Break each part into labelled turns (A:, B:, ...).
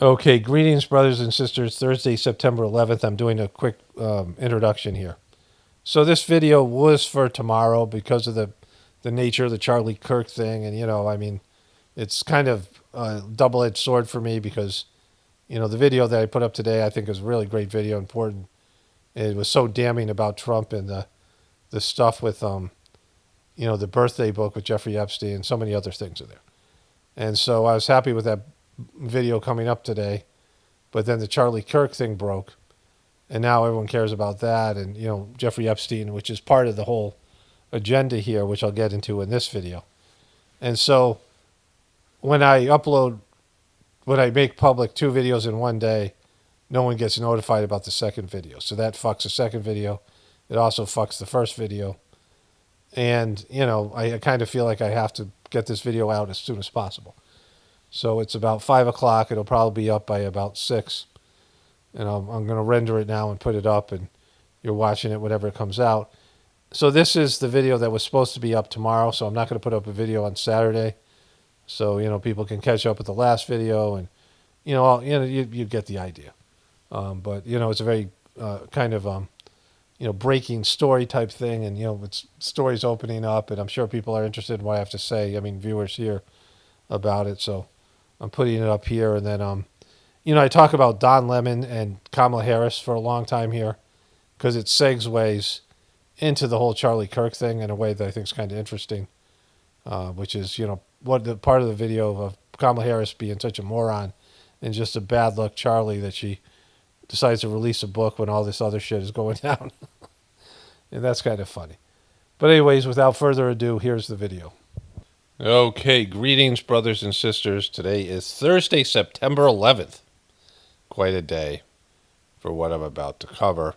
A: Okay, greetings, brothers and sisters. Thursday, September 11th. I'm doing a quick introduction here. So this video was for tomorrow because of the nature of the Charlie Kirk thing, and I mean, it's kind of a double-edged sword for me because the video that I put up today I think is a really great video, important. It was so damning about Trump and the stuff with the birthday book with Jeffrey Epstein and so many other things in there. And so I was happy with that video coming up today. But then the Charlie Kirk thing broke, and now everyone cares about that, and Jeffrey Epstein, which is part of the whole agenda here, which I'll get into in this video. And so when I make public two videos in one day, no one gets notified about the second video. So that fucks the second video. It also fucks the first video. And I kind of feel like I have to get this video out as soon as possible. So it's about 5 o'clock. It'll probably be up by about 6. And I'm going to render it now and put it up, and you're watching it whenever it comes out. So this is the video that was supposed to be up tomorrow, so I'm not going to put up a video on Saturday. So, people can catch up with the last video, and, you get the idea. But, it's a very kind of, breaking story type thing, and, it's stories opening up, and I'm sure people are interested in what I have to say. I mean, viewers here about it, so I'm putting it up here, and then I talk about Don Lemon and Kamala Harris for a long time here because it segues into the whole Charlie Kirk thing in a way that I think is kind of interesting, which is, what the part of the video of Kamala Harris being such a moron and just a bad luck Charlie that she decides to release a book when all this other shit is going down. And that's kind of funny. But anyways, without further ado, here's the video. Okay, greetings, brothers and sisters. Today is Thursday, September 11th. Quite a day for what I'm about to cover.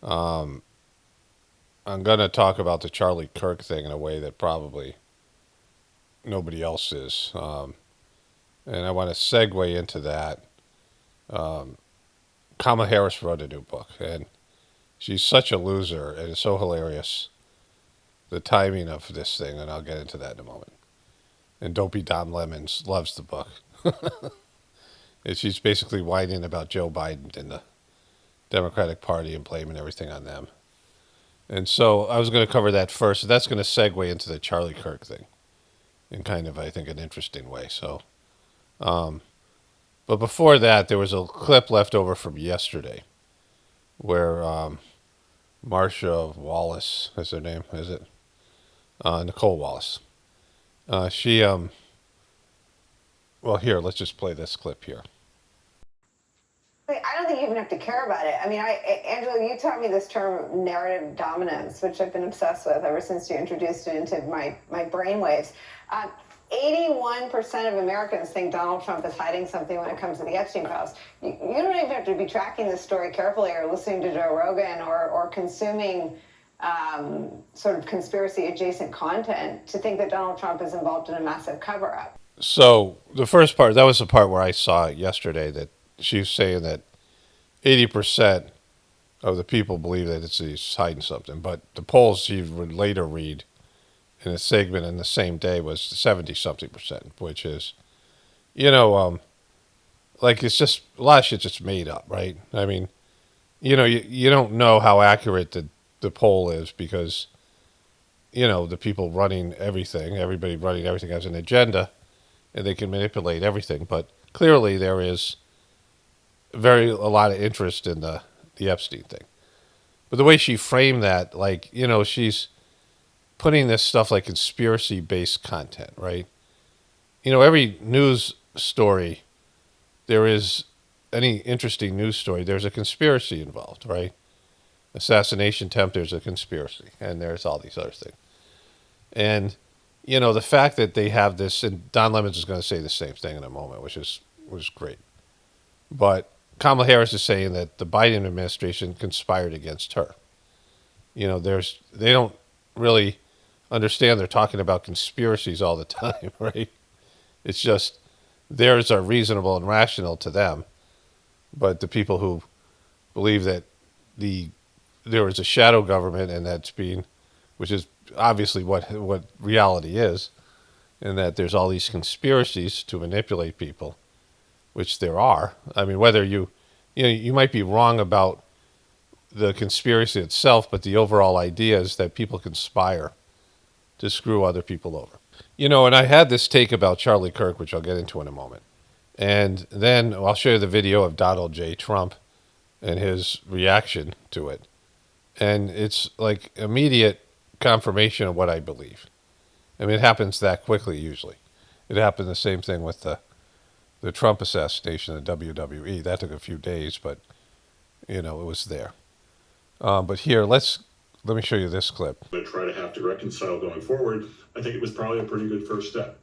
A: I'm going to talk about the Charlie Kirk thing in a way that probably nobody else is. And I want to segue into that. Kamala Harris wrote a new book, and she's such a loser, and it's so hilarious, the timing of this thing, and I'll get into that in a moment. And Dopey Don Lemons loves the book. And she's basically whining about Joe Biden and the Democratic Party and blaming everything on them. And so I was going to cover that first. So that's going to segue into the Charlie Kirk thing in kind of, I think, an interesting way. So, but before that, there was a clip left over from yesterday where Marsha Wallace, is her name, is it? Nicole Wallace. Well, here, let's just play this clip here.
B: I don't think you even have to care about it. I mean, Angela, you taught me this term narrative dominance, which I've been obsessed with ever since you introduced it into my brainwaves. 81% of Americans think Donald Trump is hiding something when it comes to the Epstein files. You don't even have to be tracking this story carefully or listening to Joe Rogan or consuming sort of conspiracy adjacent content to think that Donald Trump is involved in a massive cover-up.
A: So the first part, that was the part where I saw it yesterday, that she's saying that 80% of the people believe that he's hiding something. But the polls you would later read in a segment in the same day was 70-something%, which is, like it's just, a lot of shit just made up, right? I mean, you don't know how accurate the poll is because, the people running everything, everybody running everything has an agenda, and they can manipulate everything. But clearly there is a lot of interest in the Epstein thing. But the way she framed that, like, she's putting this stuff like conspiracy-based content, right? Every news story, there is any interesting news story, there's a conspiracy involved, right? Assassination attempt, there's a conspiracy, and there's all these other things. And, the fact that they have this, and Don Lemons is going to say the same thing in a moment, which is great. But Kamala Harris is saying that the Biden administration conspired against her. They don't really understand they're talking about conspiracies all the time, right? It's just theirs are reasonable and rational to them. But the people who believe that there was a shadow government and that's which is obviously what reality is, and that there's all these conspiracies to manipulate people, which there are. I mean, whether you might be wrong about the conspiracy itself, but the overall idea is that people conspire to screw other people over. And I had this take about Charlie Kirk, which I'll get into in a moment. And then I'll show you the video of Donald J. Trump and his reaction to it. And it's like immediate confirmation of what I believe. I mean, it happens that quickly usually. It happened the same thing with the Trump assassination of WWE. That took a few days, but, it was there. But here, let me show you this clip.
C: To try to have to reconcile going forward, I think it was probably a pretty good first step.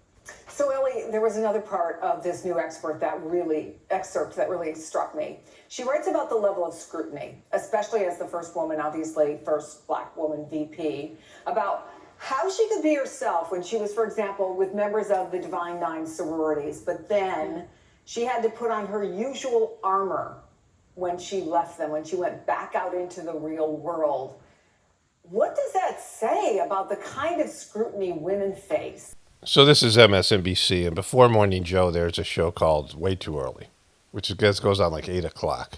D: So, Ellie, there was another part of this new excerpt that really struck me. She writes about the level of scrutiny, especially as the first woman, obviously, first black woman VP, about how she could be herself when she was, for example, with members of the Divine Nine sororities, but then she had to put on her usual armor when she left them, when she went back out into the real world. What does that say about the kind of scrutiny women face?
A: So this is MSNBC, and before Morning Joe, there's a show called Way Too Early, which goes on like 8 o'clock.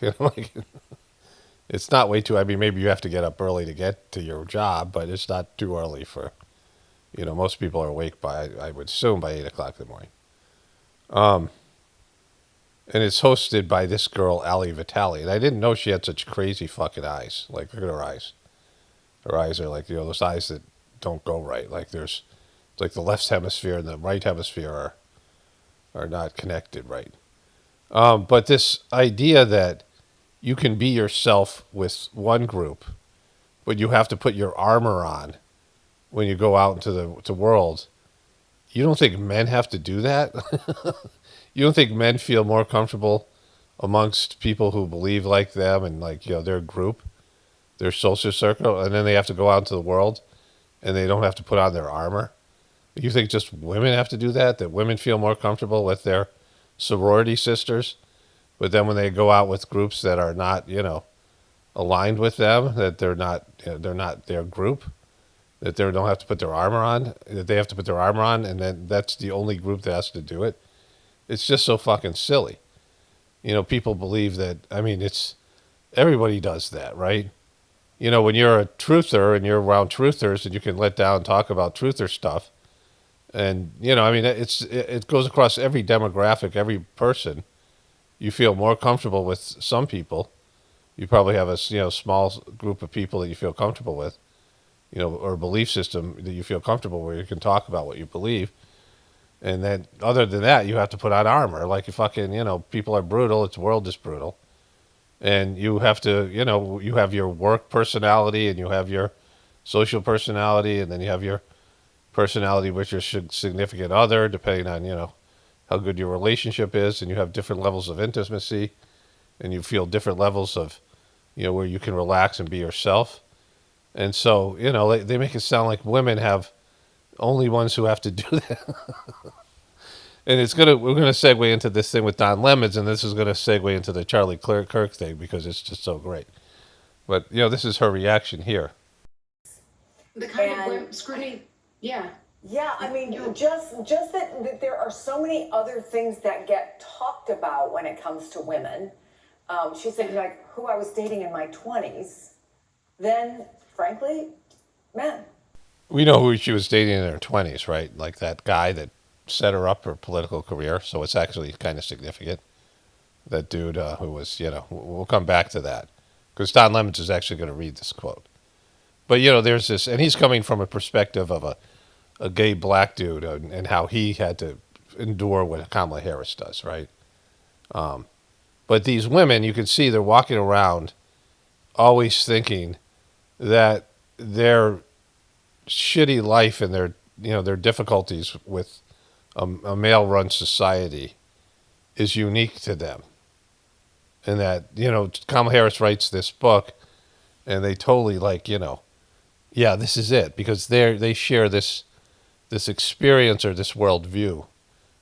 A: It's not way too, I mean, maybe you have to get up early to get to your job, but it's not too early for, most people are awake by, I would assume, by 8 o'clock in the morning. And it's hosted by this girl, Ali Vitale. And I didn't know she had such crazy fucking eyes. Like, look at her eyes. Her eyes are like, those eyes that don't go right. Like it's like the left hemisphere and the right hemisphere are not connected right. But this idea that you can be yourself with one group, but you have to put your armor on when you go out into the world. You don't think men have to do that? You don't think men feel more comfortable amongst people who believe like them and like, their group, their social circle, and then they have to go out into the world and they don't have to put on their armor? You think just women have to do that? That women feel more comfortable with their sorority sisters, but then when they go out with groups that are not, aligned with them, that they're not their group, that they don't have to put their armor on, that they have to put their armor on, and then that's the only group that has to do it. It's just so fucking silly. People believe that, I mean, everybody does that, right? When you're a truther and you're around truthers and you can let down and talk about truther stuff, and, I mean, it goes across every demographic, every person. You feel more comfortable with some people. You probably have a, small group of people that you feel comfortable with, or a belief system that you feel comfortable where you can talk about what you believe. And then other than that, you have to put on armor. Like you fucking, people are brutal. The world is brutal. And you have to, you have your work personality and you have your social personality and then you have your personality with your significant other, depending on, how good your relationship is. And you have different levels of intimacy and you feel different levels of, where you can relax and be yourself. And so, they make it sound like women have only ones who have to do that. And we're gonna segue into this thing with Don Lemons, and this is gonna segue into the Charlie Kirk thing because it's just so great. But this is her reaction here.
E: The kind of scrutiny, yeah.
D: Yeah, I mean, just that there are so many other things that get talked about when it comes to women. She said, like, who I was dating in my 20s. Then, frankly, men.
A: We know who she was dating in her 20s, right? Like that guy that set her up for political career. So it's actually kind of significant. That dude who was, we'll come back to that. Because Don Lemons is actually going to read this quote. But, there's this, and he's coming from a perspective of a gay black dude and how he had to endure what Kamala Harris does, right? But these women, you can see they're walking around always thinking that their shitty life and their difficulties with a male-run society is unique to them. And that, Kamala Harris writes this book and they totally yeah, this is it. Because they share this experience or this worldview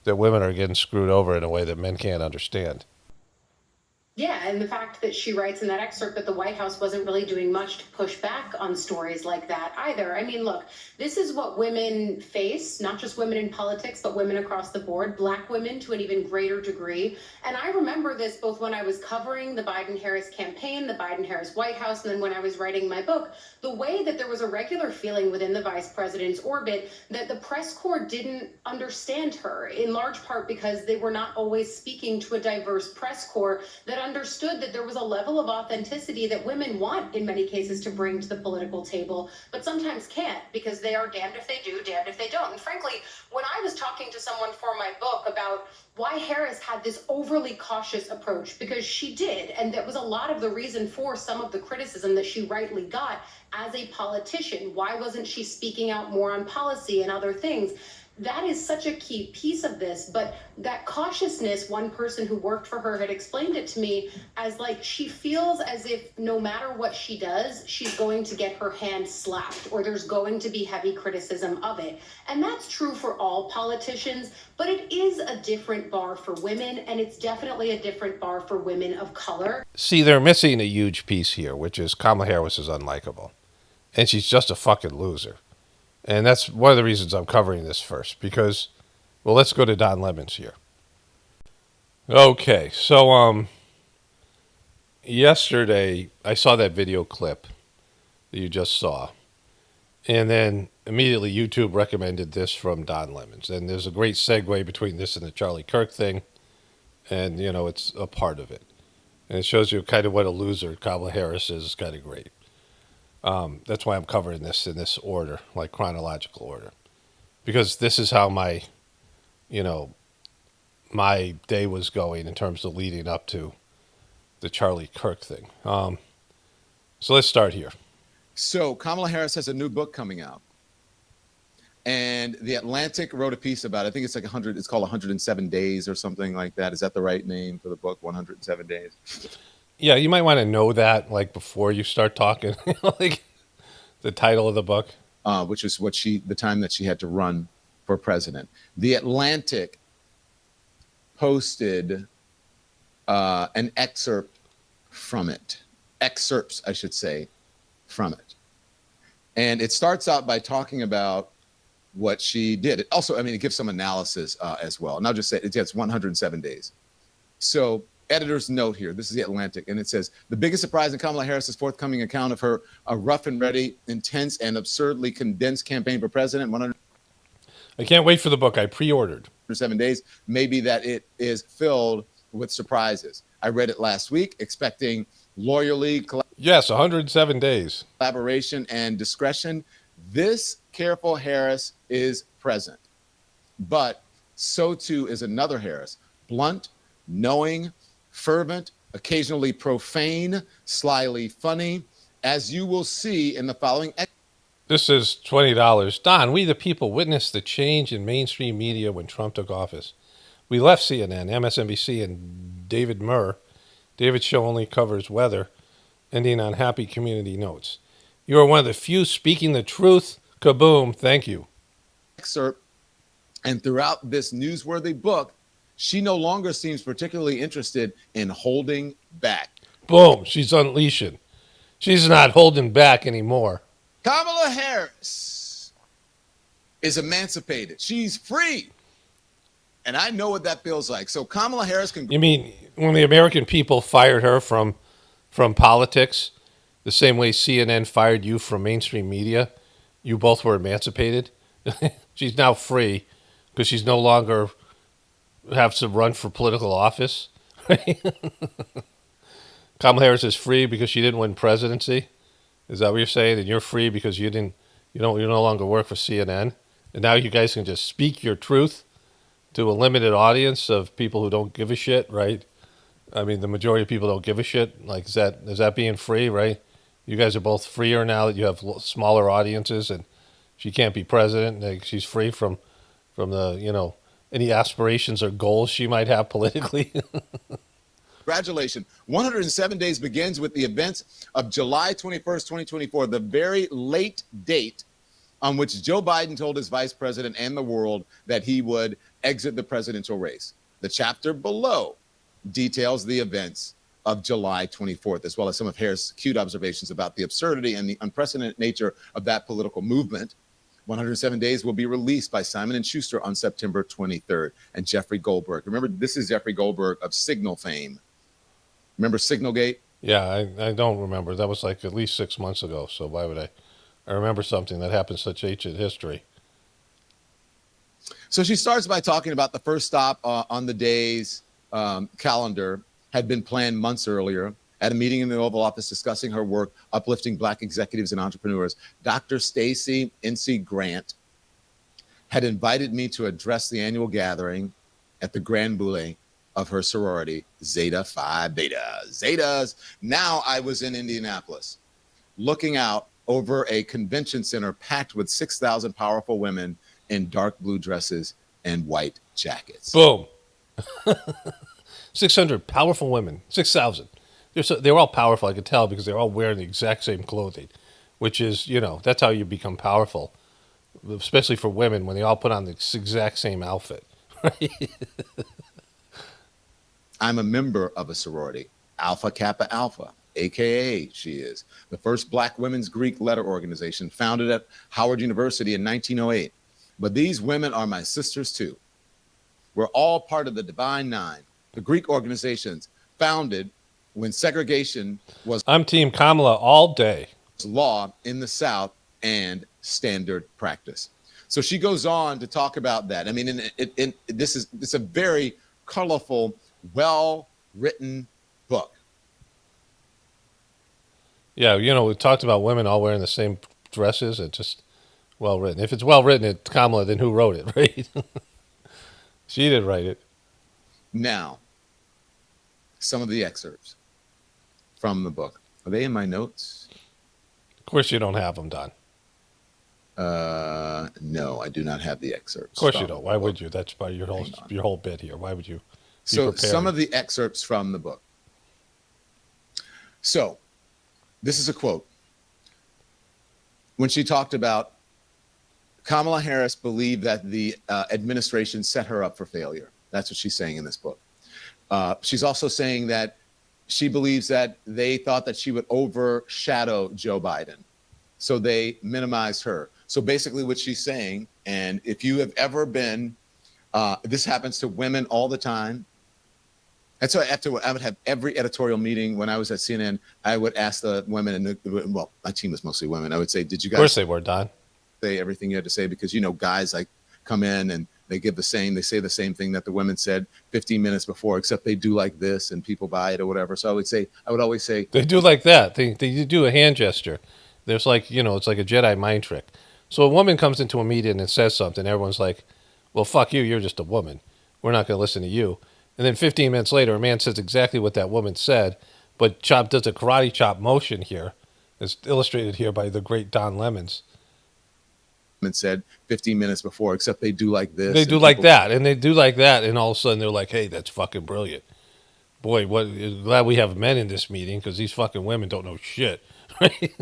A: that women are getting screwed over in a way that men can't understand.
E: Yeah, and the fact that she writes in that excerpt that the White House wasn't really doing much to push back on stories like that either. I mean, look, this is what women face, not just women in politics, but women across the board, Black women to an even greater degree. And I remember this both when I was covering the Biden-Harris campaign, the Biden-Harris White House, and then when I was writing my book, the way that there was a regular feeling within the vice president's orbit that the press corps didn't understand her, in large part because they were not always speaking to a diverse press corps that understood that there was a level of authenticity that women want in many cases to bring to the political table, but sometimes can't because they are damned if they do, damned if they don't. And frankly, when I was talking to someone for my book about why Harris had this overly cautious approach, because she did, and that was a lot of the reason for some of the criticism that she rightly got as a politician. Why wasn't she speaking out more on policy and other things? That is such a key piece of this, but that cautiousness, one person who worked for her had explained it to me as like she feels as if no matter what she does, she's going to get her hand slapped or there's going to be heavy criticism of it. And that's true for all politicians, but it is a different bar for women, and it's definitely a different bar for women of color.
A: See, they're missing a huge piece here, which is Kamala Harris is unlikable. And she's just a fucking loser. And that's one of the reasons I'm covering this first, because, well, let's go to Don Lemons here. Okay, so yesterday I saw that video clip that you just saw, and then immediately YouTube recommended this from Don Lemons, and there's a great segue between this and the Charlie Kirk thing, and you know it's a part of it, and it shows you kind of what a loser Kamala Harris is. It's kind of great. That's why I'm covering this in this order, like chronological order, because this is how my day was going in terms of leading up to the Charlie Kirk thing. So let's start here.
F: So Kamala Harris has a new book coming out, and The Atlantic wrote a piece about it. I think it's like 100. It's called 107 Days or something like that. Is that the right name for the book? 107 Days.
A: Yeah, you might want to know that like before you start talking, like the title of the book,
F: which is the time that she had to run for president. The Atlantic posted an excerpt from it, excerpts, I should say, from it. And it starts out by talking about what she did. It also, I mean, it gives some analysis as well. And I'll just say it's 107 days. So editor's note here, this is The Atlantic, and it says, the biggest surprise in Kamala Harris's forthcoming account of her rough and ready, intense, and absurdly condensed campaign for president, 107
A: I can't wait for the book. I pre-ordered.
F: days, maybe that it is filled with surprises. I read it last week, expecting loyally
A: Yes, 107 days.
F: collaboration and discretion. This careful Harris is present, but so too is another Harris, blunt, knowing, fervent, occasionally profane, slyly funny, as you will see in the following.
A: This is $20. Don, we the people witnessed the change in mainstream media when Trump took office. We left CNN, MSNBC, and David Murr. David's show only covers weather, ending on happy community notes. You are one of the few speaking the truth. Kaboom. Thank you.
F: Excerpt, and throughout this newsworthy book, she no longer seems particularly interested in holding back.
A: Boom. She's unleashing. She's not holding back anymore.
F: Kamala Harris is emancipated. She's free. And I know what that feels like. So Kamala Harris can...
A: You mean when the American people fired her from politics, the same way CNN fired you from mainstream media, you both were emancipated? She's now free because she's no longer have to run for political office. Kamala Harris is free because she didn't win presidency. Is that what you're saying? And you're free because you no longer work for CNN, and now you guys can just speak your truth to a limited audience of people who don't give a shit, right? I mean, the majority of people don't give a shit. Like, is that being free, right? You guys are both freer now that you have smaller audiences, and she can't be president. Like, she's free from the any aspirations or goals she might have politically.
F: Congratulations. 107 days begins with the events of July 21st, 2024, the very late date on which Joe Biden told his vice president and the world that he would exit the presidential race. The chapter below details the events of July 24th, as well as some of Harris' acute observations about the absurdity and the unprecedented nature of that political movement. 107 Days will be released by Simon & Schuster on September 23rd. And Jeffrey Goldberg. Remember, this is Jeffrey Goldberg of Signal fame. Remember Signalgate?
A: Yeah, I don't remember. That was like at least 6 months ago. So why would I? I remember something that happened such ancient history.
F: So she starts by talking about the first stop on the day's calendar had been planned months earlier at a meeting in the Oval Office discussing her work uplifting Black executives and entrepreneurs. Dr. Stacey N.C. Grant had invited me to address the annual gathering at the Grand Boule of her sorority, Zeta Phi Beta. Zetas. Now I was in Indianapolis, looking out over a convention center packed with 6,000 powerful women in dark blue dresses and white jackets.
A: Boom. 600 powerful women. 6,000. They're all powerful, I could tell, because they're all wearing the exact same clothing, which is, that's how you become powerful, especially for women, when they all put on the exact same outfit. Right?
F: I'm a member of a sorority, Alpha Kappa Alpha, AKA she is, the first Black women's Greek letter organization founded at Howard University in 1908. But these women are my sisters too. We're all part of the Divine Nine, the Greek organizations founded when segregation was
A: I'm Team Kamala all day.
F: law in the South and standard practice. So she goes on to talk about that. I mean, it's a very colorful, well-written book.
A: Yeah, we talked about women all wearing the same dresses. It's just well written. If it's well written, it's Kamala, then who wrote it, right? She didn't write it.
F: Now, some of the excerpts from the book. Are they in my notes?
A: Of course you don't have them, Don.
F: No, I do not have the excerpts.
A: Of course you don't. Why would you? That's part of your whole bit here. Why would you be
F: So
A: prepared?
F: some of the excerpts from the book. So this is a quote. When she talked about Kamala Harris believed that the administration set her up for failure. That's what she's saying in this book. She's also saying that she believes that they thought that she would overshadow Joe Biden. So they minimized her. So basically what she's saying, and if you have ever been, this happens to women all the time. And so I would have every editorial meeting when I was at CNN, I would ask the women, and well, my team was mostly women. I would say, did you guys—
A: Of course they were, Don.
F: say everything you had to say? Because, guys like come in and they say the same thing that the women said 15 minutes before, except they do like this and people buy it or whatever. So I would always say,
A: They do like that. They do a hand gesture. There's like, it's like a Jedi mind trick. So a woman comes into a meeting and says something. Everyone's like, well, fuck you. You're just a woman. We're not going to listen to you. And then 15 minutes later, a man says exactly what that woman said, but does a karate chop motion here. It's illustrated here by the great Don Lemons.
F: and said 15 minutes before, except they do like this.
A: They do like that, and they do like that, and all of a sudden they're like, hey, that's fucking brilliant. Boy, glad we have men in this meeting, because these fucking women don't know shit. Right?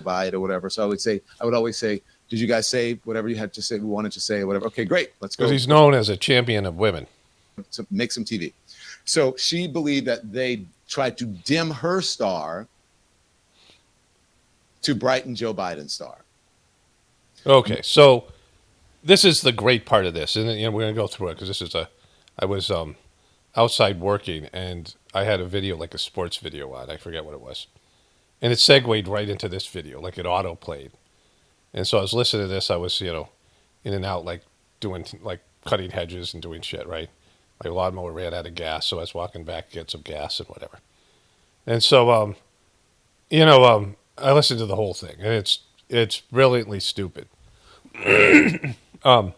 F: Buy it or whatever. So I would always say, did you guys say whatever you had to say, wanted to say, or whatever? Okay, great. Let's go.
A: Because he's known as a champion of women.
F: To make some TV. So she believed that they tried to dim her star to brighten Joe Biden's star.
A: Okay, so this is the great part of this, and we're going to go through it, because I was outside working, and I had a video, like a sports video on. I forget what it was. And it segued right into this video, like it auto-played. And so I was listening to this. I was, in and out, like doing, like cutting hedges and doing shit, right? My lawnmower ran out of gas, so I was walking back to get some gas and whatever. And so, I listened to the whole thing, and it's brilliantly stupid. But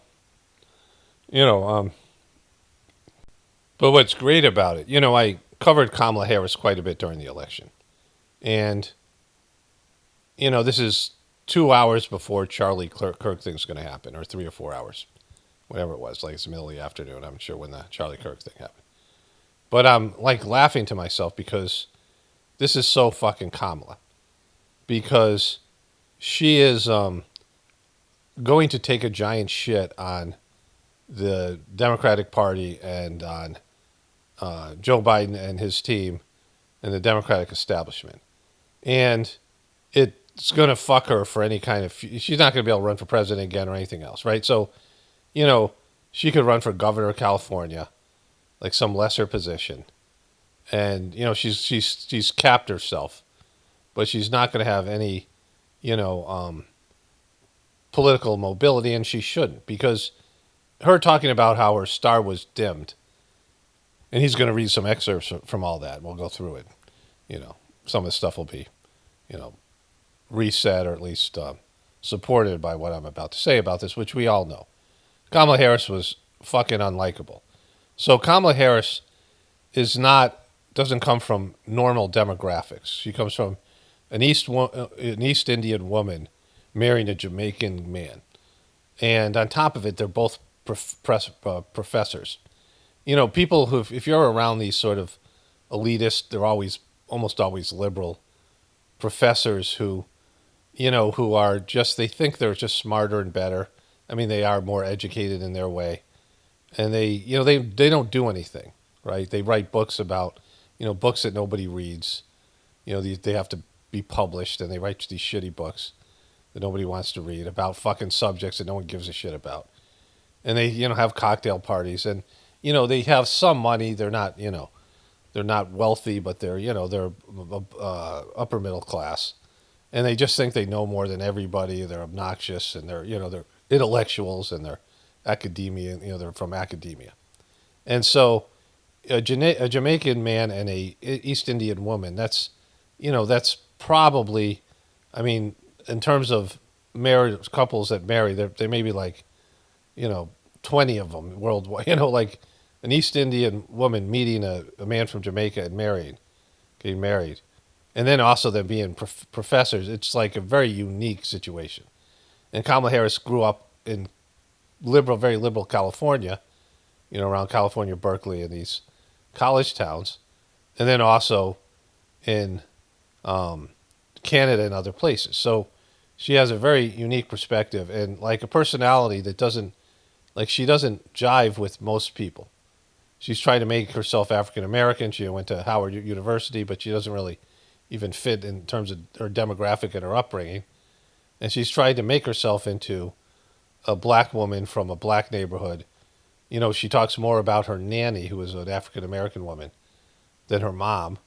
A: what's great about it, I covered Kamala Harris quite a bit during the election. And, this is 2 hours before Charlie Kirk thing's going to happen, or 3 or 4 hours, whatever it was. Like, it's the middle of the afternoon, I'm sure, when the Charlie Kirk thing happened. But I'm, like, laughing to myself because this is so fucking Kamala. Because she is going to take a giant shit on the Democratic Party and on Joe Biden and his team and the Democratic establishment. And it's going to fuck her for any kind of. She's not going to be able to run for president again or anything else, right? So, she could run for governor of California, like some lesser position, and she's capped herself, but she's not going to have any, you know, political mobility, and she shouldn't, because her talking about how her star was dimmed, and he's going to read some excerpts from all that. We'll go through it. Some of the stuff will be, reset or at least supported by what I'm about to say about this, which we all know. Kamala Harris was fucking unlikable. So Kamala Harris doesn't come from normal demographics. She comes from an East Indian woman marrying a Jamaican man. And on top of it, they're both professors. People who, if you're around these sort of elitist, they're almost always liberal professors who are just, they think they're just smarter and better. I mean, they are more educated in their way. And they don't do anything, right? They write books about, books that nobody reads. They have to be published, and they write these shitty books that nobody wants to read about fucking subjects that no one gives a shit about. And they, have cocktail parties, and, they have some money. They're not, they're not wealthy, but they're upper middle class. And they just think they know more than everybody. They're obnoxious, and they're intellectuals, and they're academia, they're from academia. And so a Jamaican man and a East Indian woman, that's probably, I mean, in terms of married couples that marry, they may be like, 20 of them worldwide, like an East Indian woman meeting a man from Jamaica and getting married. And then also them being professors. It's like a very unique situation. And Kamala Harris grew up in very liberal California, around California, Berkeley, and these college towns. And then also in Canada and other places. So she has a very unique perspective and like a personality that she doesn't jive with most people. She's trying to make herself African American. She went to Howard University, but she doesn't really even fit in terms of her demographic and her upbringing. And she's tried to make herself into a black woman from a black neighborhood. She talks more about her nanny, who is an African American woman, than her mom.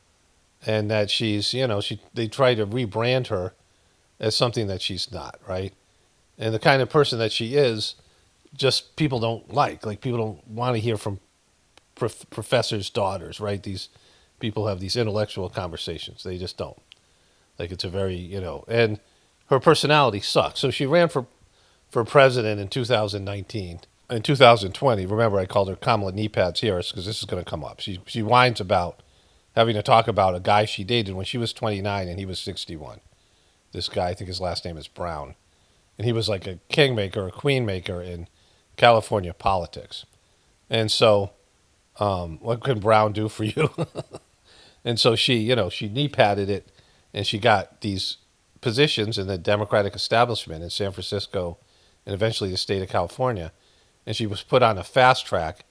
A: And that she's, they try to rebrand her as something that she's not, right? And the kind of person that she is, just people don't like. Like, people don't want to hear from professors' daughters, right? These people have these intellectual conversations. They just don't. Like, it's a very, and her personality sucks. So she ran for president in 2019. In 2020, remember I called her Kamala Knee Pads Harris because this is going to come up. She whines about having to talk about a guy she dated when she was 29 and he was 61. This guy, I think his last name is Brown. And he was like a kingmaker, a queenmaker in California politics. And so, what can Brown do for you? And so she knee padded it, and she got these positions in the Democratic establishment in San Francisco and eventually the state of California. And she was put on a fast track,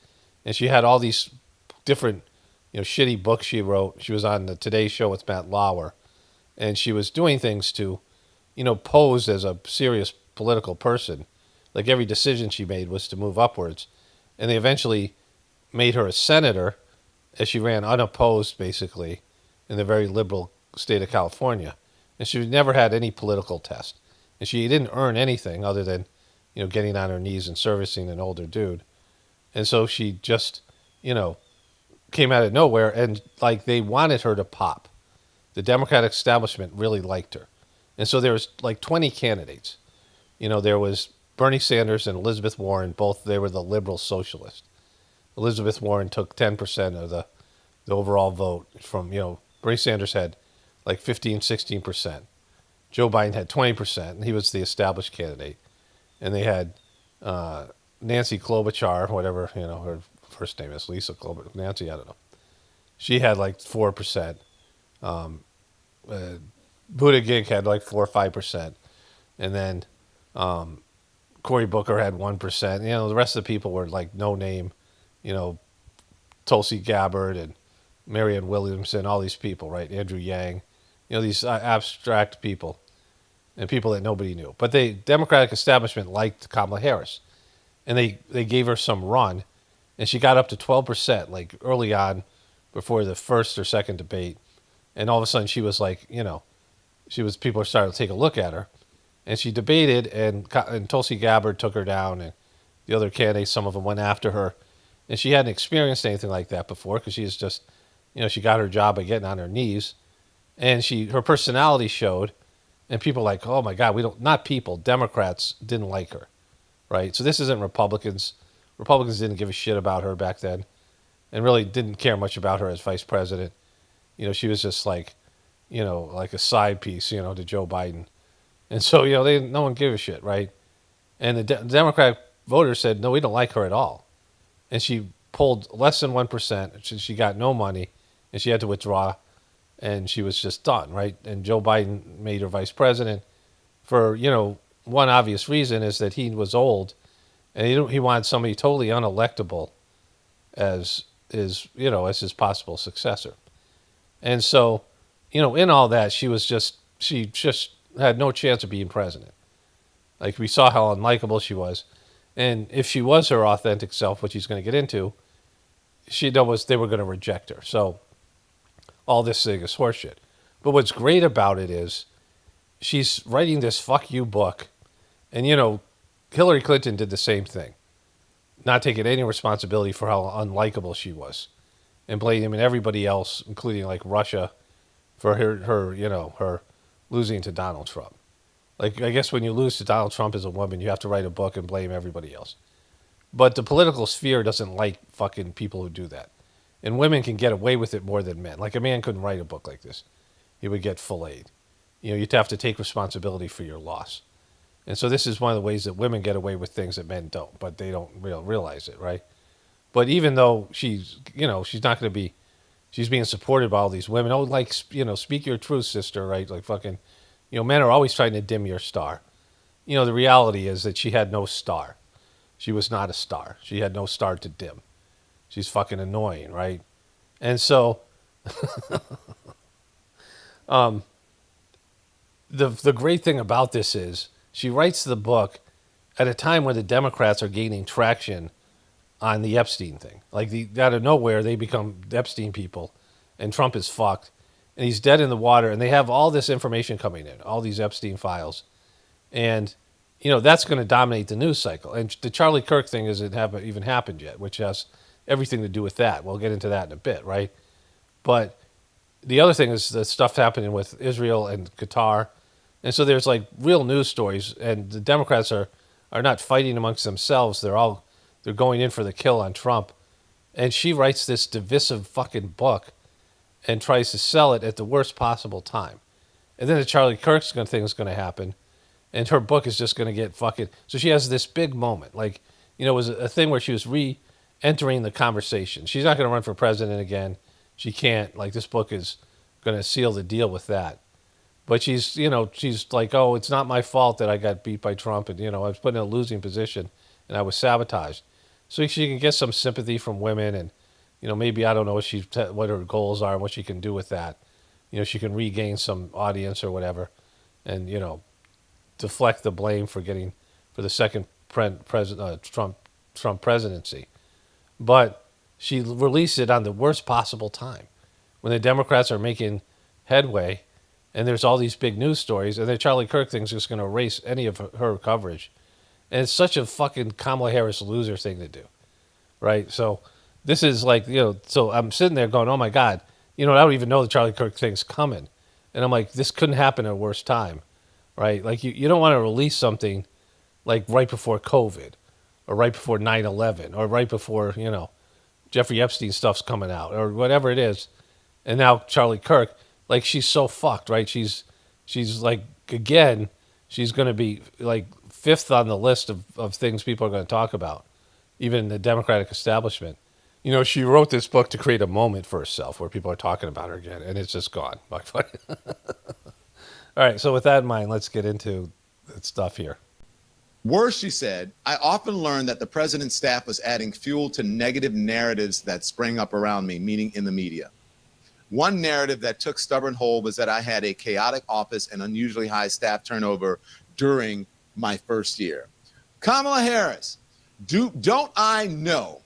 A: and she had all these different, shitty books she wrote. She was on the Today Show with Matt Lauer, and she was doing things to, pose as a serious political person. Like, every decision she made was to move upwards. And they eventually made her a senator as she ran unopposed, basically, in the very liberal state of California. And she never had any political test. And she didn't earn anything other than, getting on her knees and servicing an older dude. And so she just, came out of nowhere, and, like, they wanted her to pop. The Democratic establishment really liked her. And so there was, like, 20 candidates. There was Bernie Sanders and Elizabeth Warren, both, they were the liberal socialists. Elizabeth Warren took 10% of the overall vote from, Bernie Sanders had like 15, 16%. Joe Biden had 20%, and he was the established candidate. And they had Nancy Klobuchar, whatever, her first name is, Lisa Klobuchar, Nancy, I don't know. She had like 4%. Buttigieg had like 4 or 5%. And then Cory Booker had 1%. The rest of the people were like no name, Tulsi Gabbard and Marianne Williamson, all these people, right? Andrew Yang, these abstract people and people that nobody knew. But the Democratic establishment liked Kamala Harris, and they gave her some run, and she got up to 12%, like early on, before the first or second debate, and all of a sudden she was like, people were starting to take a look at her, and she debated, and Tulsi Gabbard took her down, and the other candidates, some of them went after her, and she hadn't experienced anything like that before because she was just, she got her job by getting on her knees, and her personality showed, and people were like, oh my God, not people, Democrats didn't like her, right? So this isn't Republicans. Republicans didn't give a shit about her back then, and really didn't care much about her as vice president. She was just like, like a side piece, to Joe Biden. And so, no one gave a shit, right? And the Democratic voters said, no, we don't like her at all. And she polled less than 1%. She got no money, and she had to withdraw, and she was just done, right? And Joe Biden made her vice president for, one obvious reason is that he was old, and he wanted somebody totally unelectable as his possible successor. And so, in all that, she just had no chance of being president. Like, we saw how unlikable she was. And if she was her authentic self, which he's going to get into, they were going to reject her. So all this thing is horseshit. But what's great about it is she's writing this fuck you book. And, Hillary Clinton did the same thing, not taking any responsibility for how unlikable she was and blaming everybody else, including like Russia, for her losing to Donald Trump. Like, I guess when you lose to Donald Trump as a woman, you have to write a book and blame everybody else. But the political sphere doesn't like fucking people who do that. And women can get away with it more than men. Like, a man couldn't write a book like this. He would get full aid. You'd have to take responsibility for your loss. And so this is one of the ways that women get away with things that men don't, but they don't realize it, right? But even though she's not going to be, she's being supported by all these women. Oh, like, speak your truth, sister, right? Like, fucking, men are always trying to dim your star. The reality is that she had no star. She was not a star. She had no star to dim. She's fucking annoying, right? And so, the great thing about this is she writes the book at a time where the Democrats are gaining traction on the Epstein thing. Like, out of nowhere, they become Epstein people, and Trump is fucked, and he's dead in the water, and they have all this information coming in, all these Epstein files, and that's going to dominate the news cycle. And the Charlie Kirk thing hasn't even happened yet, which has everything to do with that. We'll get into that in a bit, right? But the other thing is the stuff happening with Israel and Qatar, and so there's like real news stories, and the Democrats are not fighting amongst themselves. They're going in for the kill on Trump. And she writes this divisive fucking book and tries to sell it at the worst possible time. And then the Charlie Kirk thing is going to happen, and her book is just going to get fucking... So she has this big moment. Like, it was a thing where she was re-entering the conversation. She's not going to run for president again. She can't. Like, this book is going to seal the deal with that. But she's like, oh, it's not my fault that I got beat by Trump, and, I was put in a losing position, and I was sabotaged. So she can get some sympathy from women, and, maybe, I don't know what her goals are and what she can do with that. She can regain some audience or whatever, and, deflect the blame for the second Trump presidency. But she released it on the worst possible time, when the Democrats are making headway, and there's all these big news stories, and the Charlie Kirk thing's just going to erase any of her coverage. And it's such a fucking Kamala Harris loser thing to do, right? So this is like, so I'm sitting there going, oh my God, I don't even know the Charlie Kirk thing's coming. And I'm like, this couldn't happen at a worse time, right? Like, you don't want to release something like right before COVID, or right before 9/11, or right before, Jeffrey Epstein stuff's coming out, or whatever it is. And now Charlie Kirk, like, she's so fucked, right? She's like, again, she's going to be like fifth on the list of things people are going to talk about, even in the Democratic establishment. She wrote this book to create a moment for herself where people are talking about her again, and it's just gone. All right, so with that in mind, let's get into the stuff here.
F: Worse, she said, I often learned that the president's staff was adding fuel to negative narratives that sprang up around me, meaning in the media. One narrative that took stubborn hold was that I had a chaotic office and unusually high staff turnover during my first year. Kamala Harris, don't I know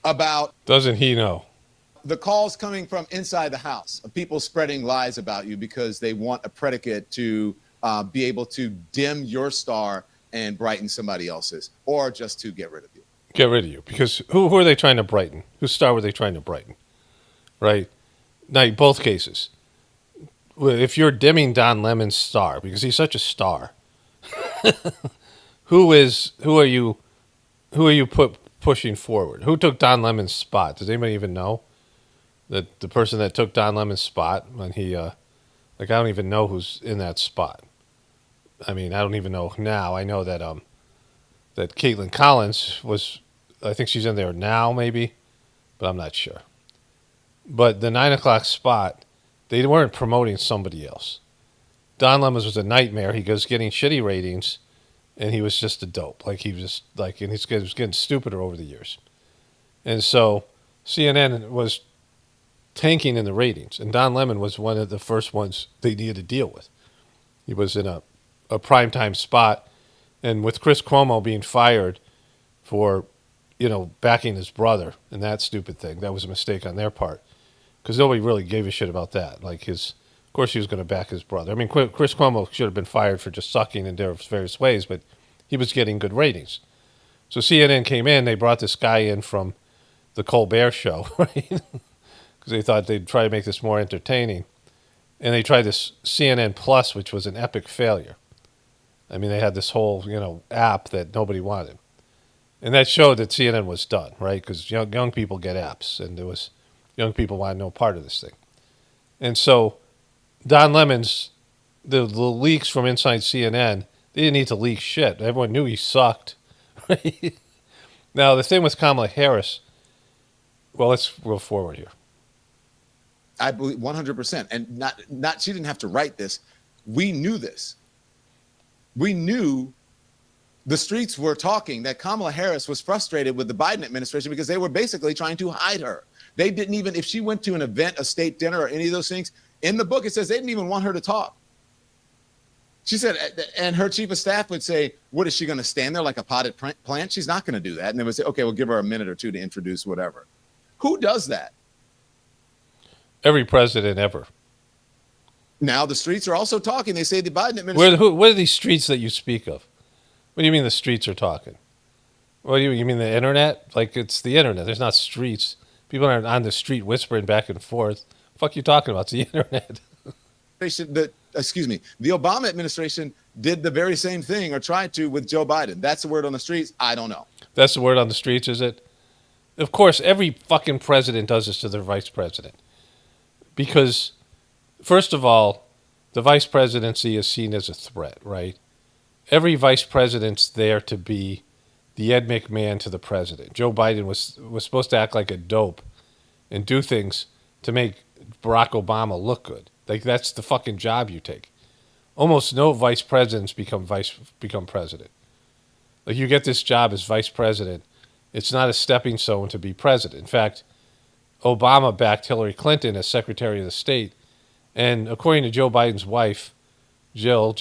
F: about...
A: Doesn't he know?
F: The calls coming from inside the house of people spreading lies about you because they want a predicate to be able to dim your star and brighten somebody else's, or just to get rid of you.
A: Get rid of you. Because who are they trying to brighten? Whose star were they trying to brighten? Right? Now, both cases. If you're dimming Don Lemon's star, because he's such a star, who are you pushing forward? Who took Don Lemon's spot? Does anybody even know? That the person that took Don Lemon's spot when he, I don't even know who's in that spot. I mean, I don't even know now. I know that that Caitlin Collins was, I think she's in there now, maybe, but I'm not sure. But the 9 o'clock spot, they weren't promoting somebody else. Don Lemon was a nightmare. He was getting shitty ratings, and he was just a dope. Like he was just like, and he was getting stupider over the years. And so CNN was tanking in the ratings, and Don Lemon was one of the first ones they needed to deal with. He was in a primetime spot, and with Chris Cuomo being fired for, backing his brother and that stupid thing, that was a mistake on their part, because nobody really gave a shit about that. Of course he was going to back his brother. I mean, Chris Cuomo should have been fired for just sucking in various ways, but he was getting good ratings. So CNN came in, they brought this guy in from the Colbert Show, right? Because they thought they'd try to make this more entertaining. And they tried this CNN Plus, which was an epic failure. I mean, they had this whole, app that nobody wanted. And that showed that CNN was done, right? Because young people get apps, and young people wanted no part of this thing. And so Don Lemon's, the leaks from inside CNN, they didn't need to leak shit. Everyone knew he sucked. Right? Now, the thing with Kamala Harris, well, let's go forward here.
F: I believe 100%. And not she didn't have to write this. We knew this. We knew, the streets were talking, that Kamala Harris was frustrated with the Biden administration because they were basically trying to hide her. They didn't even, if she went to an event, a state dinner, or any of those things, in the book it says they didn't even want her to talk. She said, and her chief of staff would say, what, is she going to stand there like a potted plant? She's not going to do that. And they would say, okay, we'll give her a minute or two to introduce whatever. Who does that?
A: Every president ever.
F: Now the streets are also talking. They say the Biden administration.
A: What are these streets that you speak of? What do you mean the streets are talking? What do you mean the internet? Like, it's the internet. There's not streets. People aren't on the street whispering back and forth. The fuck you talking about? It's the internet.
F: The Obama administration did the very same thing, or tried to, with Joe Biden. That's the word on the streets. I don't know.
A: That's the word on the streets, is it? Of course, every fucking president does this to their vice president. Because, first of all, the vice presidency is seen as a threat, right? Every vice president's there to be the Ed McMahon to the president. Joe Biden was supposed to act like a dope and do things to make Barack Obama look good. Like, that's the fucking job you take. Almost no vice presidents become president. Like, you get this job as vice president, it's not a stepping stone to be president. In fact, Obama backed Hillary Clinton as Secretary of the State, and according to Joe Biden's wife, Jill,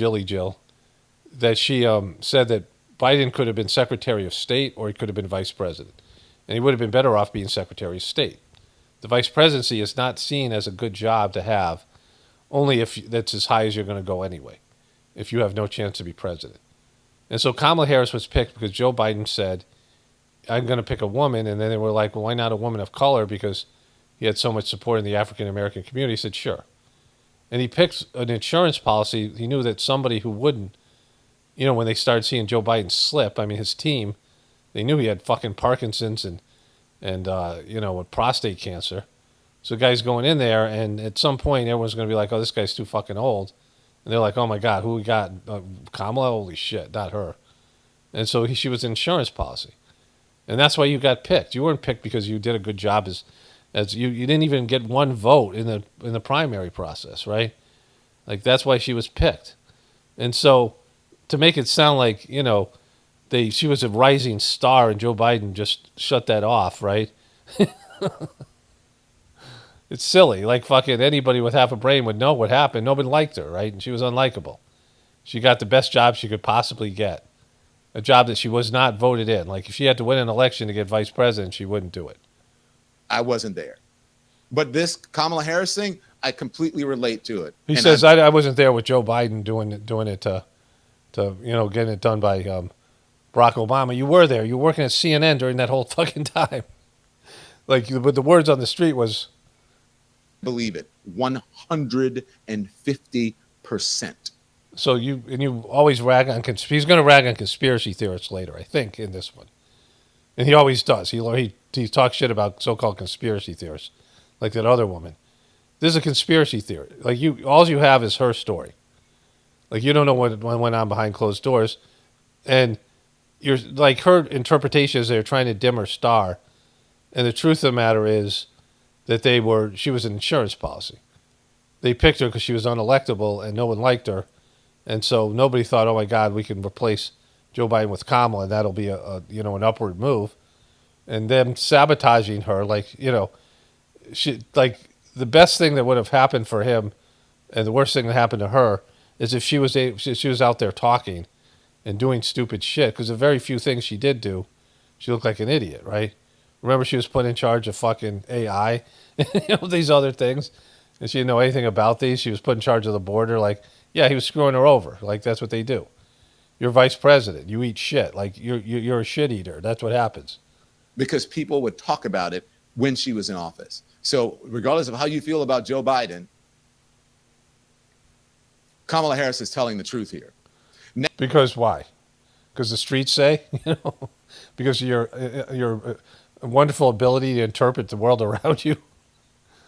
A: that she said that Biden could have been Secretary of State or he could have been Vice President, and he would have been better off being Secretary of State. The vice presidency is not seen as a good job to have, only if that's as high as you're going to go anyway, if you have no chance to be president. And so Kamala Harris was picked because Joe Biden said, I'm going to pick a woman. And then they were like, well, why not a woman of color? Because he had so much support in the African-American community. He said, sure. And he picked an insurance policy. He knew that somebody who wouldn't, when they started seeing Joe Biden slip, I mean, his team, they knew he had fucking Parkinson's and with prostate cancer. So the guy's going in there, and at some point, everyone's going to be like, oh, this guy's too fucking old. And they're like, oh, my God, who we got? Kamala? Holy shit, not her. And so she was an insurance policy. And that's why you got picked. You weren't picked because you did a good job as you didn't even get one vote in the primary process, right? Like, that's why she was picked. And so to make it sound like, she was a rising star and Joe Biden just shut that off, right? It's silly. Like fucking anybody with half a brain would know what happened. Nobody liked her, right? And she was unlikable. She got the best job she could possibly get. A job that she was not voted in. Like if she had to win an election to get vice president, she wouldn't do it.
F: I wasn't there. But this Kamala Harris thing, I completely relate to it.
A: He
F: And
A: says I wasn't there with Joe Biden doing it to getting it done by Barack Obama. You were there. You were working at CNN during that whole fucking time. Like, but the words on the street was,
F: believe it, 150%.
A: so you always rag on he's going to rag on conspiracy theorists later, I think, in this one, and he always does. He talks shit about so-called conspiracy theorists, like that other woman. This is a conspiracy theory. Like all you have is her story. Like you don't know what went on behind closed doors, and you're like her interpretation is they're trying to dim her star, and the truth of the matter is that she was an insurance policy. They picked her because she was unelectable and no one liked her. And so nobody thought, oh my God, we can replace Joe Biden with Kamala, and that'll be an upward move. And them sabotaging her, she the best thing that would have happened for him, and the worst thing that happened to her, is if she was out there talking and doing stupid shit. Because the very few things she did do, she looked like an idiot, right? Remember, she was put in charge of fucking AI, these other things, and she didn't know anything about these. She was put in charge of the border, like. Yeah, he was screwing her over. Like, that's what they do. You're vice president. You eat shit. Like, you're a shit eater. That's what happens.
F: Because people would talk about it when she was in office. So regardless of how you feel about Joe Biden, Kamala Harris is telling the truth here.
A: Because why? Because the streets say? Because of your wonderful ability to interpret the world around you?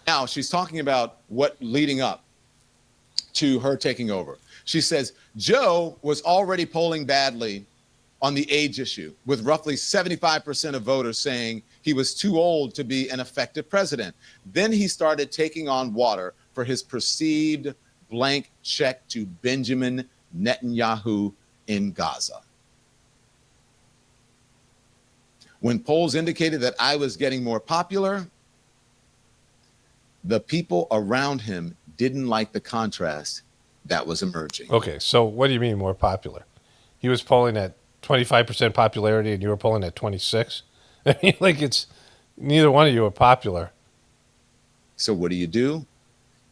F: Now, she's talking about what leading up to her taking over. She says Joe was already polling badly on the age issue, with roughly 75% of voters saying he was too old to be an effective president. Then he started taking on water for his perceived blank check to Benjamin Netanyahu in Gaza. When polls indicated that I was getting more popular, the people around him didn't like the contrast that was emerging.
A: Okay, so what do you mean more popular? He was polling at 25% popularity and you were polling at 26? I mean, it's neither one of you are popular.
F: So what do?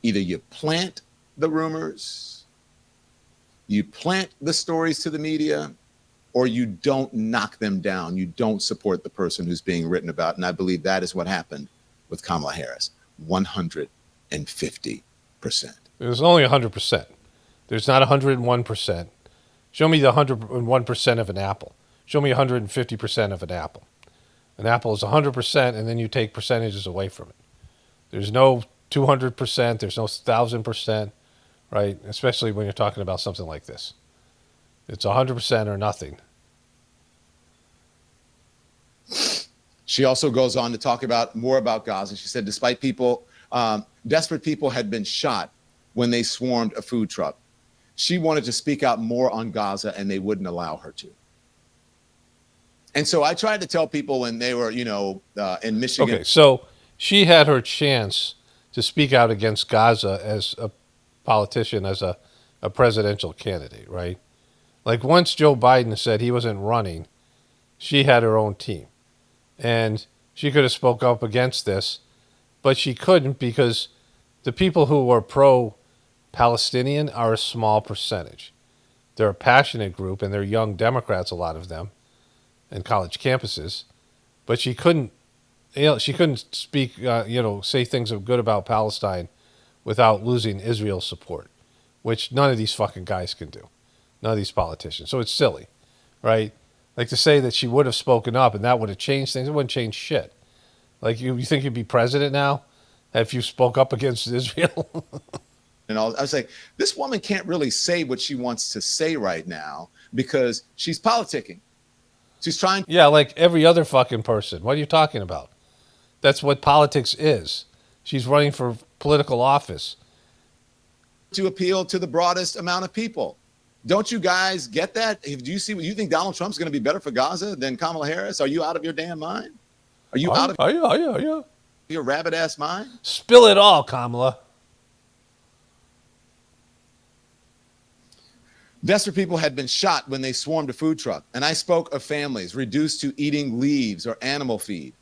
F: Either you plant the rumors, you plant the stories to the media, or you don't knock them down. You don't support the person who's being written about. And I believe that is what happened with Kamala Harris. 150%.
A: There's only 100%. There's not 101%. Show me the 101% of an apple. Show me 150% of an apple. An apple is 100%, and then you take percentages away from it. There's no 200%. There's no 1,000%, right? Especially when you're talking about something like this. It's 100% or nothing.
F: She also goes on to talk more about Gaza. She said, despite desperate people had been shot when they swarmed a food truck. She wanted to speak out more on Gaza, and they wouldn't allow her to. And so I tried to tell people when they were, in Michigan.
A: Okay, so she had her chance to speak out against Gaza as a politician, as a presidential candidate, right? Like once Joe Biden said he wasn't running, she had her own team. And she could have spoke up against this, but she couldn't because the people who were pro-Palestinian are a small percentage. They're a passionate group, and they're young Democrats, a lot of them, and college campuses. But she couldn't, she couldn't speak, say things good about Palestine without losing Israel's support, which none of these fucking guys can do, none of these politicians. So it's silly, right? Like to say that she would have spoken up and that would have changed things, it wouldn't change shit. Like you think you'd be president now if you spoke up against Israel?
F: And I was like, this woman can't really say what she wants to say right now because she's politicking. She's trying.
A: Yeah, like every other fucking person. What are you talking about? That's what politics is. She's running for political office.
F: To appeal to the broadest amount of people. Don't you guys get that? Do you see what you think Donald Trump's going to be better for Gaza than Kamala Harris? Are you out of your damn mind? Are you out of your rabbit ass mind?
A: Spill it all, Kamala.
F: Desperate people had been shot when they swarmed a food truck. And I spoke of families reduced to eating leaves or animal feed,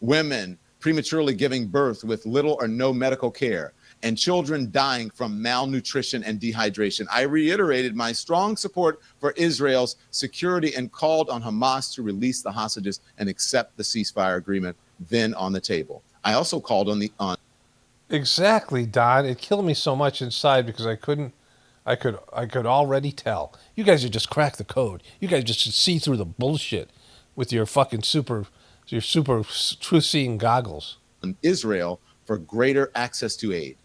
F: women prematurely giving birth with little or no medical care, and children dying from malnutrition and dehydration. I reiterated my strong support for Israel's security and called on Hamas to release the hostages and accept the ceasefire agreement then on the table. I also called on
A: Exactly, Don. It killed me so much inside because I could already tell. You guys had just cracked the code. You guys just see through the bullshit with your fucking super truth-seeing goggles.
F: Israel for greater access to aid.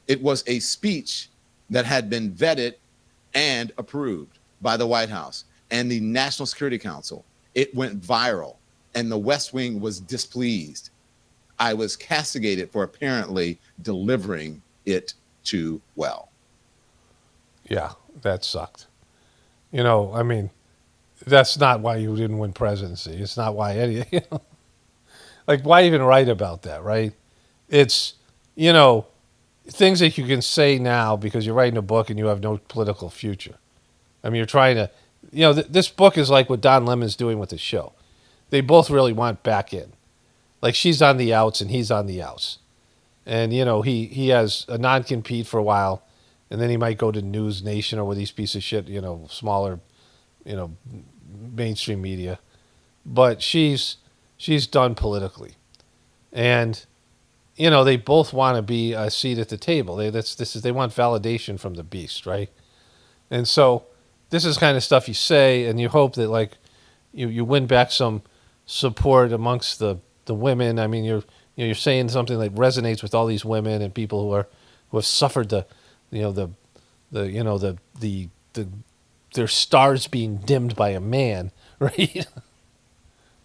F: It was a speech that had been vetted and approved by the White House and the National Security Council. It went viral, and the West Wing was displeased. I was castigated for apparently delivering it too well.
A: Yeah, that sucked. You know, I mean, that's not why you didn't win presidency. It's not why any, you know, like, why even write about that, right? It's, you know, things that you can say now because you're writing a book and you have no political future. I mean, you're trying to, you know, this book is like what Don Lemon's doing with his show. They both really want back in. Like, she's on the outs and he's on the outs. And, you know, he has a non-compete for a while, and then he might go to News Nation or with these piece of shit, you know, smaller, you know, mainstream media. But she's done politically. And, you know, they both want to be a seat at the table. They want validation from the beast, right? And so this is kind of stuff you say, and you hope that, like, you win back some support amongst the women. I mean, you're saying something that resonates with all these women and people who have suffered their stars being dimmed by a man, right?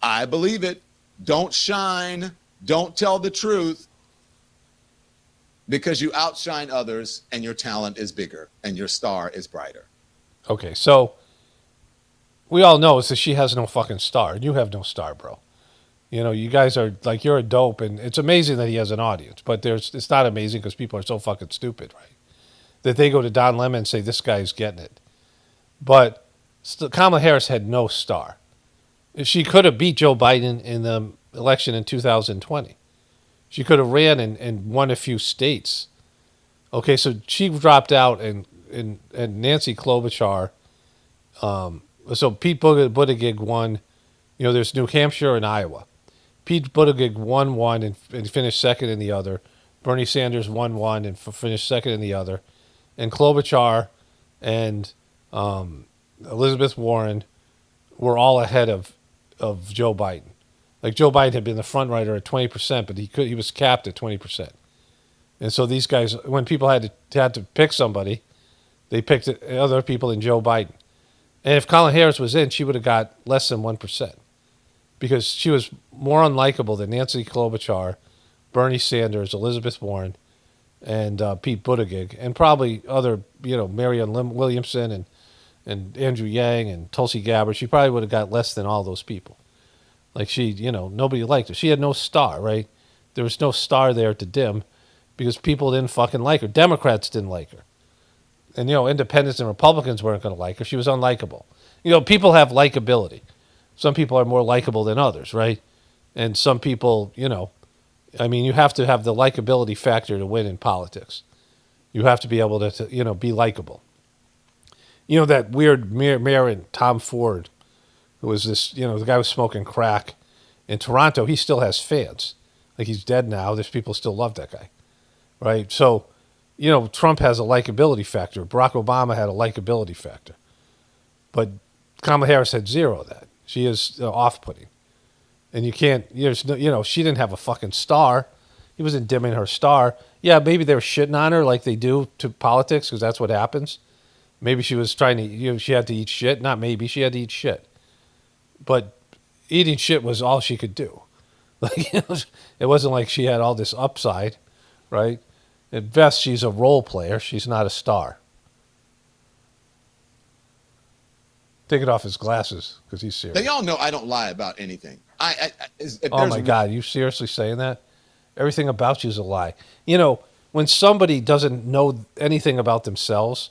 F: I believe it. Don't shine. Don't tell the truth, because you outshine others and your talent is bigger and your star is brighter.
A: Okay, so we all know is that she has no fucking star, and you have no star, bro. You know, you guys are like, you're a dope, and it's amazing that he has an audience, but it's not amazing because people are so fucking stupid, right? That they go to Don Lemon and say, this guy's getting it. But Kamala Harris had no star. She could have beat Joe Biden in the election in 2020. She could have ran and won a few states. Okay, so she dropped out, and Nancy Klobuchar, so Pete Buttigieg won. You know, there's New Hampshire and Iowa. Pete Buttigieg won one and finished second in the other. Bernie Sanders won one and finished second in the other. And Klobuchar and Elizabeth Warren were all ahead of Joe Biden. Like, Joe Biden had been the front runner at 20%, but he was capped at 20%. And so these guys, when people had to pick somebody, they picked other people than Joe Biden. And if Kamala Harris was in, she would have got less than 1%, because she was more unlikable than Nancy Klobuchar, Bernie Sanders, Elizabeth Warren, and Pete Buttigieg, and probably other, you know, Marianne Williamson and Andrew Yang and Tulsi Gabbard. She probably would have got less than all those people. Like, she, you know, nobody liked her. She had no star, right? There was no star there to dim because people didn't fucking like her. Democrats didn't like her. And, you know, independents and Republicans weren't going to like her. She was unlikable. You know, people have likability. Some people are more likable than others, right? And some people, you know, I mean, you have to have the likability factor to win in politics. You have to be able to you know, be likable. You know, that weird mayor in Tom Ford, who was this, you know, the guy was smoking crack in Toronto, he still has fans. Like, he's dead now. There's people still love that guy, right? So, you know, Trump has a likability factor. Barack Obama had a likability factor. But Kamala Harris had zero of that. She is off-putting. And you can't, there's no, you know, she didn't have a fucking star. He wasn't dimming her star. Yeah, maybe they were shitting on her like they do to politics, because that's what happens. Maybe she was trying to, you know, she had to eat shit. Not maybe, she had to eat shit. But eating shit was all she could do. Like, it wasn't like she had all this upside, right? At best, she's a role player. She's not a star. Taking off his glasses because he's serious.
F: Now, y'all know I don't lie about anything. If
A: Oh
F: there's
A: my God, you seriously saying that? Everything about you is a lie. You know, when somebody doesn't know anything about themselves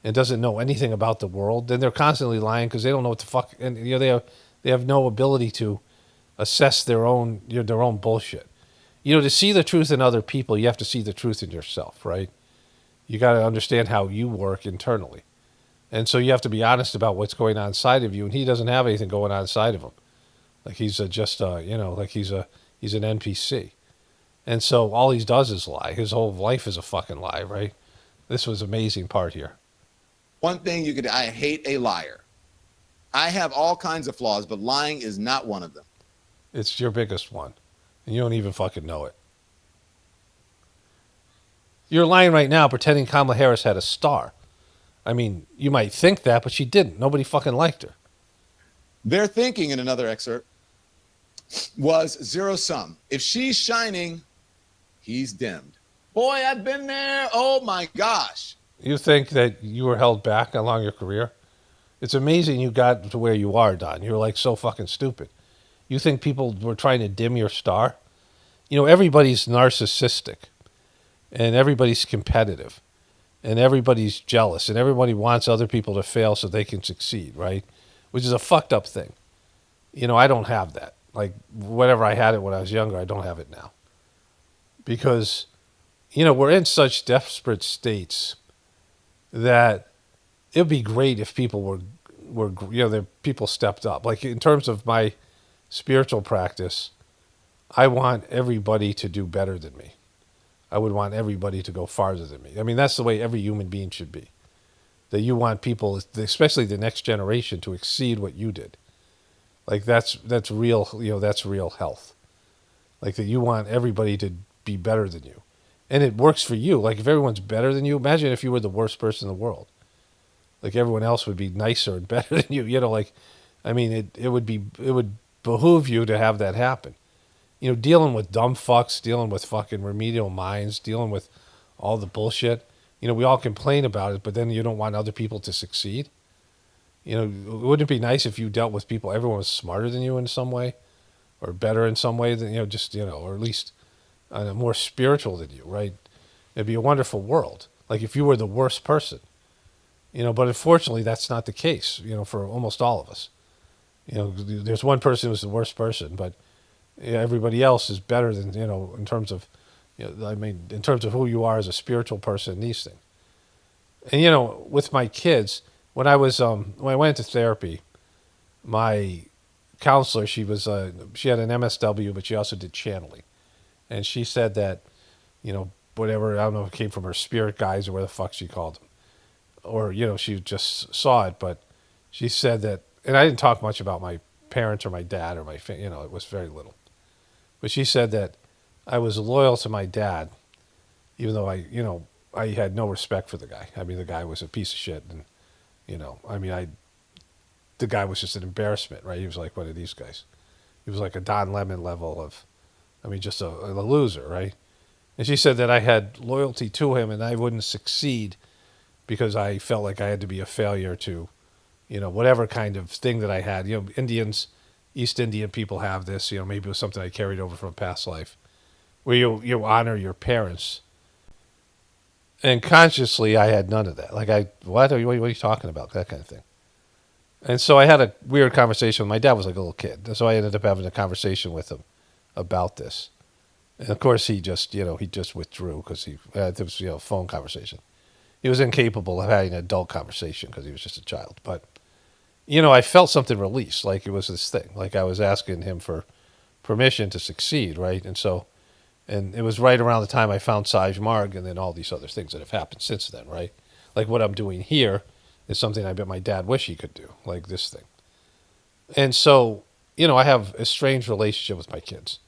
A: and doesn't know anything about the world, then they're constantly lying because they don't know what the fuck, and you know they have no ability to assess their own their own bullshit. You know, to see the truth in other people, you have to see the truth in yourself, right? You got to understand how you work internally. And so you have to be honest about what's going on inside of you. And he doesn't have anything going on inside of him. Like he's like he's an NPC. And so all he does is lie. His whole life is a fucking lie, right? This was amazing part here.
F: one thing I hate a liar. I have all kinds of flaws, but lying is not one of them.
A: It's your biggest one. And you don't even fucking know it. You're lying right now pretending Kamala Harris had a star. I mean, you might think that, but she didn't. Nobody fucking liked her.
F: Their thinking in another excerpt was zero sum. If she's shining, he's dimmed. Boy, I've been there. Oh my gosh.
A: You think that you were held back along your career? It's amazing you got to where you are, Don. You're like so fucking stupid. You think people were trying to dim your star? You know, everybody's narcissistic and everybody's competitive and everybody's jealous and everybody wants other people to fail so they can succeed, right? Which is a fucked up thing. You know, I don't have that. Like, whatever I had it when I was younger, I don't have it now. Because, you know, we're in such desperate states that it would be great if people were people stepped up. Like, in terms of my spiritual practice, I want everybody to do better than me. I would want everybody to go farther than me. I mean, that's the way every human being should be. That you want people, especially the next generation, to exceed what you did. Like that's real, that's real health. Like that you want everybody to be better than you. And it works for you. Like if everyone's better than you, imagine if you were the worst person in the world. Like everyone else would be nicer and better than you. You know, like, I mean, it would behoove you to have that happen. You know, dealing with dumb fucks, dealing with fucking remedial minds, dealing with all the bullshit. You know, we all complain about it, but then you don't want other people to succeed. You know, wouldn't it be nice if you dealt with people, everyone was smarter than you in some way, or better in some way than, or at least more spiritual than you, right? It'd be a wonderful world. Like if you were the worst person, but unfortunately that's not the case, for almost all of us. There's one person who's the worst person, but everybody else is better than, in terms of, in terms of who you are as a spiritual person, these things. And, with my kids, when I went into therapy, my counselor, she had an MSW, but she also did channeling. And she said that, whatever, I don't know if it came from her spirit guides or where the fuck she called them. Or, she just saw it, but she said that, and I didn't talk much about my parents or my dad or my family, it was very little. But she said that I was loyal to my dad, even though I had no respect for the guy. I mean, the guy was a piece of shit. And, the guy was just an embarrassment, right? He was like one of these guys. He was like a Don Lemon level of, just a loser, right? And she said that I had loyalty to him and I wouldn't succeed because I felt like I had to be a failure to, whatever kind of thing that I had. Indians, East Indian people have this, maybe it was something I carried over from a past life, where you honor your parents. And consciously, I had none of that. Like, what are you talking about? That kind of thing. And so I had a weird conversation with my dad. Was like a little kid. And so I ended up having a conversation with him about this. And of course, he just withdrew because there was a phone conversation. He was incapable of having an adult conversation because he was just a child. But, I felt something release. Like it was this thing. Like I was asking him for permission to succeed, right? And it was right around the time I found Saj Marg and then all these other things that have happened since then, right? Like what I'm doing here is something I bet my dad wish he could do, like this thing. And so, I have a strange relationship with my kids.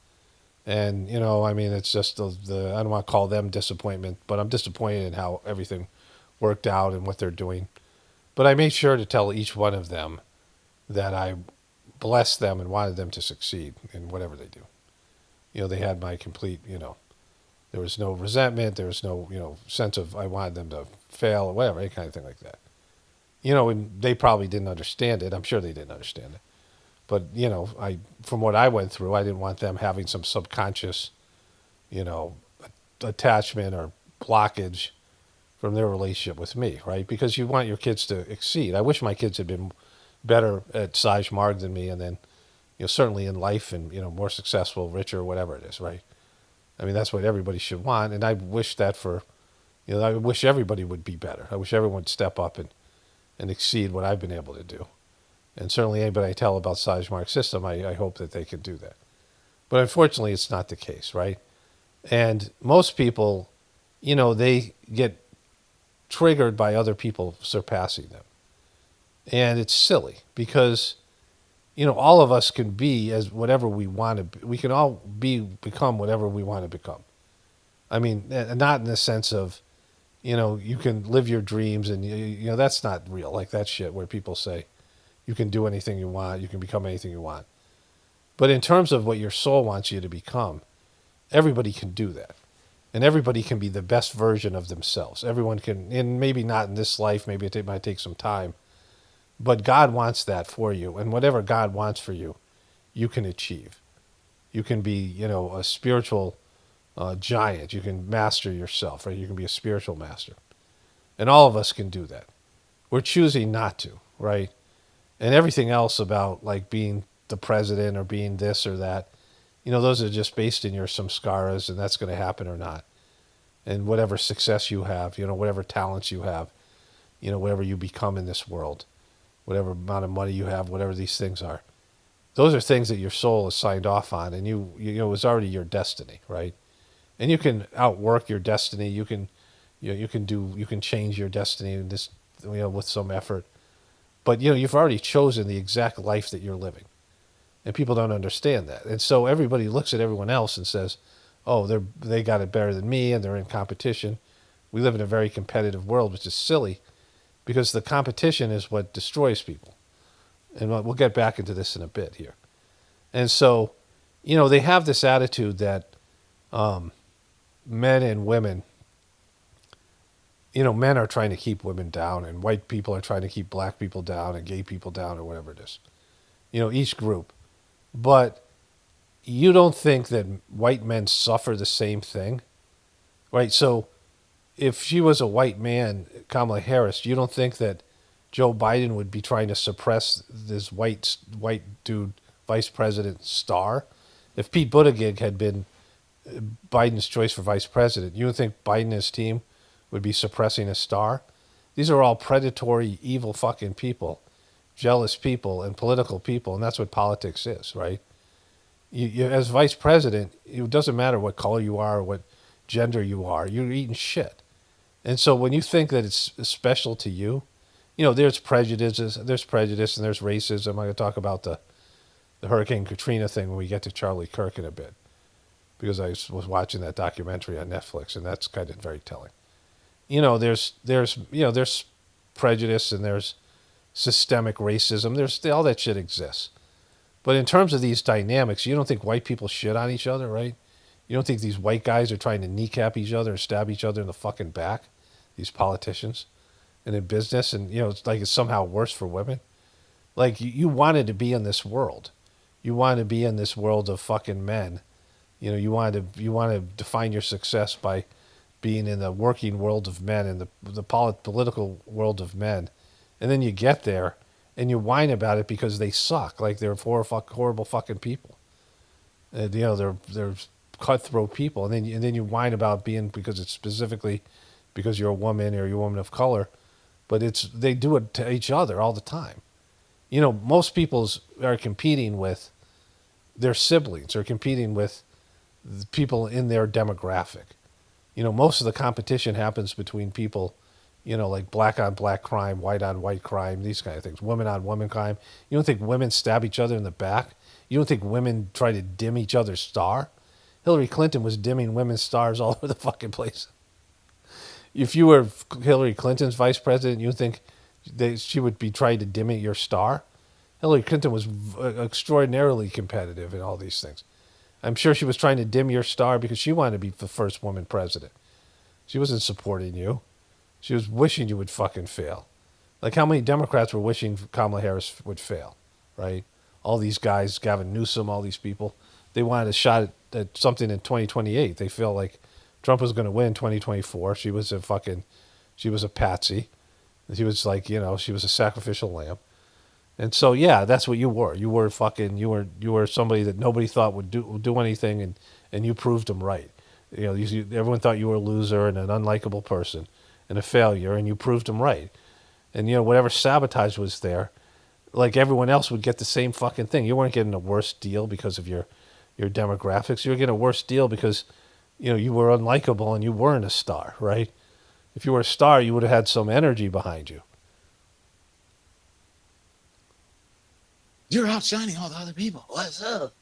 A: And, it's just I don't want to call them disappointment, but I'm disappointed in how everything worked out and what they're doing. But I made sure to tell each one of them that I blessed them and wanted them to succeed in whatever they do. They had my complete, there was no resentment. There was no, sense of I wanted them to fail or whatever, any kind of thing like that. And they probably didn't understand it. I'm sure they didn't understand it. But, from what I went through, I didn't want them having some subconscious, attachment or blockage from their relationship with me, right? Because you want your kids to exceed. I wish my kids had been better at Saj Marg than me, and then, certainly in life and, more successful, richer, whatever it is, right? I mean, that's what everybody should want. And I wish that I wish everybody would be better. I wish everyone would step up and exceed what I've been able to do. And certainly anybody I tell about Saj Marg's system, I hope that they can do that. But unfortunately, it's not the case, right? And most people, they get triggered by other people surpassing them. And it's silly because, all of us can be as whatever we want to be. We can all become whatever we want to become. I mean, not in the sense of, you can live your dreams and, that's not real. Like that shit where people say you can do anything you want, you can become anything you want. But in terms of what your soul wants you to become, everybody can do that. And everybody can be the best version of themselves. Everyone can, and maybe not in this life, maybe it might take some time. But God wants that for you. And whatever God wants for you, you can achieve. You can be, a spiritual giant. You can master yourself, right? You can be a spiritual master. And all of us can do that. We're choosing not to, right? And everything else about like being the president or being this or that, those are just based in your samskaras, and that's going to happen or not. And whatever success you have, whatever talents you have, whatever you become in this world, whatever amount of money you have, whatever these things are, those are things that your soul is signed off on, and it was already your destiny, right? And you can outwork your destiny. You can change your destiny in this, with some effort. But you've already chosen the exact life that you're living. And people don't understand that. And so everybody looks at everyone else and says, oh, they got it better than me and they're in competition. We live in a very competitive world, which is silly because the competition is what destroys people. And we'll get back into this in a bit here. And so, they have this attitude that men and women, men are trying to keep women down and white people are trying to keep black people down and gay people down or whatever it is. Each group. But you don't think that white men suffer the same thing, right? So if she was a white man, Kamala Harris, you don't think that Joe Biden would be trying to suppress this white dude vice president star? If Pete Buttigieg had been Biden's choice for vice president, you don't think Biden and his team would be suppressing a star? These are all predatory, evil fucking people. Jealous people and political people, and that's what politics is, right? You as vice president, it doesn't matter what color you are or what gender you are, you're eating shit. And so when you think that it's special to you, there's prejudice and there's racism. I'm going to talk about the Hurricane Katrina thing when we get to Charlie Kirk in a bit, because I was watching that documentary on Netflix, and that's kind of very telling. There's prejudice and there's systemic racism. There's all that shit exists. But in terms of these dynamics, you don't think white people shit on each other, right? You don't think these white guys are trying to kneecap each other or stab each other in the fucking back, these politicians, and in business, and it's like it's somehow worse for women. Like you wanted to be in this world. You wanted to be in this world of fucking men. You want to define your success by being in the working world of men and the political world of men. And then you get there and you whine about it because they suck. Like they're horrible fucking people. They're cutthroat people. And then you whine about being because it's specifically because you're a woman or you're a woman of color. But they do it to each other all the time. Most people are competing with their siblings or competing with the people in their demographic. Most of the competition happens between people, like black on black crime, white on white crime, these kind of things, women on women crime. You don't think women stab each other in the back? You don't think women try to dim each other's star? Hillary Clinton was dimming women's stars all over the fucking place. If you were Hillary Clinton's vice president, you think she would be trying to dim your star? Hillary Clinton was extraordinarily competitive in all these things. I'm sure she was trying to dim your star because she wanted to be the first woman president. She wasn't supporting you. She was wishing you would fucking fail. Like, how many Democrats were wishing Kamala Harris would fail, right? All these guys, Gavin Newsom, all these people, they wanted a shot at something in 2028. They felt like Trump was going to win 2024. She was a patsy. She was like, she was a sacrificial lamb. And so, yeah, that's what you were. You were somebody that nobody thought would do anything, and you proved them right. Everyone thought you were a loser and an unlikable person and a failure, and you proved them right. And, whatever sabotage was there, like everyone else would get the same fucking thing. You weren't getting a worse deal because of your demographics. You were getting a worse deal because, you were unlikable and you weren't a star, right? If you were a star, you would have had some energy behind you.
F: You're outshining all the other people. What's up?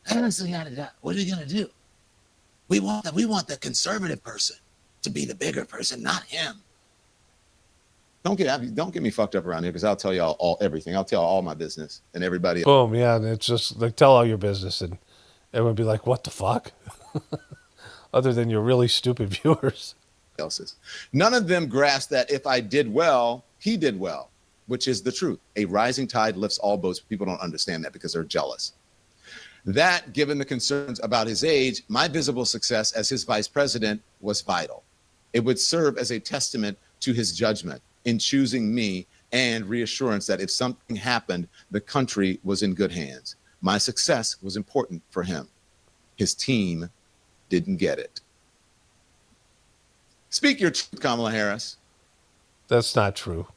F: What are you gonna do? We want the conservative person to be the bigger person, not him. Don't get me fucked up around here, because I'll tell y'all everything. I'll tell all my business and everybody.
A: Boom, yeah, and it's just like, tell all your business, and everyone would be like, what the fuck? Other than your really stupid viewers.
F: Else's. None of them grasp that if I did well, he did well, which is the truth. A rising tide lifts all boats. People don't understand that because they're jealous. That, given the concerns about his age, my visible success as his vice president was vital. It would serve as a testament to his judgment in choosing me, and reassurance that if something happened, the country was in good hands. My success was important for him. His team didn't get it. Speak your truth, Kamala Harris.
A: That's not true.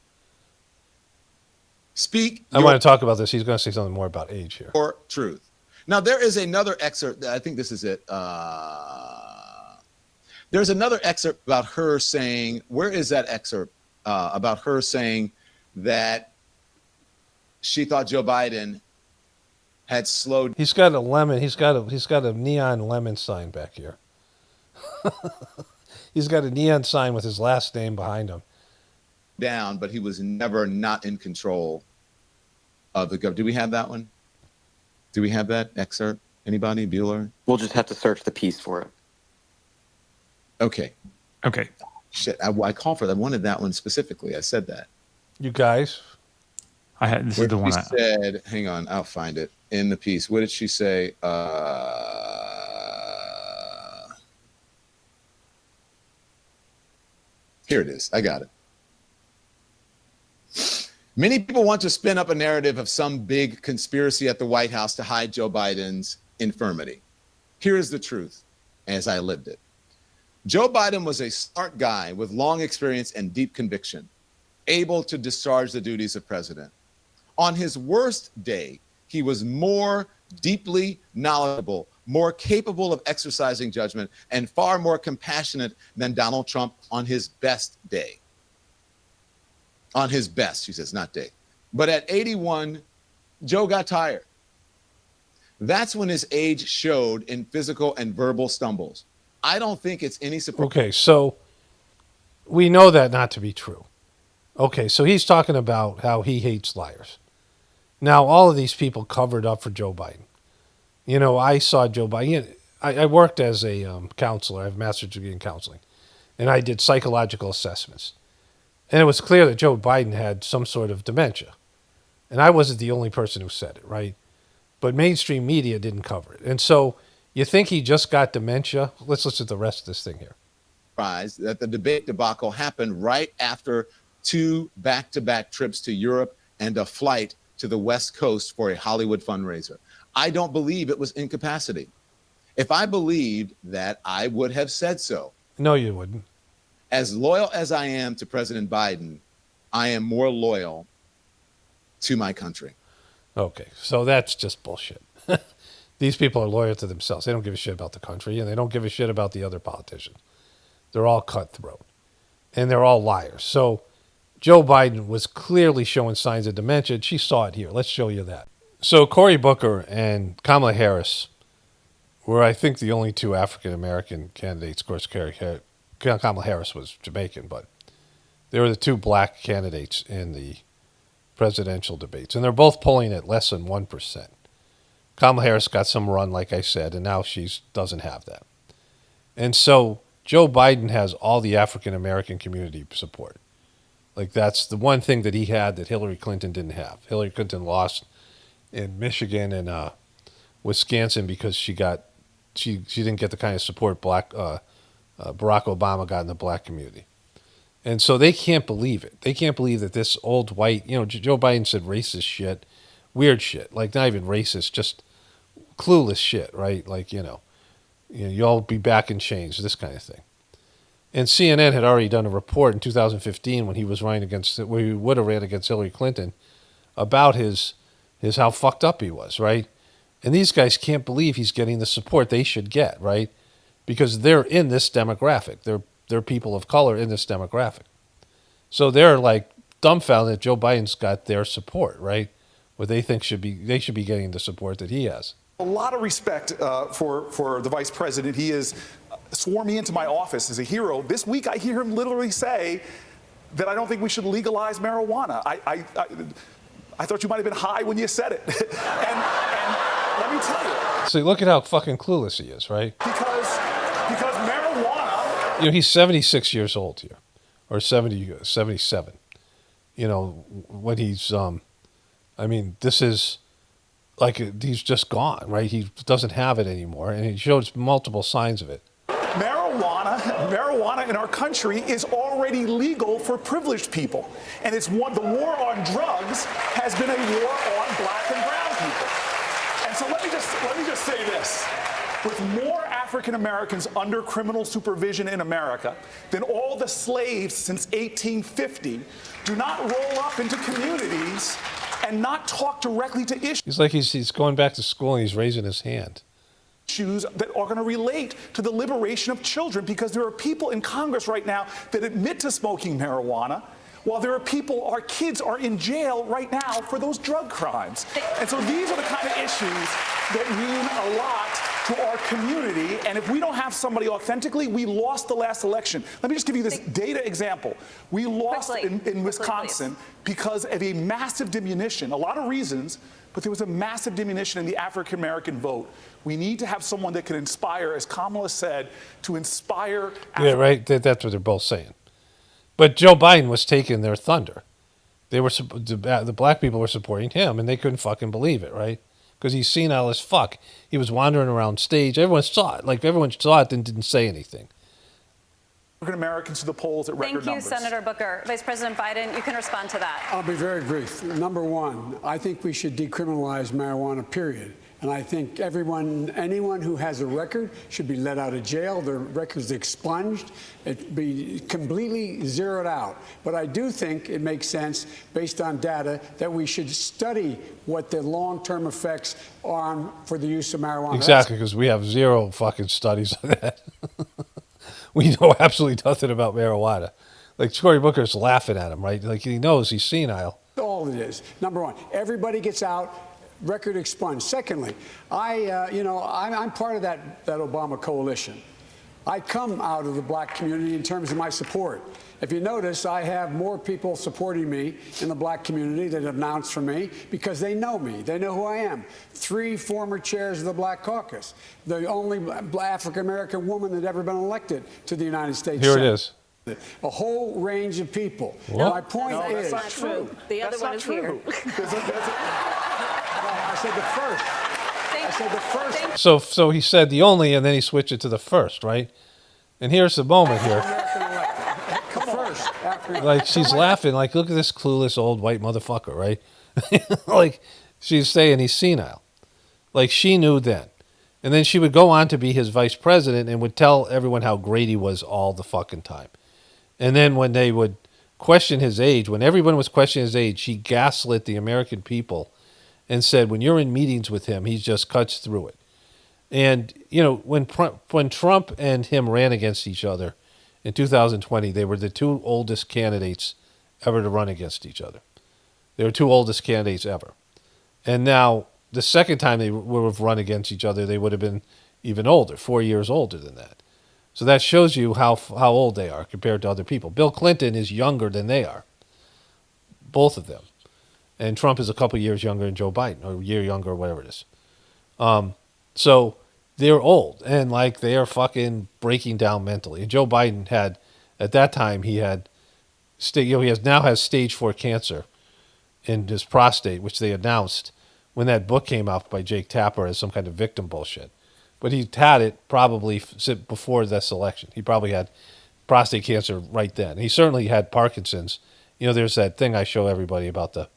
F: Speak
A: I want to talk about this. He's going to say something more about age here.
F: Your truth. Now, there is another excerpt. I think this is it. There's another excerpt about her saying, where is that excerpt? About her saying that she thought Joe Biden had slowed.
A: He's got a lemon. He's got a neon lemon sign back here. He's got a neon sign with his last name behind him.
F: Down, but he was never not in control of the government. Do we have that one? Do we have that excerpt? Anybody? Bueller?
G: We'll just have to search the piece for it.
F: Okay.
H: Okay.
F: Shit, I called for that. I wanted that one specifically. I said that.
A: You guys?
H: This is the one.
F: She said, hang on, I'll find it in the piece. What did she say? Here it is. I got it. Many people want to spin up a narrative of some big conspiracy at the White House to hide Joe Biden's infirmity. Here is the truth, as I lived it. Joe Biden was a smart guy with long experience and deep conviction, able to discharge the duties of president. On his worst day, he was more deeply knowledgeable, more capable of exercising judgment, and far more compassionate than Donald Trump on his best day. On his best, she says, not day. But at 81, Joe got tired. That's when his age showed in physical and verbal stumbles. I don't think it's any surprise.
A: Okay, so we know that not to be true. Okay, so he's talking about how he hates liars. Now, all of these people covered up for Joe Biden. I saw Joe Biden. I worked as a counselor. I have a master's degree in counseling. And I did psychological assessments. And it was clear that Joe Biden had some sort of dementia. And I wasn't the only person who said it, right? But mainstream media didn't cover it. And so you think he just got dementia? Let's listen to the rest of this thing here.
F: That the debate debacle happened right after 2 back-to-back trips to Europe and a flight to the West Coast for a Hollywood fundraiser. I don't believe it was incapacity. If I believed that, I would have said so.
A: No, you wouldn't.
F: As loyal as I am to President Biden, I am more loyal to my country.
A: Okay, so that's just bullshit. These people are loyal to themselves. They don't give a shit about the country, and they don't give a shit about the other politicians. They're all cutthroat, and they're all liars. So Joe Biden was clearly showing signs of dementia. She saw it here. Let's show you that. So Cory Booker and Kamala Harris were, I think, the only 2 African-American candidates. Of course, Kamala Harris was Jamaican, but they were the 2 black candidates in the presidential debates. And they're both polling at less than 1%. Kamala Harris got some run, like I said, and now she doesn't have that. And so Joe Biden has all the African-American community support. Like that's the one thing that he had that Hillary Clinton didn't have. Hillary Clinton lost in Michigan and Wisconsin because she didn't get the kind of support Barack Obama got in the black community. And so they can't believe it. They can't believe that this old white, Joe Biden said racist shit, weird shit, like not even racist, just clueless shit, right? Like, you'll be back in chains, this kind of thing. And CNN had already done a report in 2015 when he was running where he would have ran against Hillary Clinton about his how fucked up he was, right? And these guys can't believe he's getting the support they should get, right? Because they're in this demographic. They're people of color in this demographic. So they're like dumbfounded that Joe Biden's got their support, right? What they think they should be getting the support that he has.
I: A lot of respect for the vice president. He has sworn me into my office as a hero. This week I hear him literally say that I don't think we should legalize marijuana. I thought you might have been high when you said it. and let me tell you.
A: See, look at how fucking clueless he is, right?
I: Because marijuana.
A: He's 76 years old here, or 77. When he's, this is like he's just gone, right? He doesn't have it anymore, and he shows multiple signs of it.
I: Marijuana in our country is already legal for privileged people. And the war on drugs has been a war on black and brown people. And so let me just say this. With more African Americans under criminal supervision in America than all the slaves since 1850, do not roll up into communities and not talk directly to issues.
A: He's like he's going back to school and he's raising his hand.
I: Issues that are going to relate to the liberation of children, because there are people in Congress right now that admit to smoking marijuana, while there are our kids are in jail right now for those drug crimes. And so these are the kind of issues that mean a lot to our community. And if we don't have somebody authentically, we lost the last election. Let me just give you this data example. We lost in Wisconsin because of a massive diminution, a lot of reasons, but there was a massive diminution in the African-American vote. We need to have someone that can inspire, as Kamala said, to inspire.
A: Yeah, right. That's what they're both saying. But Joe Biden was taking their thunder. The black people were supporting him, and they couldn't fucking believe it, right? Because he's senile as fuck. He was wandering around stage. Everyone saw it. Like, everyone saw it and didn't say anything.
I: African Americans to the polls at record numbers.
J: Thank you, Senator Booker. Vice President Biden, you can respond to that.
K: I'll be very brief. Number one, I think we should decriminalize marijuana, period. And I think anyone who has a record should be let out of jail, their records expunged, it be completely zeroed out. But I do think it makes sense, based on data, that we should study what the long-term effects are for the use of marijuana.
A: Exactly, because we have zero fucking studies on that. We know absolutely nothing about marijuana. Like, Cory Booker's laughing at him, right? Like, he knows he's senile.
K: All it is. Number one, everybody gets out. Record expunged. Secondly, I'm part of that Obama coalition. I come out of the black community in terms of my support. If you notice, I have more people supporting me in the black community that have announced for me because they know me. They know who I am. 3 former chairs of the Black Caucus. The only African-American woman that ever been elected to the United States
A: Here
K: Senate.
A: it is.
K: A whole range of people. My point is...
J: That's not true. The other one is here.
K: I said the first.
A: So he said the only, and then he switched it to the first, right? And here's the moment here. Like, she's laughing, like, look at this clueless old white motherfucker, right? Like, she's saying he's senile. Like, she knew then. And then she would go on to be his vice president and would tell everyone how great he was all the fucking time. And then when they would question his age, when everyone was questioning his age, she gaslit the American people and said, when you're in meetings with him, he just cuts through it. And, when Trump and him ran against each other in 2020, they were the 2 oldest candidates ever to run against each other. They were 2 oldest candidates ever. And now, the second time they would have run against each other, they would have been even older, 4 years older than that. So that shows you how old they are compared to other people. Bill Clinton is younger than they are, both of them. And Trump is a couple years younger than Joe Biden, or a year younger, or whatever it is. So they're old, and they are fucking breaking down mentally. And Joe Biden had, at that time, he had he now has stage 4 cancer in his prostate, which they announced when that book came out by Jake Tapper as some kind of victim bullshit. But he had it probably before this election. He probably had prostate cancer right then. He certainly had Parkinson's. There's that thing I show everybody about the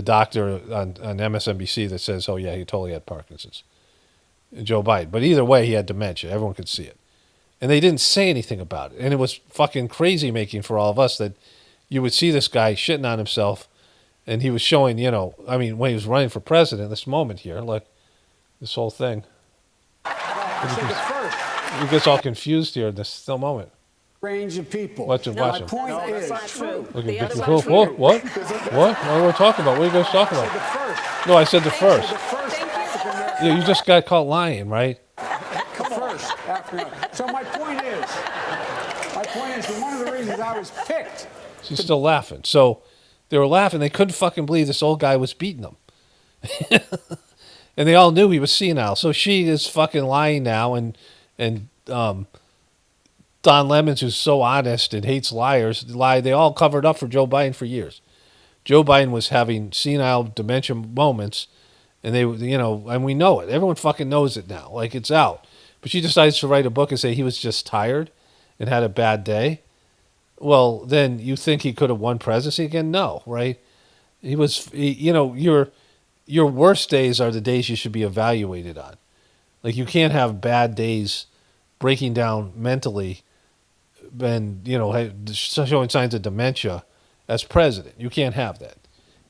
A: doctor on MSNBC that says, oh, yeah, he totally had Parkinson's. Joe Biden. But either way, he had dementia. Everyone could see it. And they didn't say anything about it. And it was fucking crazy making for all of us that you would see this guy shitting on himself. And he was showing, when he was running for president, this moment here, like this whole thing. He gets all confused here in this still moment.
K: Range of people.
A: Watch him.
K: My point is,
A: Look at What? What are we talking about? What are you guys talking about? No, I said the first. Yeah, you just got caught lying, right?
K: So my point is that one of the reasons I was picked.
A: She's still laughing. So they were laughing. They couldn't fucking believe this old guy was beating them. And they all knew he was senile. So she is fucking lying now. And Don Lemons, who's so honest and hates liars, lie. They all covered up for Joe Biden for years. Joe Biden was having senile dementia moments. And and we know it. Everyone fucking knows it now. Like, it's out. But she decides to write a book and say he was just tired and had a bad day. Well, then you think he could have won presidency again? No, right? Your worst days are the days you should be evaluated on. Like, you can't have bad days breaking down mentally and, showing signs of dementia as president. You can't have that.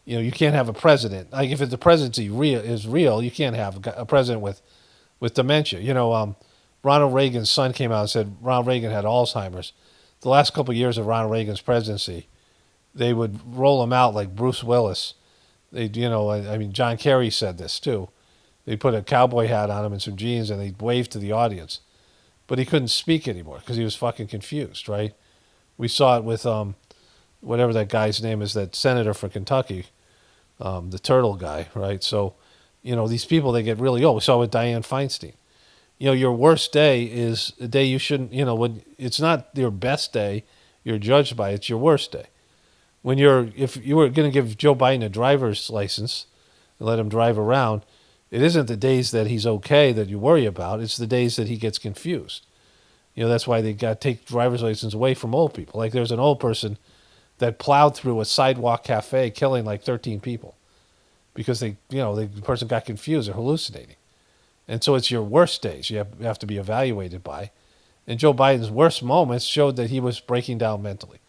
A: You can't have a president. Like, if the presidency is real, you can't have a president with dementia. Ronald Reagan's son came out and said Ronald Reagan had Alzheimer's. The last couple of years of Ronald Reagan's presidency, they would roll him out like Bruce Willis. John Kerry said this too. They'd put a cowboy hat on him and some jeans and they'd wave to the audience. But he couldn't speak anymore because he was fucking confused, right? We saw it with whatever that guy's name is, that senator from Kentucky, the turtle guy, right? So, these people, they get really old. We saw it with Dianne Feinstein. Your worst day is a day you shouldn't, when it's not your best day, you're judged by, it's your worst day. If you were going to give Joe Biden a driver's license and let him drive around, it isn't the days that he's okay that you worry about. It's the days that he gets confused. That's why they got to take driver's license away from old people. Like, there's an old person that plowed through a sidewalk cafe killing like 13 people because the person got confused or hallucinating. And so it's your worst days you have to be evaluated by. And Joe Biden's worst moments showed that he was breaking down mentally.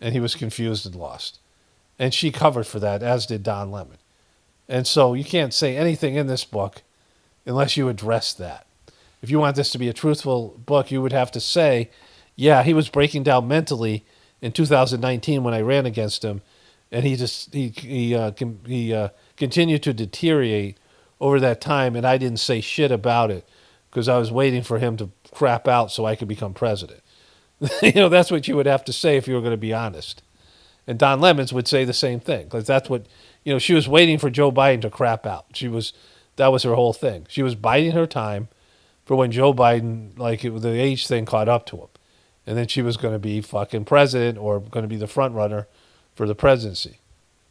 A: And he was confused and lost. And she covered for that, as did Don Lemon. And so you can't say anything in this book unless you address that. If you want this to be a truthful book, you would have to say, yeah, he was breaking down mentally in 2019 when I ran against him. And he continued to deteriorate over that time, and I didn't say shit about it because I was waiting for him to crap out so I could become president. That's what you would have to say if you were going to be honest. And Don Lemons would say the same thing, because that's what, she was waiting for Joe Biden to crap out. That was her whole thing. She was biding her time for when Joe Biden, the age thing caught up to him. And then she was going to be fucking president or going to be the front runner for the presidency.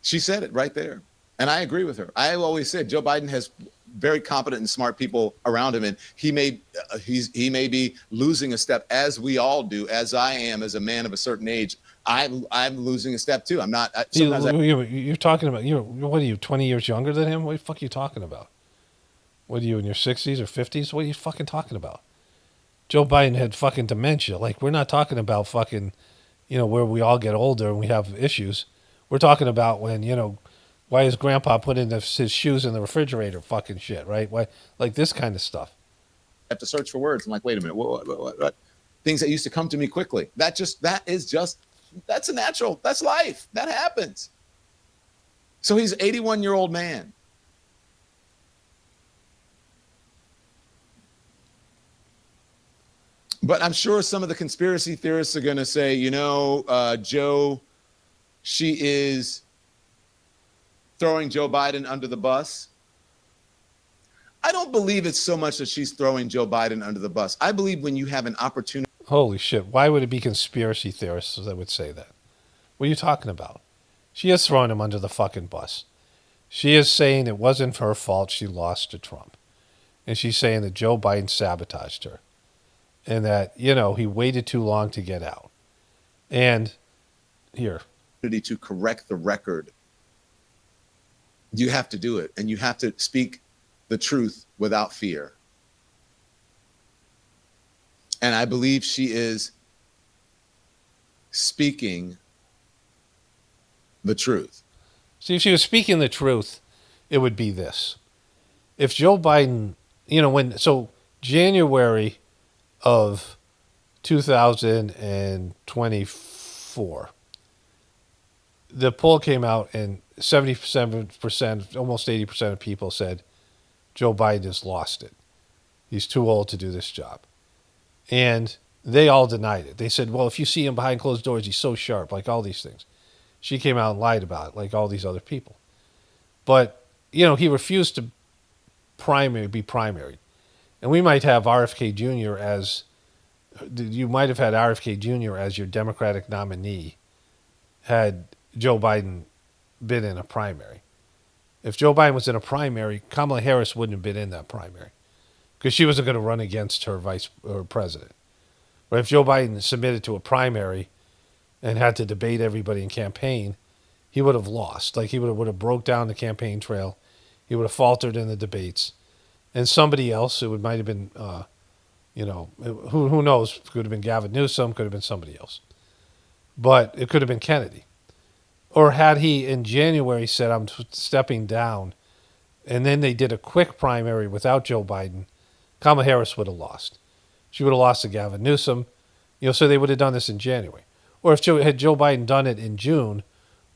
F: She said it right there. And I agree with her. I always said Joe Biden has very competent and smart people around him, and he may be losing a step, as we all do, as I am as a man of a certain age. I'm losing a step too. I'm not.
A: You're talking about what are you, 20 years younger than him? What the fuck are you talking about? What are you, in your 60s or 50s? What are you fucking talking about? Joe Biden had fucking dementia. Like, we're not talking about fucking, where we all get older and we have issues. We're talking about when, why his grandpa put in his shoes in the refrigerator, fucking shit, right? Why, like this kind of stuff.
F: I have to search for words. I'm like, wait a minute, what? Things that used to come to me quickly. That's a natural. That's life. That happens. So he's an 81-year-old man. But I'm sure some of the conspiracy theorists are going to say, Joe, she is throwing Joe Biden under the bus. I don't believe it's so much that she's throwing Joe Biden under the bus. I believe when you have an opportunity.
A: Holy shit. Why would it be conspiracy theorists that would say that? What are you talking about? She is throwing him under the fucking bus. She is saying it wasn't her fault she lost to Trump. And she's saying that Joe Biden sabotaged her. And that, you know, he waited too long to get out. And here.
F: To correct the record, you have to do it. And you have to speak the truth without fear. And I believe she is speaking the truth.
A: See, if she was speaking the truth, it would be this. If Joe Biden, you know, so January of 2024, the poll came out and 77%, almost 80% of people said Joe Biden has lost it. He's too old to do this job. And they all denied it. They said, well, if you see him behind closed doors, he's so sharp, like all these things. She came out and lied about it, like all these other people. But, you know, he refused to be primaried. And we might have RFK Jr. You might have had RFK Jr. as your Democratic nominee had Joe Biden been in a primary. If Joe Biden was in a primary, Kamala Harris wouldn't have been in that primary because she wasn't going to run against her president. But if Joe Biden submitted to a primary and had to debate everybody in campaign, he would have lost. Like he would have broke down the campaign trail. He would have faltered in the debates. And somebody else, it might have been, you know, who knows? Could have been Gavin Newsom, could have been somebody else. But it could have been Kennedy. Or had he in January said, I'm stepping down, and then they did a quick primary without Joe Biden, Kamala Harris would have lost. She would have lost to Gavin Newsom. You know, so they would have done this in January. Or if had Joe Biden done it in June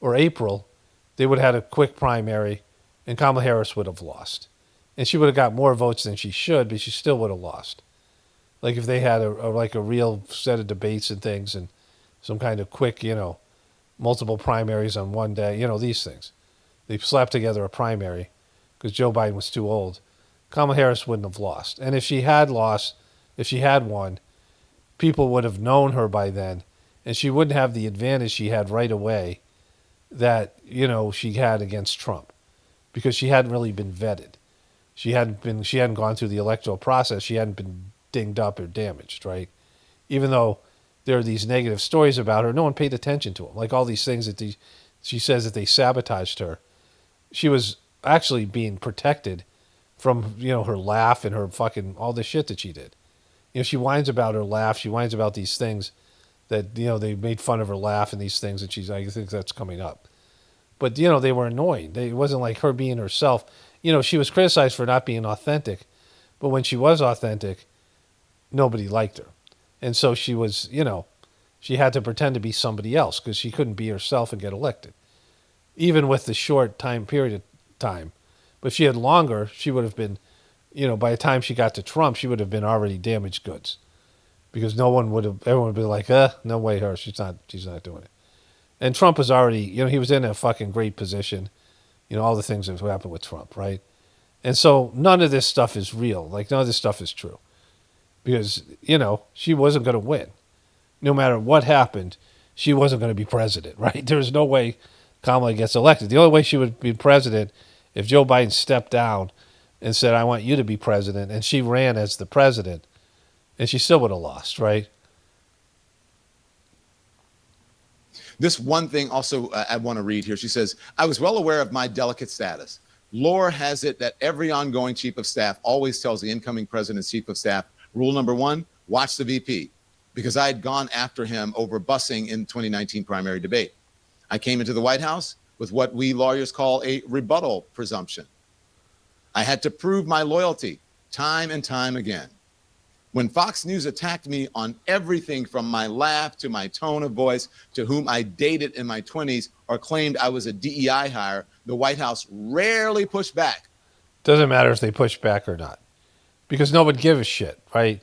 A: or April, they would have had a quick primary, and Kamala Harris would have lost. And she would have got more votes than she should, but she still would have lost. Like if they had a real set of debates and things and some kind of quick, you know, multiple primaries on one day, you know, these things. They slapped together a primary because Joe Biden was too old. Kamala Harris wouldn't have lost. And if she had lost, if she had won, people would have known her by then, and she wouldn't have the advantage she had right away that, you know, she had against Trump because she hadn't really been vetted. She hadn't gone through the electoral process. She hadn't been dinged up or damaged, right? Even though there are these negative stories about her, no one paid attention to them. Like all these things that she says that they sabotaged her. She was actually being protected from, you know, her laugh and her fucking, all the shit that she did. You know, she whines about her laugh. She whines about these things that, you know, they made fun of her laugh and these things, and I think that's coming up. But, you know, they were annoying. It wasn't like her being herself. You know, she was criticized for not being authentic, but when she was authentic, nobody liked her. And so she was, you know, she had to pretend to be somebody else because she couldn't be herself and get elected, even with the short period of time. But if she had longer, she would have been, you know, by the time she got to Trump, she would have been already damaged goods because everyone would be like, no way, she's not doing it. And Trump was already, you know, he was in a fucking great position, you know, all the things that happened with Trump, right? And so none of this stuff is real. Like none of this stuff is true because, you know, she wasn't going to win. No matter what happened, she wasn't going to be president, right? There's no way Kamala gets elected. The only way she would be president if Joe Biden stepped down and said, I want you to be president, and she ran as the president, and she still would have lost, right?
F: This one thing also I want to read here. She says, I was well aware of my delicate status. Lore has it that every ongoing chief of staff always tells the incoming president's chief of staff, rule number one, watch the VP, because I had gone after him over busing in 2019 primary debate. I came into the White House with what we lawyers call a rebuttal presumption. I had to prove my loyalty time and time again. When Fox News attacked me on everything from my laugh to my tone of voice to whom I dated in my 20s or claimed I was a DEI hire, the White House rarely pushed back.
A: Doesn't matter if they push back or not because no one gives a shit, right?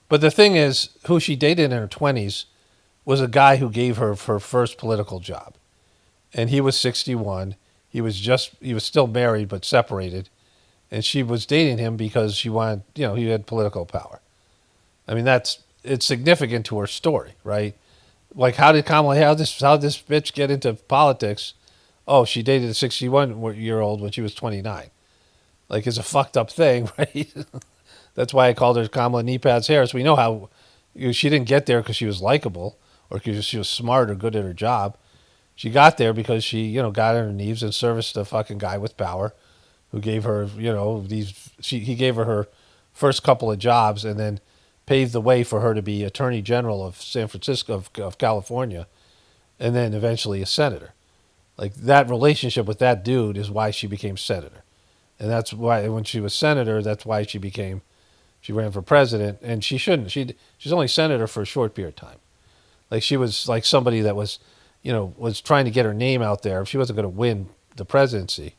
A: But the thing is, who she dated in her 20s was a guy who gave her her first political job. And he was 61. He was still married but separated. And she was dating him because she wanted, you know, he had political power. I mean, it's significant to her story, right? Like, how did how this bitch get into politics? Oh, she dated a 61-year-old when she was 29. Like, it's a fucked up thing, right? That's why I called her Kamala Knee Pads Harris. We know how she didn't get there because she was likable or because she was smart or good at her job. She got there because she, got on her knees and serviced a fucking guy with power who gave her, he gave her first couple of jobs and then paved the way for her to be Attorney General of San Francisco, of California, and then eventually a senator. Like, that relationship with that dude is why she became senator. And that's why when she was senator, that's why she ran for president, and she shouldn't. She's only senator for a short period of time. Like, she was like somebody that was, was trying to get her name out there. She wasn't going to win the presidency.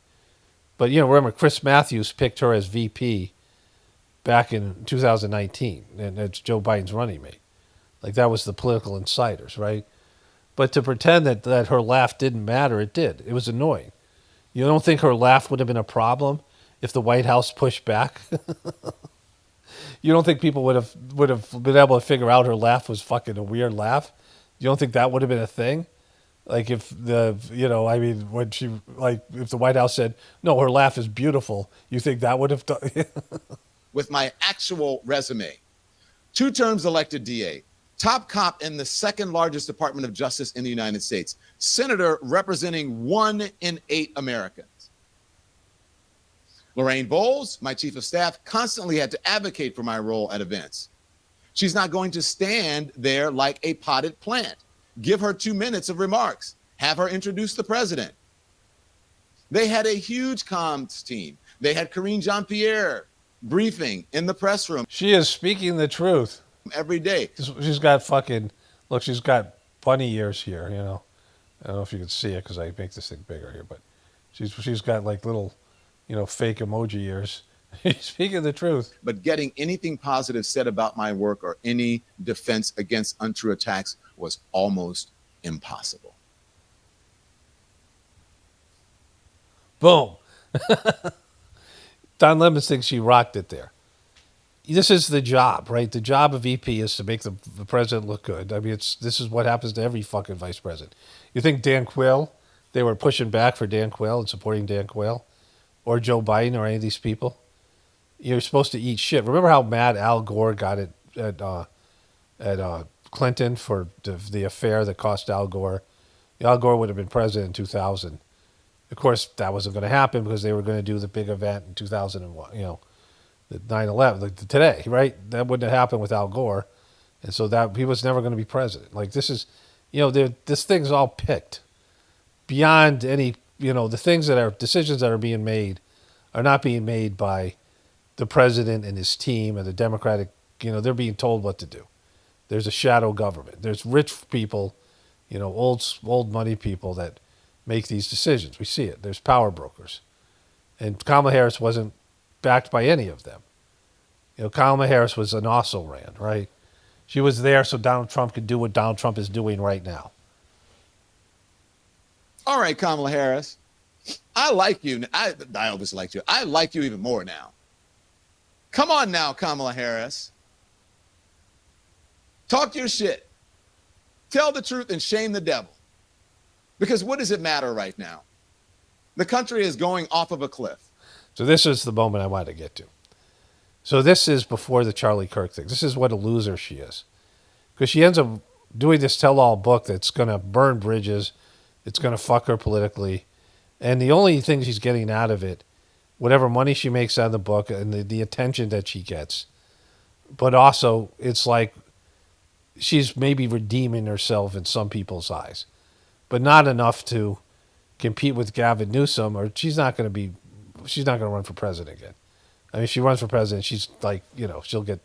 A: But, remember, Chris Matthews picked her as VP back in 2019, and it's Joe Biden's running mate. Like, that was the political insiders, right? But to pretend that her laugh didn't matter, it did. It was annoying. You don't think her laugh would have been a problem if the White House pushed back? You don't think people would have been able to figure out her laugh was fucking a weird laugh? You don't think that would have been a thing? Like, if when she, like, if the White House said, no, her laugh is beautiful, you think that would have done?
F: With my actual resume, 2 terms elected DA, top cop in the second largest Department of Justice in the United States, senator representing 1 in 8 Americans. Lorraine Bowles, my chief of staff, constantly had to advocate for my role at events. She's not going to stand there like a potted plant. Give her 2 minutes of remarks. Have her introduce the president. They had a huge comms team. They had Karine Jean-Pierre briefing in the press room.
A: She is speaking the truth.
F: Every day.
A: She's got she's got bunny ears here, I don't know if you can see it because I make this thing bigger here, but she's got like little, fake emoji ears. She's speaking the truth.
F: But getting anything positive said about my work or any defense against untrue attacks was almost impossible.
A: Boom. Don Lemon thinks she rocked it there. This is the job, right? The job of VP is to make the president look good. I mean, this is what happens to every fucking vice president. You think Dan Quayle, they were pushing back for Dan Quayle and supporting Dan Quayle, or Joe Biden, or any of these people? You're supposed to eat shit. Remember how mad Al Gore got at Clinton for the affair that cost Al Gore? Al Gore would have been president in 2000. Of course, that wasn't going to happen because they were going to do the big event in 2001, the 9/11, like today, right? That wouldn't have happened with Al Gore. And so that he was never going to be president. Like, this is, this thing's all picked beyond any, the decisions that are being made are not being made by the president and his team and the Democratic, they're being told what to do. There's a shadow government. There's rich people, old money people that make these decisions. We see it. There's power brokers. And Kamala Harris wasn't backed by any of them. Kamala Harris was an also-ran, right? She was there so Donald Trump could do what Donald Trump is doing right now.
F: All right, Kamala Harris. I like you. I always liked you. I like you even more now. Come on now, Kamala Harris. Talk your shit. Tell the truth and shame the devil. Because what does it matter right now? The country is going off of a cliff.
A: So this is the moment I wanted to get to. So this is before the Charlie Kirk thing. This is what a loser she is. Because she ends up doing this tell-all book that's going to burn bridges. It's going to fuck her politically. And the only thing she's getting out of it, whatever money she makes out of the book and the attention that she gets, but also it's like she's maybe redeeming herself in some people's eyes, but not enough to compete with Gavin Newsom, or she's not going to run for president again. I mean, if she runs for president, she's like, she'll get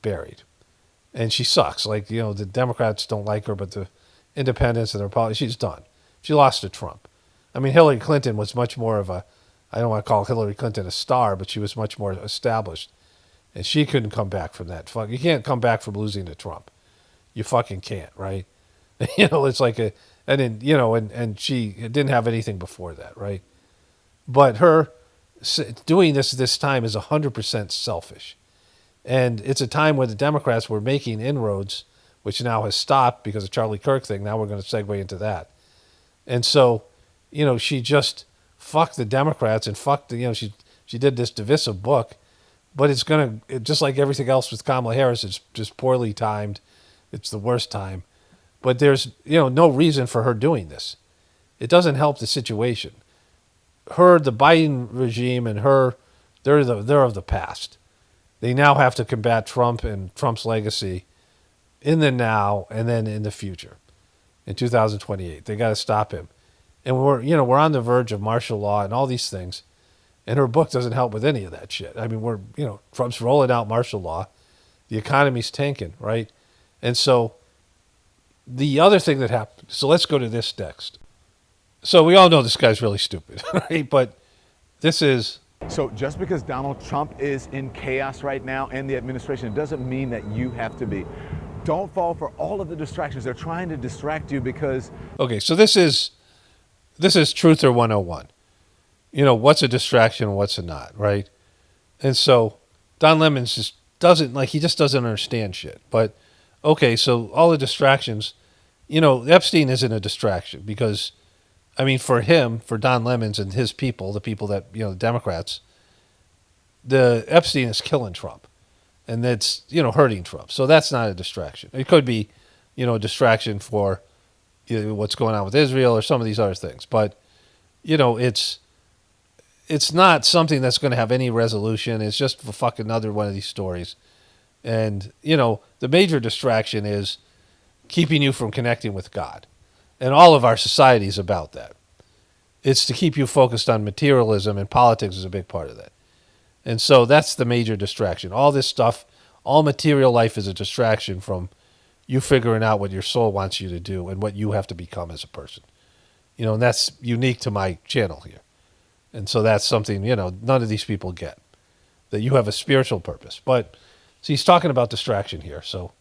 A: buried. And she sucks. Like, the Democrats don't like her, but the independents and the Republicans, she's done. She lost to Trump. I mean, Hillary Clinton was much more of I don't want to call Hillary Clinton a star, but she was much more established. And she couldn't come back from that. You can't come back from losing to Trump. You fucking can't, right? It's like and she didn't have anything before that, right? But her doing this time is 100% selfish. And it's a time where the Democrats were making inroads which now has stopped because of Charlie Kirk thing. Now we're going to segue into that. And so, she just fucked the Democrats and fucked she did this divisive book, but it's going to, just like everything else with Kamala Harris, it's just poorly timed. It's the worst time. But there's, no reason for her doing this. It doesn't help the situation. The Biden regime and they're of the past. They now have to combat Trump and Trump's legacy in the now and then in the future. In 2028, they got to stop him. And we're on the verge of martial law and all these things. And her book doesn't help with any of that shit. I mean, Trump's rolling out martial law. The economy's tanking, right? And so the other thing that happened, so let's go to this next. So we all know this guy's really stupid, right? But this is...
L: So just because Donald Trump is in chaos right now and the administration, it doesn't mean that you have to be. Don't fall for all of the distractions. They're trying to distract you because...
A: Okay, so this is Truther 101. What's a distraction and what's a not, right? And so Don Lemons just doesn't understand shit. But, okay, so all the distractions, Epstein isn't a distraction because... I mean, for him, for Don Lemons and his people, the people that, the Democrats, the Epstein is killing Trump. And that's, hurting Trump. So that's not a distraction. It could be, a distraction for what's going on with Israel or some of these other things. But, it's not something that's going to have any resolution. It's just a fucking another one of these stories. And, the major distraction is keeping you from connecting with God. And all of our society is about that. It's to keep you focused on materialism, and politics is a big part of that. And so that's the major distraction. All this stuff, all material life is a distraction from you figuring out what your soul wants you to do and what you have to become as a person. And that's unique to my channel here. And so that's something, none of these people get, that you have a spiritual purpose. But so he's talking about distraction here, so...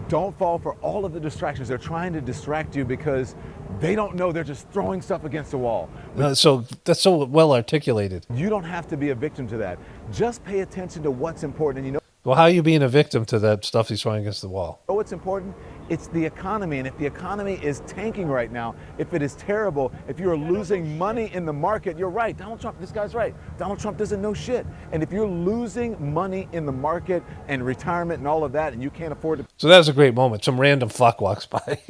L: Don't fall for all of the distractions. They're trying to distract you because they don't know. They're just throwing stuff against the wall.
A: So that's so well articulated.
L: You don't have to be a victim to that. Just pay attention to what's important. And
A: well, how are you being a victim to that stuff he's throwing against the wall?
L: What's important? It's the economy. And if the economy is tanking right now, if it is terrible, if you're losing money in the market, you're right. Donald Trump, this guy's right. Donald Trump doesn't know shit. And if you're losing money in the market and retirement and all of that, and you can't afford to...
A: So that was a great moment. Some random fuck walks by.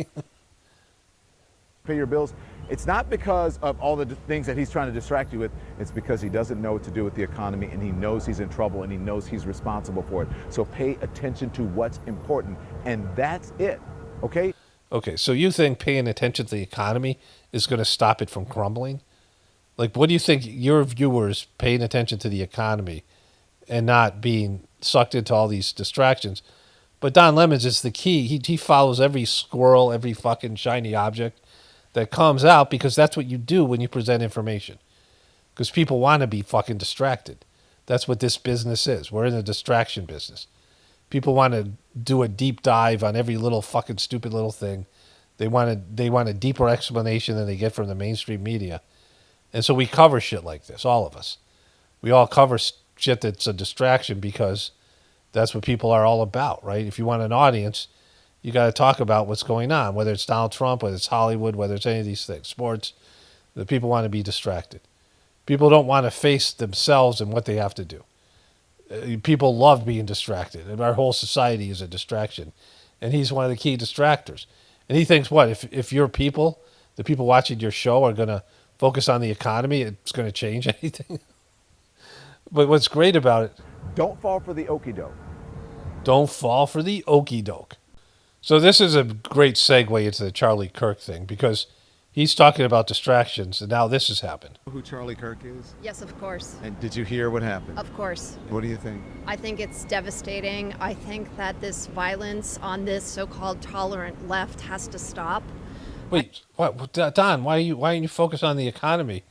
L: Pay your bills. It's not because of all the things that he's trying to distract you with. It's because he doesn't know what to do with the economy, and he knows he's in trouble, and he knows he's responsible for it. So pay attention to what's important, and that's it, okay?
A: Okay, so you think paying attention to the economy is going to stop it from crumbling? Like, what do you think your viewers paying attention to the economy and not being sucked into all these distractions? But Don Lemons is the key. He follows every squirrel, every fucking shiny object that comes out, because that's what you do when you present information. Because people want to be fucking distracted. That's what this business is. We're in the distraction business. People want to do a deep dive on every little fucking stupid little thing. They want a deeper explanation than they get from the mainstream media. And so we cover shit like this, all of us. We all cover shit that's a distraction because that's what people are all about, right? If you want an audience, you got to talk about what's going on, whether it's Donald Trump, whether it's Hollywood, whether it's any of these things, sports. The people want to be distracted. People don't want to face themselves and what they have to do. People love being distracted, and our whole society is a distraction. And he's one of the key distractors. And he thinks, what, if your people, the people watching your show, are going to focus on the economy, it's going to change anything? But what's great about it...
L: Don't fall for the okie doke.
A: Don't fall for the okie doke. So this is a great segue into the Charlie Kirk thing, because he's talking about distractions, and now this has happened.
F: Who Charlie Kirk is?
M: Yes, of course.
F: And did you hear what happened?
M: Of course.
F: What do you think?
M: I think it's devastating. I think that this violence on this so-called tolerant left has to stop.
A: Wait, what, Don? Why aren't you focused on the economy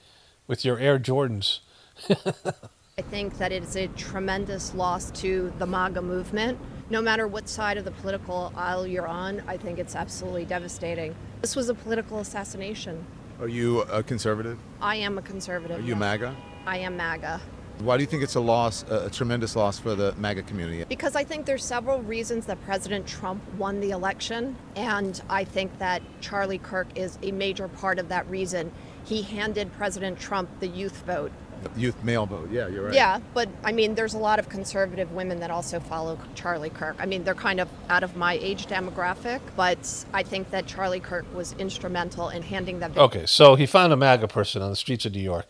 A: with your Air Jordans?
M: I think that it's a tremendous loss to the MAGA movement. No matter what side of the political aisle you're on, I think it's absolutely devastating. This was a political assassination.
F: Are you a conservative?
M: I am a conservative.
F: Are you MAGA?
M: I am MAGA.
L: Why do you think it's a loss, a tremendous loss for the MAGA community?
M: Because I think there's several reasons that President Trump won the election, and I think that Charlie Kirk is a major part of that reason. He handed President Trump the youth vote.
L: Youth male vote, yeah, you're right.
M: Yeah, but I mean, there's a lot of conservative women that also follow Charlie Kirk. I mean, they're kind of out of my age demographic, but I think that Charlie Kirk was instrumental in handing that.
A: Okay, so he found a MAGA person on the streets of New York,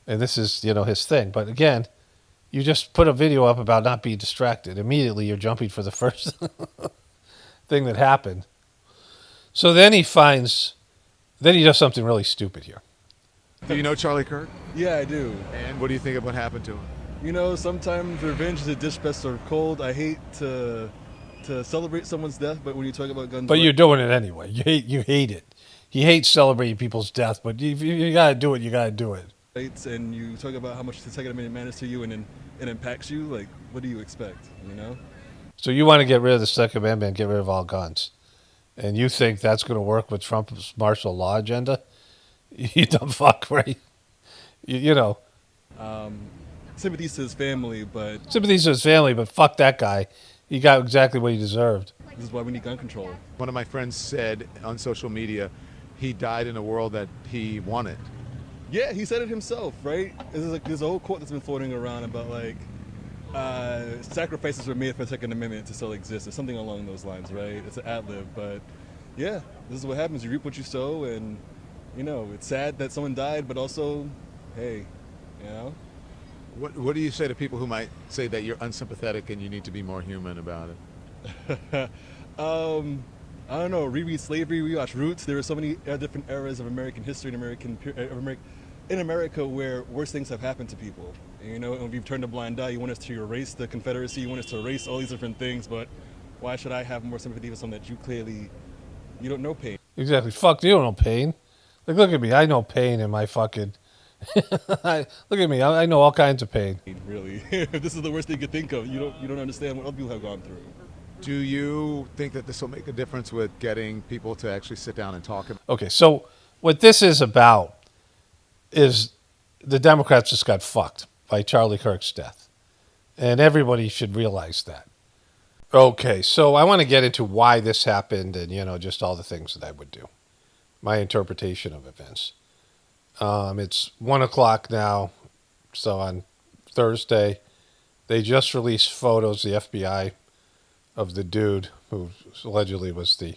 A: and this is, his thing. But again, you just put a video up about not being distracted. Immediately, you're jumping for the first thing that happened. So then he does something really stupid here.
L: Do you know Charlie Kirk?
N: Yeah, I do.
L: And what do you think of what happened to him?
N: You know, sometimes revenge is a dish best served cold. I hate to celebrate someone's death, but when you talk about guns,
A: But you're doing it anyway. You hate it. He hates celebrating people's death, but if you gotta do it, you gotta do it.
N: and you talk about how much the Second Amendment matters to you, and then it impacts you, like, what do you expect? You know?
A: So you want to get rid of the Second Amendment and get rid of all guns, and you think that's going to work with Trump's martial law agenda? You dumb fuck, right? You know.
N: Sympathies to his family, but
A: fuck that guy. He got exactly what he deserved.
N: This is why we need gun control.
L: One of my friends said on social media, he died in a world that he wanted.
N: Yeah, he said it himself, right? There's a whole quote that's been floating around about, like, sacrifices were made for the Second Amendment to still exist, or something along those lines, right? It's an ad-lib, but yeah, this is what happens. You reap what you sow, and, it's sad that someone died, but also, hey,
L: What do you say to people who might say that you're unsympathetic and you need to be more human about it?
N: I don't know, reread slavery, rewatch Roots. There are so many different eras of American history and in America where worse things have happened to people. And we've turned a blind eye. You want us to erase the Confederacy, you want us to erase all these different things, but why should I have more sympathy for something that you don't know pain?
A: Exactly. Fuck, you don't know pain. Like, look at me. I know pain in my fucking... look at me. I know all kinds of pain.
N: Really. If this is the worst thing you could think of, you don't understand what other people have gone through.
L: Do you think that this will make a difference with getting people to actually sit down and talk?
A: Okay, so what this is about is the Democrats just got fucked by Charlie Kirk's death. And everybody should realize that. Okay, so I want to get into why this happened and, just all the things that I would do. My interpretation of events. It's 1 o'clock now, so on Thursday, they just released photos, the FBI, of the dude who allegedly was the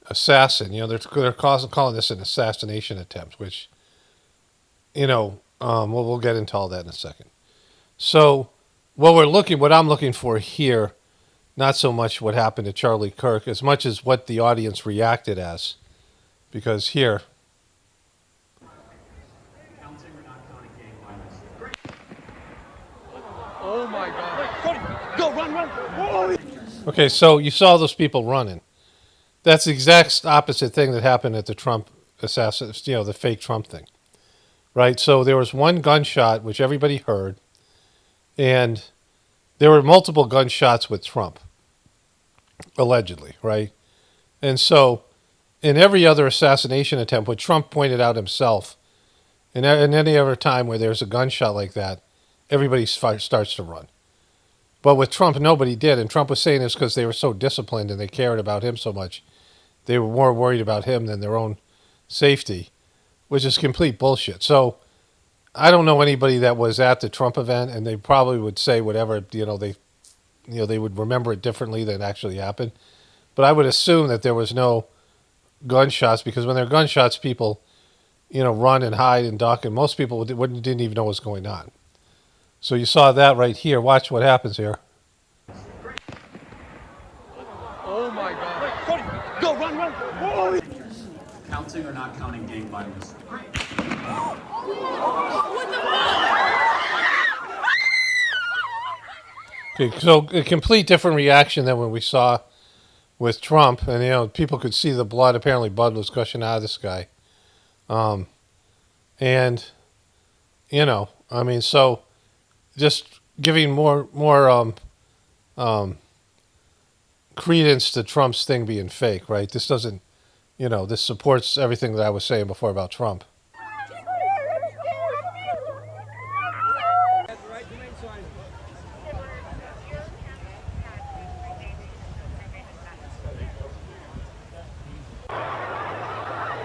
A: assassin. They're calling this an assassination attempt, which, we'll get into all that in a second. So what I'm looking for here, not so much what happened to Charlie Kirk, as much as what the audience reacted as. Because here...
N: Oh my God. Go, run. Oh.
A: Okay, so you saw those people running. That's the exact opposite thing that happened at the Trump assassin, the fake Trump thing. Right? So there was one gunshot, which everybody heard, and there were multiple gunshots with Trump, allegedly, right? And so in every other assassination attempt, what Trump pointed out himself, in any other time where there's a gunshot like that, everybody starts to run. But with Trump, nobody did. And Trump was saying this because they were so disciplined and they cared about him so much. They were more worried about him than their own safety, which is complete bullshit. So I don't know anybody that was at the Trump event, and they probably would say whatever, they would remember it differently than actually happened. But I would assume that there was no gunshots, because when there are gunshots, people, run and hide and duck, and most people didn't even know what was going on. So you saw that right here. Watch what happens here.
N: Oh my God. Go, run. Oh.
O: Counting or not counting gang violence?
A: Okay, so a complete different reaction than when we saw with Trump. And, people could see the blood. Apparently blood was gushing out of this guy. So just giving more credence to Trump's thing being fake, right? This doesn't, this supports everything that I was saying before about Trump.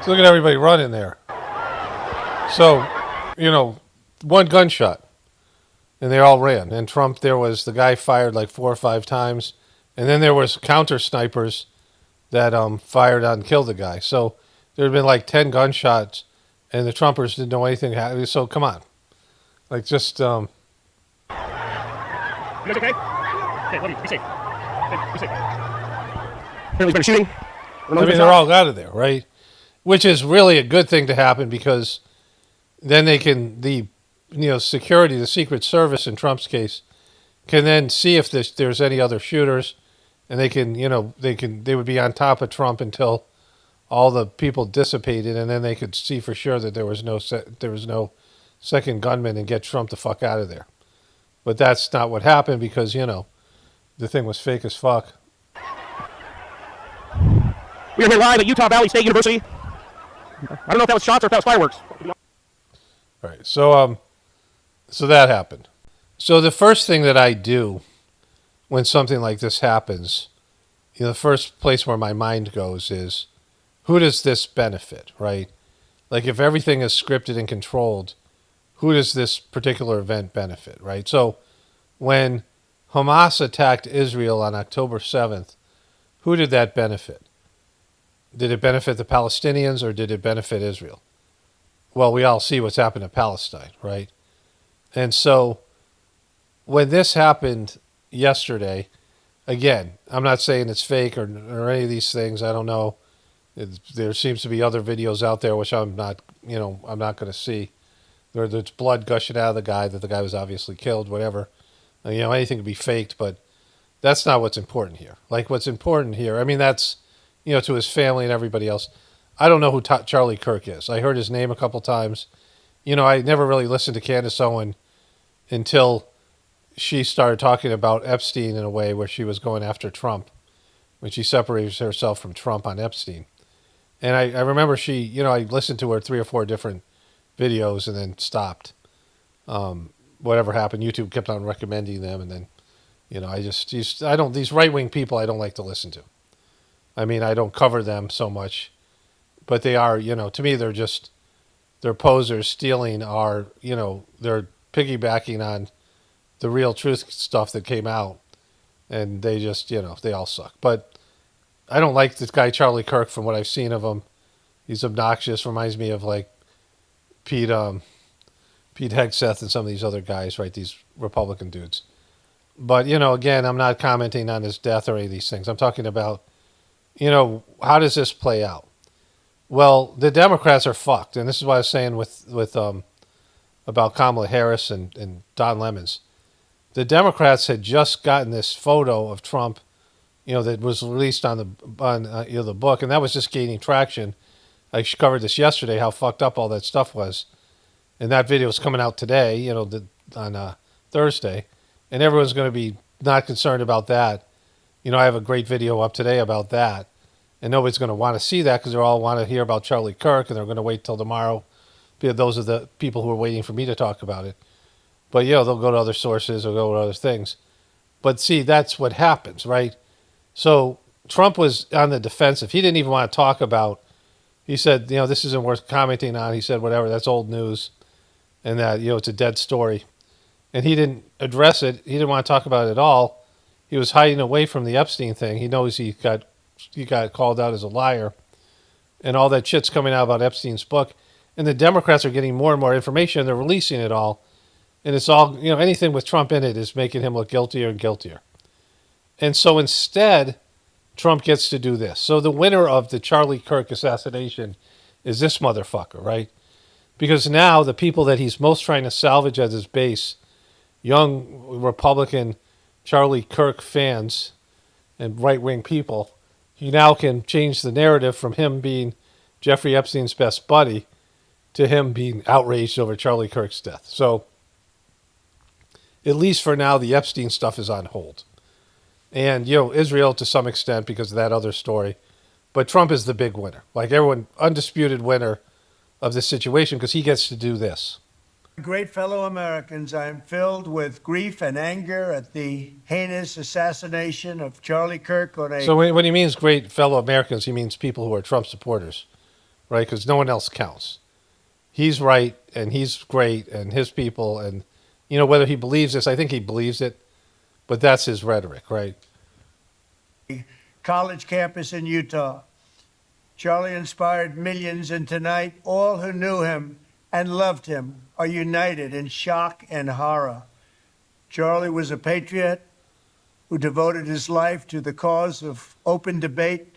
A: So look at everybody running there. So, you know, one gunshot, and they all ran. And Trump, there was the guy fired like 4 or 5 times, and then there was counter snipers that fired on and killed the guy. So there had been like 10 gunshots, and the Trumpers didn't know anything happened. So come on, like just.
P: You guys okay? Okay, love you. Be safe. Okay, be safe. Apparently there's been a shooting.
A: I mean, they're all out of there, right? Which is really a good thing to happen because then they can, security, the Secret Service in Trump's case, can then see if there's any other shooters, and they can, they would be on top of Trump until all the people dissipated, and then they could see for sure that there was no second gunman and get Trump the fuck out of there. But that's not what happened because, the thing was fake as fuck.
P: We are here live at Utah Valley State University. I don't know if that was shots or if that was fireworks.
A: All right, so that happened. So the first thing that I do when something like this happens, the first place where my mind goes is, who does this benefit, right? Like if everything is scripted and controlled, who does this particular event benefit, right? So when Hamas attacked Israel on October 7th, who did that benefit? Did it benefit the Palestinians or did it benefit Israel? Well, we all see what's happened to Palestine, right? And so when this happened yesterday, again, I'm not saying it's fake or any of these things. I don't know. There seems to be other videos out there which I'm not going to see. There's blood gushing out of the guy, that the guy was obviously killed, whatever. Anything could be faked, but that's not what's important here. Like what's important here, I mean, that's, to his family and everybody else. I don't know who Charlie Kirk is. I heard his name a couple times. I never really listened to Candace Owen until she started talking about Epstein in a way where she was going after Trump when she separated herself from Trump on Epstein. And I remember I listened to her 3 or 4 different videos and then stopped. Whatever happened, YouTube kept on recommending them. And then, these right-wing people I don't like to listen to. I mean, I don't cover them so much, but they are, to me, they're posers stealing they're piggybacking on the real truth stuff that came out, and they just, they all suck. But I don't like this guy Charlie Kirk from what I've seen of him. He's obnoxious, reminds me of like Pete Hegseth and some of these other guys, right? These Republican dudes. But, again, I'm not commenting on his death or any of these things. I'm talking about, how does this play out? Well, the Democrats are fucked, and this is what I was saying with about Kamala Harris and Don Lemons. The Democrats had just gotten this photo of Trump, that was released on the book, and that was just gaining traction. I covered this yesterday, how fucked up all that stuff was, and that video is coming out today, on Thursday, and everyone's going to be not concerned about that. I have a great video up today about that, and nobody's going to want to see that because they all want to hear about Charlie Kirk, and they're going to wait till tomorrow. Those are the people who are waiting for me to talk about it. But, they'll go to other sources or go to other things. But see, that's what happens, right? So Trump was on the defensive. He didn't even want to talk about, he said, this isn't worth commenting on. He said, whatever, that's old news, and that, it's a dead story. And he didn't address it. He didn't want to talk about it at all. He was hiding away from the Epstein thing. He knows he got called out as a liar, and all that shit's coming out about Epstein's book. And the Democrats are getting more and more information, and they're releasing it all. And it's all, anything with Trump in it is making him look guiltier and guiltier. And so instead, Trump gets to do this. So the winner of the Charlie Kirk assassination is this motherfucker, right? Because now the people that he's most trying to salvage as his base, young Republican Charlie Kirk fans and right-wing people, he now can change the narrative from him being Jeffrey Epstein's best buddy to him being outraged over Charlie Kirk's death. So at least for now, the Epstein stuff is on hold. And, Israel to some extent because of that other story. But Trump is the big winner. Like everyone, undisputed winner of this situation because he gets to do this.
Q: Great fellow Americans, I am filled with grief and anger at the heinous assassination of Charlie Kirk on a...
A: So when he means great fellow Americans, he means people who are Trump supporters. right? Because no one else counts. He's right, and he's great, and his people, and, you know, whether he believes this, I think he believes it, but that's his rhetoric, right?
Q: College campus in Utah. Charlie inspired millions, and tonight, all who knew him and loved him are united in shock and horror. Charlie was a patriot who devoted his life to the cause of open debate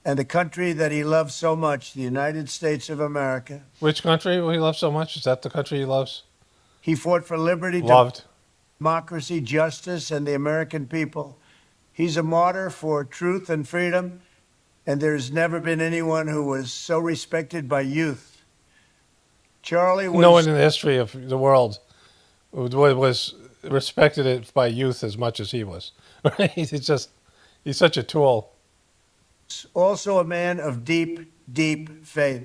Q: and the country that he loves so much, the United States of America.
A: Which country will he love so much? Is that the country he loves?
Q: He fought for liberty,
A: Loved.
Q: democracy, justice, and the American people. He's a martyr for truth and freedom, and there's never been anyone who was so respected by youth. Charlie was...
A: No one in the history of the world was respected it by youth as much as he was. Right? He's such a tool.
Q: Also a man of deep, deep faith.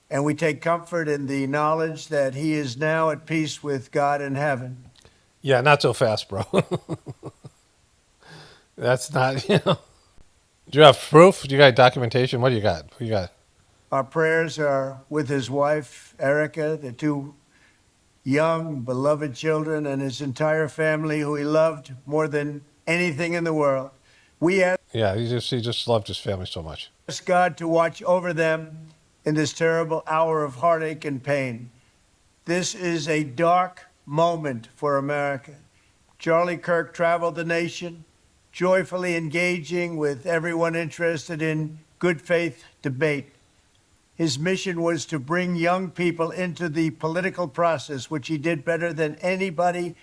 Q: And we take comfort in the knowledge that he is now at peace with God in heaven.
A: Yeah, not so fast, bro. That's not, you know. Do you have proof? Do you got documentation? What do you got? What do you got?
Q: Our prayers are with his wife, Erica, the two young, beloved children, and his entire family, who he loved more than anything in the world. We ask
A: he just loved his family so much.
Q: God to watch over them in this terrible hour of heartache and pain. This is a dark moment for America. Charlie Kirk traveled the nation, joyfully engaging with everyone interested in good faith debate. His mission was to bring young people into the political process, which he did better than anybody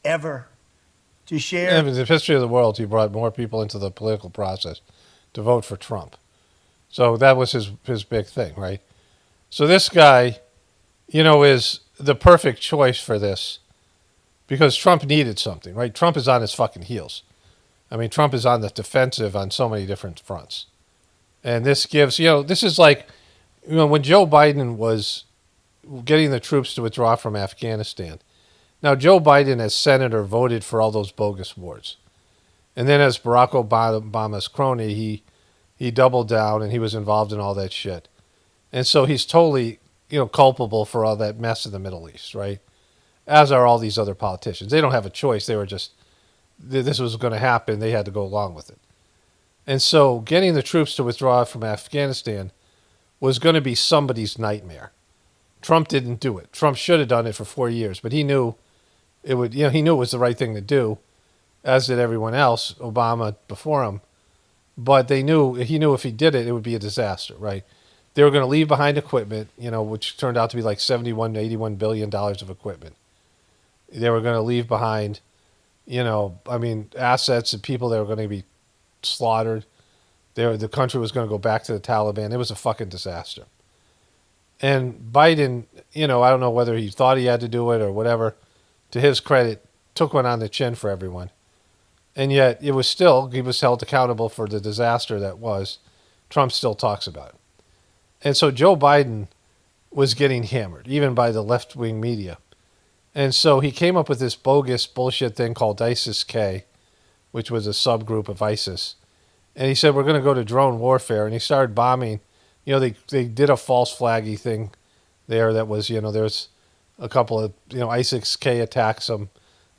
Q: ever. To share...
A: In the history of the world, he brought more people into the political process to vote for Trump. So that was his big thing, right? So this guy, you know, is the perfect choice for this because Trump needed something, right? Trump is on his fucking heels. I mean, Trump is on the defensive on so many different fronts. And this gives, you know, this is like, you know, when Joe Biden was getting the troops to withdraw from Afghanistan. Now, Joe Biden, as senator, voted for all those bogus wars. And then as Barack Obama's crony, he doubled down and he was involved in all that shit. And so he's totally, you know, culpable for all that mess in the Middle East, right? As are all these other politicians. They don't have a choice. They were just, this was going to happen. They had to go along with it. And so getting the troops to withdraw from Afghanistan was going to be somebody's nightmare. Trump didn't do it. Trump should have done it for 4 years, but he knew it would, you know, he knew it was the right thing to do, as did everyone else, Obama before him. But he knew if he did it, it would be a disaster, right? They were going to leave behind equipment, you know, which turned out to be like $71 to $81 billion of equipment. They were going to leave behind, you know, I mean, assets and people that were going to be slaughtered. The country was going to go back to the Taliban. It was a fucking disaster. And Biden, you know, I don't know whether he thought he had to do it or whatever, to his credit, took one on the chin for everyone. And yet it was still, he was held accountable for the disaster that was. Trump still talks about it. And so Joe Biden was getting hammered, even by the left-wing media. And so he came up with this bogus bullshit thing called ISIS-K, which was a subgroup of ISIS. And he said, we're going to go to drone warfare. And he started bombing. You know, they did a false flaggy thing there that was, you know, there's a couple of, you know, ISIS-K attacks some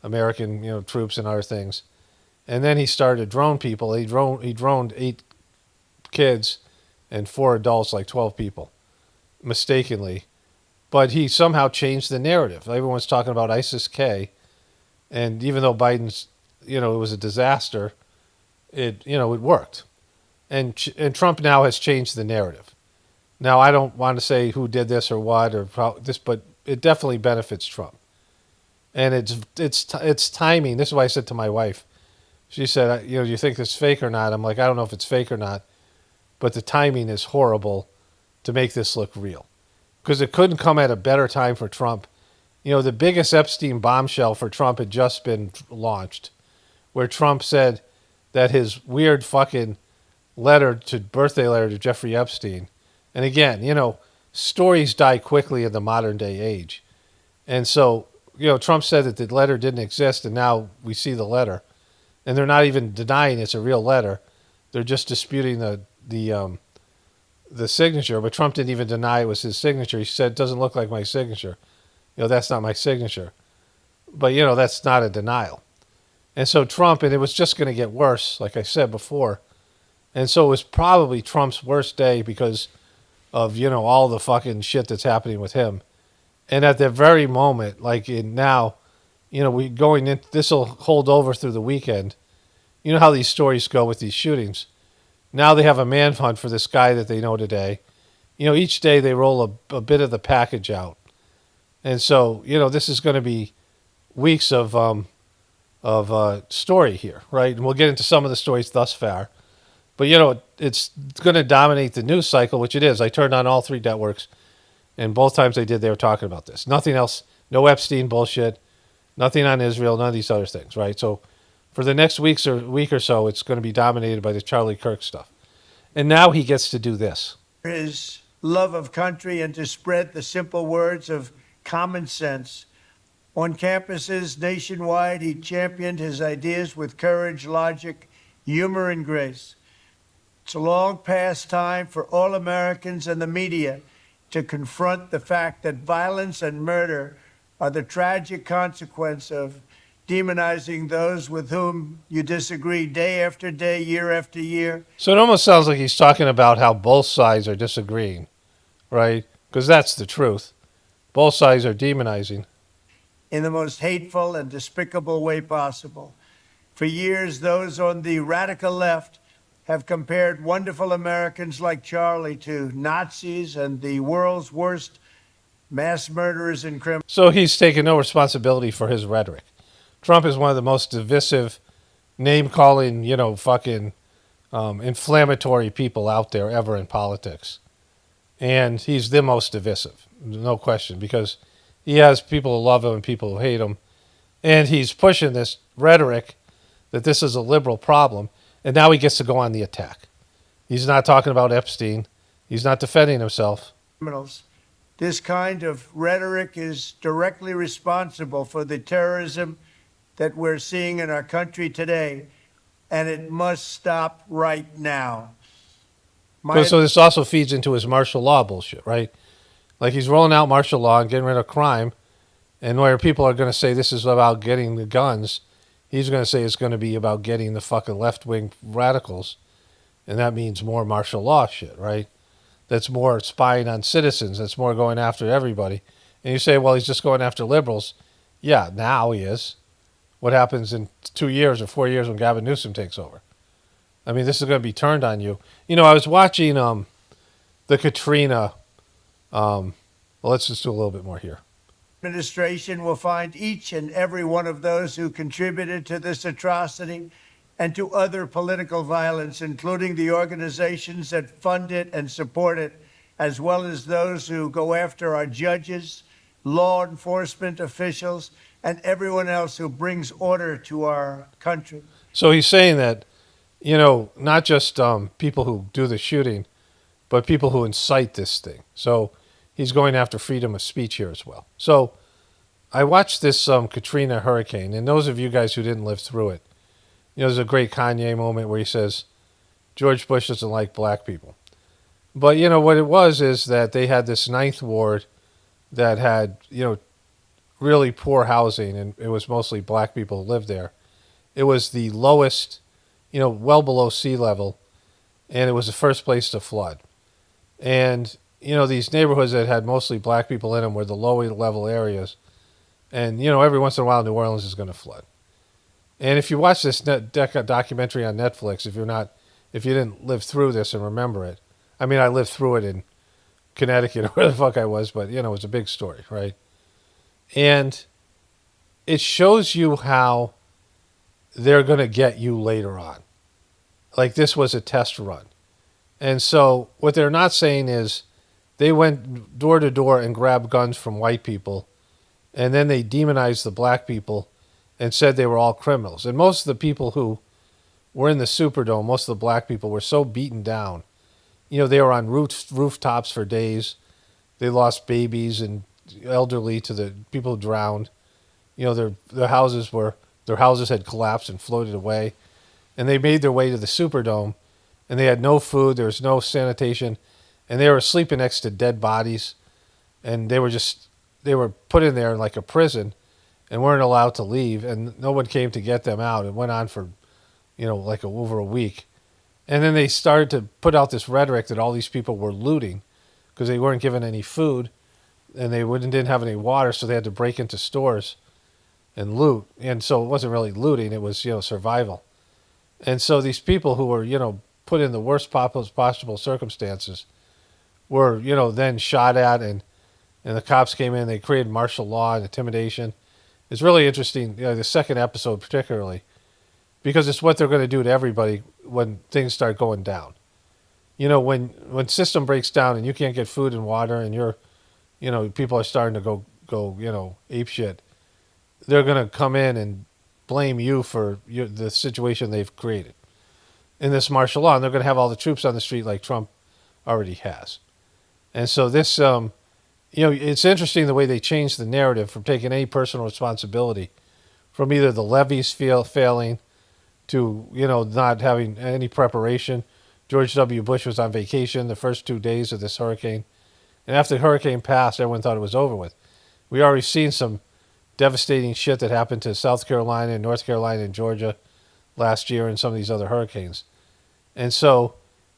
A: American, you know, troops and other things. And then he started to drone people. He droned 8 kids and 4 adults, like 12 people, mistakenly. But he somehow changed the narrative. Everyone's talking about ISIS-K. And even though Biden's, you know, it was a disaster, it worked. And Trump now has changed the narrative. Now, I don't want to say who did this or what or how this, but it definitely benefits Trump. And it's timing. This is why I said to my wife. She said, you know, do you think this is fake or not? I'm like, I don't know if it's fake or not, but the timing is horrible to make this look real. Because it couldn't come at a better time for Trump. You know, the biggest Epstein bombshell for Trump had just been launched, where Trump said that his weird fucking birthday letter to Jeffrey Epstein. And again, you know, stories die quickly in the modern day age. And so, you know, Trump said that the letter didn't exist, and now we see the letter. And they're not even denying it's a real letter. They're just disputing the signature, but Trump didn't even deny it was his signature. He said, it doesn't look like my signature. That's not my signature. But, that's not a denial. And so Trump, and it was just going to get worse, like I said before. And so it was probably Trump's worst day because of, all the fucking shit that's happening with him. And at that very moment, like now, we going in, this will hold over through the weekend. You know how these stories go with these shootings. Now they have a manhunt for this guy that they know today. Each day they roll a bit of the package out. And so, this is going to be weeks of story here, right? And we'll get into some of the stories thus far. But, it's going to dominate the news cycle, which it is. I turned on all 3 networks, and both times they did, they were talking about this. Nothing else, no Epstein bullshit, nothing on Israel, none of these other things, right? So for the next week or so, it's going to be dominated by the Charlie Kirk stuff. And now he gets to do this.
Q: His love of country and to spread the simple words of common sense. On campuses nationwide, he championed his ideas with courage, logic, humor, and grace. It's a long past time for all Americans and the media to confront the fact that violence and murder are the tragic consequence of demonizing those with whom you disagree day after day, year after year.
A: So it almost sounds like he's talking about how both sides are disagreeing, right? Because that's the truth. Both sides are demonizing.
Q: In the most hateful and despicable way possible. For years, those on the radical left have compared wonderful Americans like Charlie to Nazis and the world's worst mass murderers and criminals.
A: So he's taken no responsibility for his rhetoric. Trump is one of the most divisive, name-calling, fucking inflammatory people out there ever in politics. And he's the most divisive, no question, because he has people who love him and people who hate him. And he's pushing this rhetoric that this is a liberal problem. And now he gets to go on the attack. He's not talking about Epstein. He's not defending himself.
Q: Criminals. This kind of rhetoric is directly responsible for the terrorism that we're seeing in our country today. And it must stop right now.
A: So this also feeds into his martial law bullshit, right? Like he's rolling out martial law and getting rid of crime. And where people are going to say this is about getting the guns, he's going to say it's going to be about getting the fucking left-wing radicals. And that means more martial law shit, right? That's more spying on citizens. That's more going after everybody. And you say, well, he's just going after liberals. Yeah, now he is. What happens in 2 years or 4 years when Gavin Newsom takes over? I mean, this is going to be turned on you. I was watching the Katrina. Well, let's just do a little bit more here.
Q: Administration will find each and every one of those who contributed to this atrocity and to other political violence, including the organizations that fund it and support it, as well as those who go after our judges, law enforcement officials, and everyone else who brings order to our country.
A: So he's saying that, not just people who do the shooting, but people who incite this thing. So he's going after freedom of speech here as well. So I watched this Katrina hurricane, and those of you guys who didn't live through it, there's a great Kanye moment where he says, George Bush doesn't like black people. But, what it was is that they had this 9th ward that had, really poor housing, and it was mostly black people who lived there. It was the lowest, well below sea level, and it was the first place to flood. And, these neighborhoods that had mostly black people in them were the lower level areas. And, every once in a while, New Orleans is going to flood. And if you watch this documentary on Netflix, if you didn't live through this and remember it, I mean, I lived through it in Connecticut or where the fuck I was, but, it was a big story, right? And it shows you how they're going to get you later on. Like this was a test run. And so what they're not saying is they went door to door and grabbed guns from white people, and then they demonized the black people and said they were all criminals. And most of the people who were in the Superdome, most of the black people were so beaten down. They were on rooftops for days. They lost babies and elderly to the people who drowned. Their houses had collapsed and floated away. And they made their way to the Superdome, and they had no food, there was no sanitation, and they were sleeping next to dead bodies, and they were put in there like a prison, and weren't allowed to leave, and no one came to get them out. It went on for, like over a week. And then they started to put out this rhetoric that all these people were looting because they weren't given any food, and they didn't have any water, so they had to break into stores and loot. And so it wasn't really looting, it was, survival. And so these people who were, put in the worst possible circumstances were, then shot at, and the cops came in, they created martial law and intimidation. It's really interesting, the second episode particularly, because it's what they're going to do to everybody when things start going down. When system breaks down and you can't get food and water, and people are starting to go ape shit, they're going to come in and blame you for the situation they've created in this martial law, and they're going to have all the troops on the street like Trump already has. And so this, it's interesting the way they changed the narrative from taking any personal responsibility from either the levees failing to, not having any preparation. George W. Bush was on vacation the first 2 days of this hurricane. And after the hurricane passed, everyone thought it was over with. We already seen some devastating shit that happened to South Carolina and North Carolina and Georgia last year and some of these other hurricanes. And so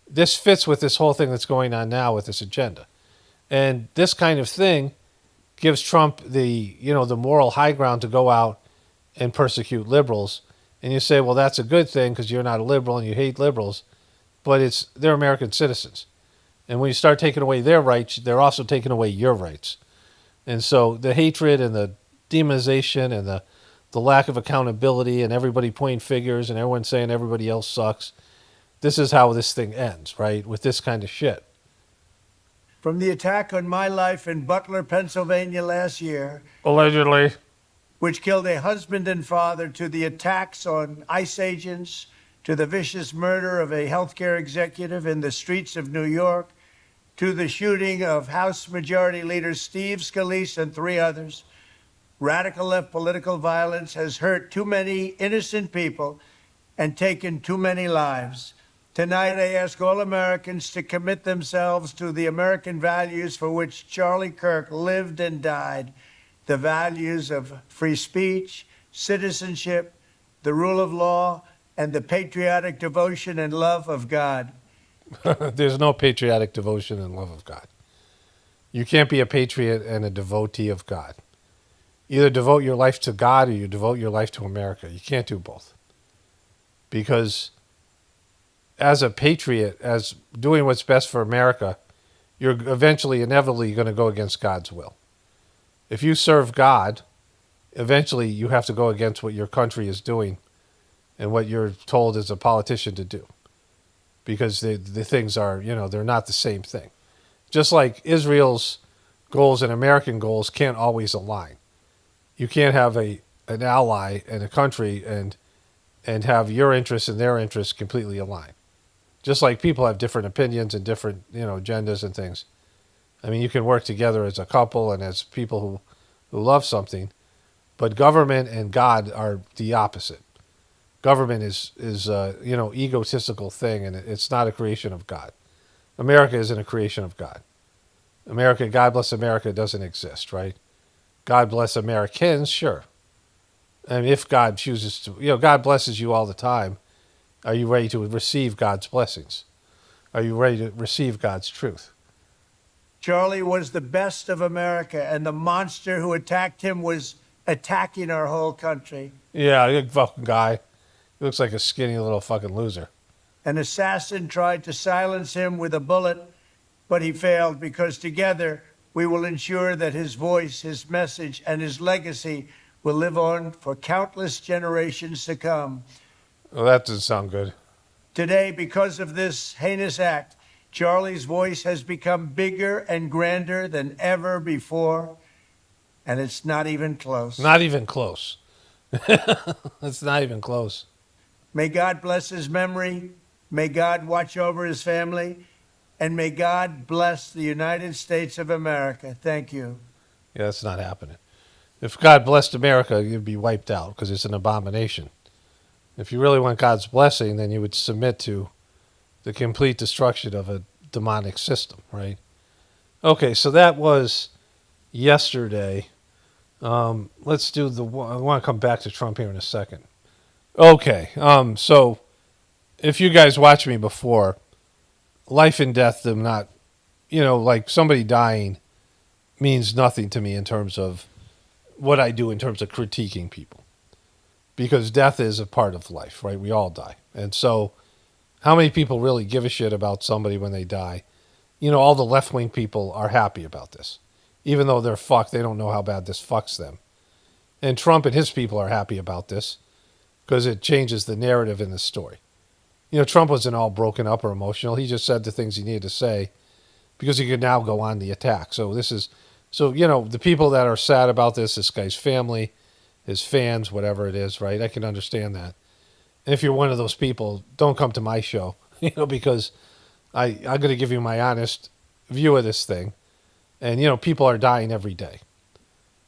A: this fits with this whole thing that's going on now with this agenda. And this kind of thing gives Trump the moral high ground to go out and persecute liberals. And you say, well, that's a good thing because you're not a liberal and you hate liberals, but they're American citizens. And when you start taking away their rights, they're also taking away your rights. And so the hatred and the demonization and the lack of accountability and everybody pointing fingers and everyone saying everybody else sucks, this is how this thing ends, right? With this kind of shit.
Q: From the attack on my life in Butler, Pennsylvania last year,
A: allegedly,
Q: which killed a husband and father, to the attacks on ICE agents, to the vicious murder of a healthcare executive in the streets of New York, to the shooting of House Majority Leader Steve Scalise and 3 others, radical left political violence has hurt too many innocent people and taken too many lives. Tonight, I ask all Americans to commit themselves to the American values for which Charlie Kirk lived and died, the values of free speech, citizenship, the rule of law, and the patriotic devotion and love of God.
A: There's no patriotic devotion and love of God. You can't be a patriot and a devotee of God. Either devote your life to God or you devote your life to America. You can't do both. Because as a patriot, as doing what's best for America, you're eventually, inevitably going to go against God's will. If you serve God, eventually you have to go against what your country is doing and what you're told as a politician to do. Because the things are, they're not the same thing. Just like Israel's goals and American goals can't always align. You can't have an ally and a country and have your interests and their interests completely align. Just like people have different opinions and different, agendas and things. I mean, you can work together as a couple and as people who love something, but government and God are the opposite. Government is egotistical thing, and it's not a creation of God. America isn't a creation of God. America, God bless America, doesn't exist, right? God bless Americans, sure. And if God chooses to, God blesses you all the time. Are you ready to receive God's blessings? Are you ready to receive God's truth?
Q: Charlie was the best of America, and the monster who attacked him was attacking our whole country.
A: Yeah, you fucking guy. He looks like a skinny little fucking loser.
Q: An assassin tried to silence him with a bullet, but he failed because together we will ensure that his voice, his message, and his legacy will live on for countless generations to come.
A: Well, that doesn't sound good.
Q: Today, because of this heinous act, Charlie's voice has become bigger and grander than ever before, and it's not even close.
A: Not even close. It's not even close.
Q: May God bless his memory. May God watch over his family. And may God bless the United States of America. Thank you.
A: Yeah, that's not happening. If God blessed America, you'd be wiped out because it's an abomination. If you really want God's blessing, then you would submit to the complete destruction of a demonic system, right? Okay, so that was yesterday. Let's do I want to come back to Trump here in a second. Okay, so if you guys watched me before, life and death do not, like somebody dying means nothing to me in terms of what I do in terms of critiquing people. Because death is a part of life, right? We all die. And so how many people really give a shit about somebody when they die? All the left-wing people are happy about this. Even though they're fucked, they don't know how bad this fucks them. And Trump and his people are happy about this because it changes the narrative in the story. Trump wasn't all broken up or emotional. He just said the things he needed to say because he could now go on the attack. So the people that are sad about this guy's family, his fans, whatever it is, right? I can understand that. And if you're one of those people, don't come to my show, because I'm going to give you my honest view of this thing. And, people are dying every day.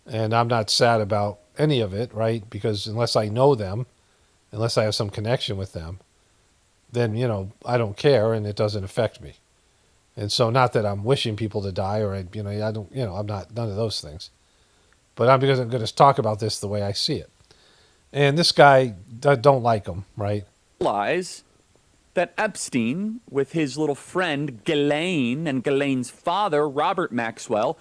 A: And I'm not sad about any of it, right? Because unless I know them, unless I have some connection with them, then, I don't care and it doesn't affect me. And so not that I'm wishing people to die or, I'm not none of those things. But I'm going to talk about this the way I see it. And this guy, I don't like him, right?
R: Realize that Epstein, with his little friend Ghislaine and Ghislaine's father, Robert Maxwell.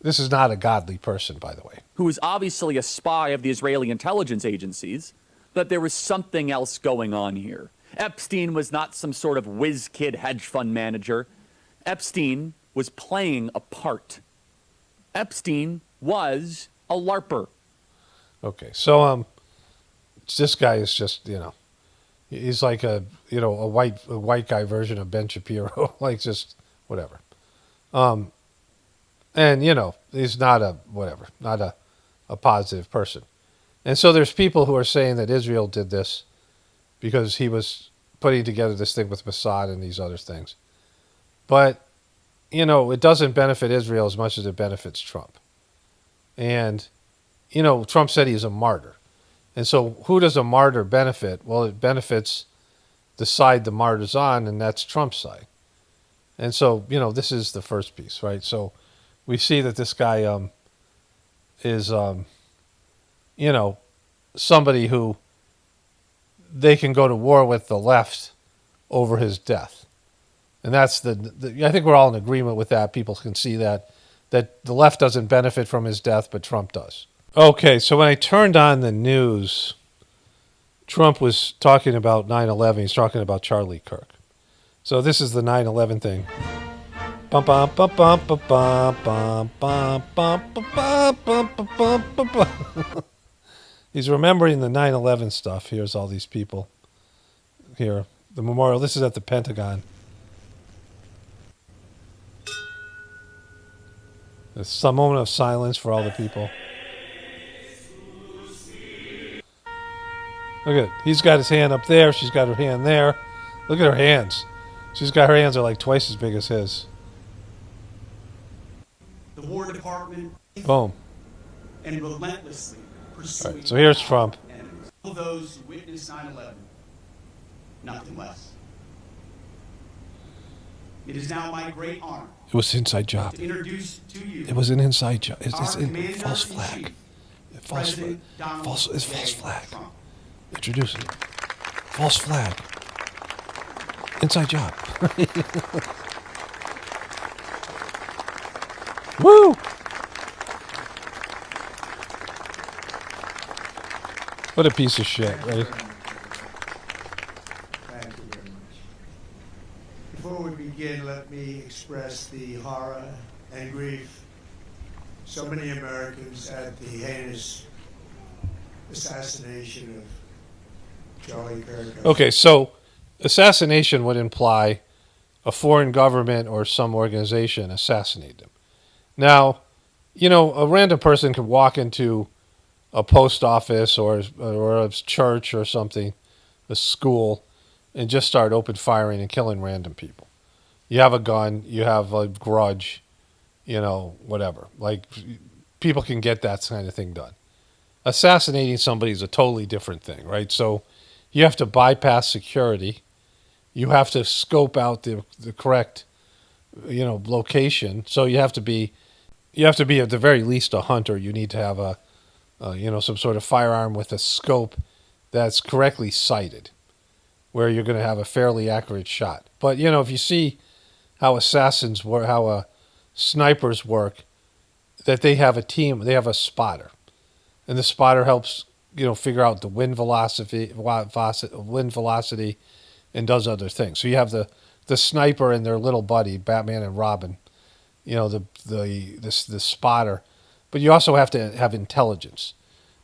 A: This is not a godly person, by the way.
R: Who was obviously a spy of the Israeli intelligence agencies, that there was something else going on here. Epstein was not some sort of whiz kid hedge fund manager. Epstein was playing a part. Epstein was a LARPer.
A: Okay, so this guy is just, he's like a white guy version of Ben Shapiro, like just whatever. And he's not a positive person. And so there's people who are saying that Israel did this because he was putting together this thing with Mossad and these other things. But, it doesn't benefit Israel as much as it benefits Trump. And, Trump said he's a martyr. And so who does a martyr benefit? Well, it benefits the side the martyr's on, and that's Trump's side. And so, this is the first piece, right? So we see that this guy is, somebody who they can go to war with the left over his death. And that's I think we're all in agreement with that. People can see that the left doesn't benefit from his death, but Trump does. Okay, so when I turned on the news, Trump was talking about 9/11. He's talking about Charlie Kirk. So this is the 9/11 thing. Bum, bum, bum, bum, bum, bum, bum, bum, bum, bum, bum, bum, bum, bum. He's remembering the 9/11 stuff. Here's all these people. Here, the memorial. This is at the Pentagon. There's some moment of silence for all the people. Look at it. He's got his hand up there. She's got her hand there. Look at her hands. She's got her hands are like twice as big as his.
O: The War Department.
A: Boom.
O: And relentlessly pursuing.
A: All right, so here's Trump.
O: All those who witnessed 9/11, nothing less. It is now my great honor.
A: It was an inside job.
O: To introduce to you.
A: It was an inside job. It's
O: our
A: false flag. False flag. Introduce it. False flag. Inside job. Woo! What a piece of shit, right?
Q: Thank you very much. Before we begin, let me express the horror and grief so many Americans at the heinous assassination of Charlie Kirk.
A: Okay, so assassination would imply a foreign government or some organization assassinated him. Now, a random person could walk into a post office or a church or something, a school, and just start open firing and killing random people. You have a gun, you have a grudge, whatever. Like, people can get that kind of thing done. Assassinating somebody is a totally different thing, right? So you have to bypass security. You have to scope out the correct location. So you have to be at the very least a hunter. You need to have some sort of firearm with a scope that's correctly sighted, where you're going to have a fairly accurate shot. But if you see how assassins work, how snipers work, that they have a team, they have a spotter, and the spotter helps figure out the wind velocity, and does other things. So you have the sniper and their little buddy, Batman and Robin, the spotter, but you also have to have intelligence.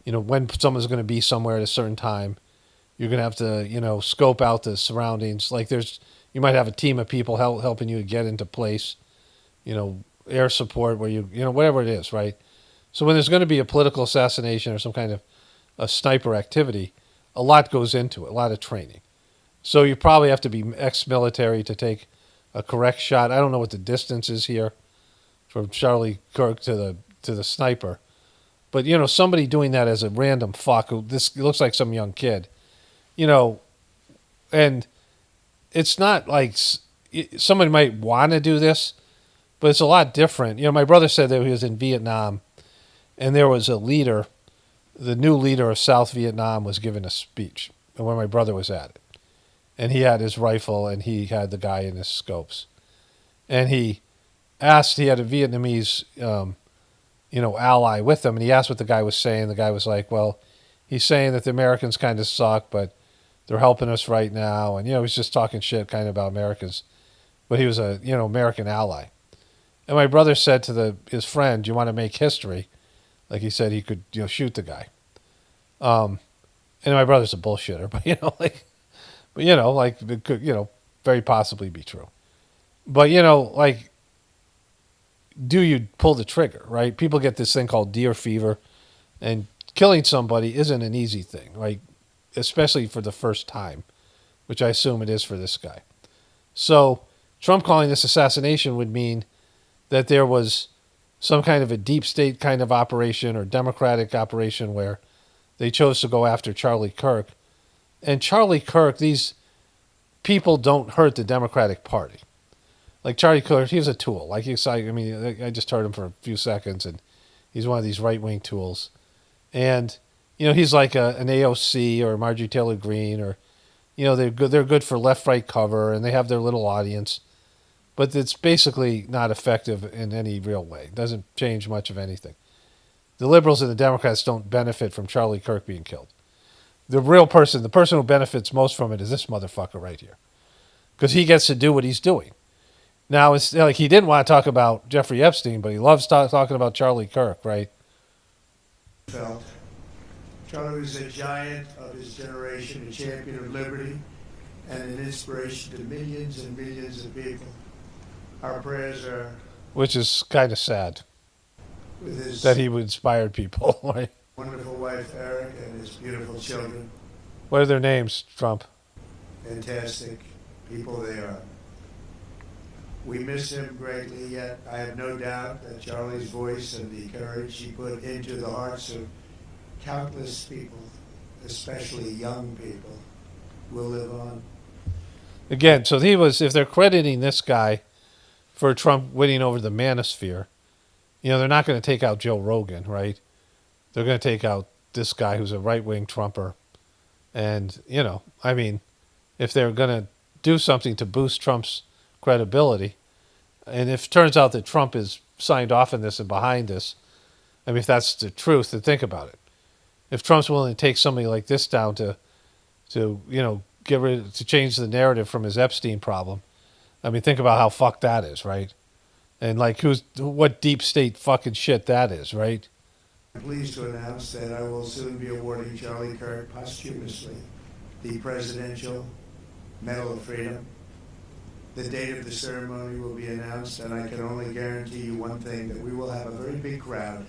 A: When someone's going to be somewhere at a certain time, you're going to have to scope out the surroundings. Like you might have a team of people helping you get into place, air support where whatever it is, right? So when there's going to be a political assassination or some kind of a sniper activity, a lot goes into it, a lot of training. So you probably have to be ex-military to take a correct shot. I don't know what the distance is here from Charlie Kirk to the sniper, but somebody doing that as a random fuck, this looks like some young kid, and it's not like somebody might want to do this, but it's a lot different. My brother said that he was in Vietnam, and there was a leader, the new leader of South Vietnam was giving a speech, and when my brother was at it, and he had his rifle and he had the guy in his scopes, and he had a Vietnamese, ally with him, and he asked what the guy was saying. The guy was like, well, he's saying that the Americans kind of suck, but they're helping us right now. And, he's just talking shit kind of about Americans, but he was a, American ally. And my brother said to his friend, do you want to make history? Like he said he could, shoot the guy. And my brother's a bullshitter, but, it could, very possibly be true. But, do you pull the trigger, right? People get this thing called deer fever, and killing somebody isn't an easy thing, right? Especially for the first time, which I assume it is for this guy. So Trump calling this assassination would mean that there was some kind of a deep state kind of operation or democratic operation where they chose to go after Charlie Kirk. And Charlie Kirk, these people don't hurt the Democratic Party. Like Charlie Kirk, he was a tool. I just heard him for a few seconds, and he's one of these right-wing tools. And, he's like an AOC or Marjorie Taylor Greene, or, they're good for left-right cover, and they have their little audience. But it's basically not effective in any real way. It doesn't change much of anything. The liberals and the Democrats don't benefit from Charlie Kirk being killed. The person who benefits most from it is this motherfucker right here. Because he gets to do what he's doing. Now, it's like he didn't want to talk about Jeffrey Epstein, but he loves talking about Charlie Kirk, right?
Q: Charlie was a giant of his generation, a champion of liberty, and an inspiration to millions and millions of people. Our prayers are...
A: Which is kind of sad.
Q: With his
A: that he inspired people, right?
Q: Wonderful wife, Eric, and his beautiful children.
A: What are their names, Trump?
Q: Fantastic people they are. We miss him greatly, yet I have no doubt that Charlie's voice and the courage he put into the hearts of countless people, especially young people, will live on.
A: Again, so if they're crediting this guy for Trump winning over the manosphere, they're not going to take out Joe Rogan, right? They're going to take out this guy who's a right-wing Trumper. And, if they're going to do something to boost Trump's credibility, and if it turns out that Trump is signed off on this and behind this, if that's the truth, then think about it. If Trump's willing to take somebody like this down to change the narrative from his Epstein problem, think about how fucked that is, right? And what deep state fucking shit that is, right?
Q: I'm pleased to announce that I will soon be awarding Charlie Kirk posthumously the Presidential Medal of Freedom. The date of the ceremony will be announced, and I can only guarantee you one thing, that we will have a very big crowd.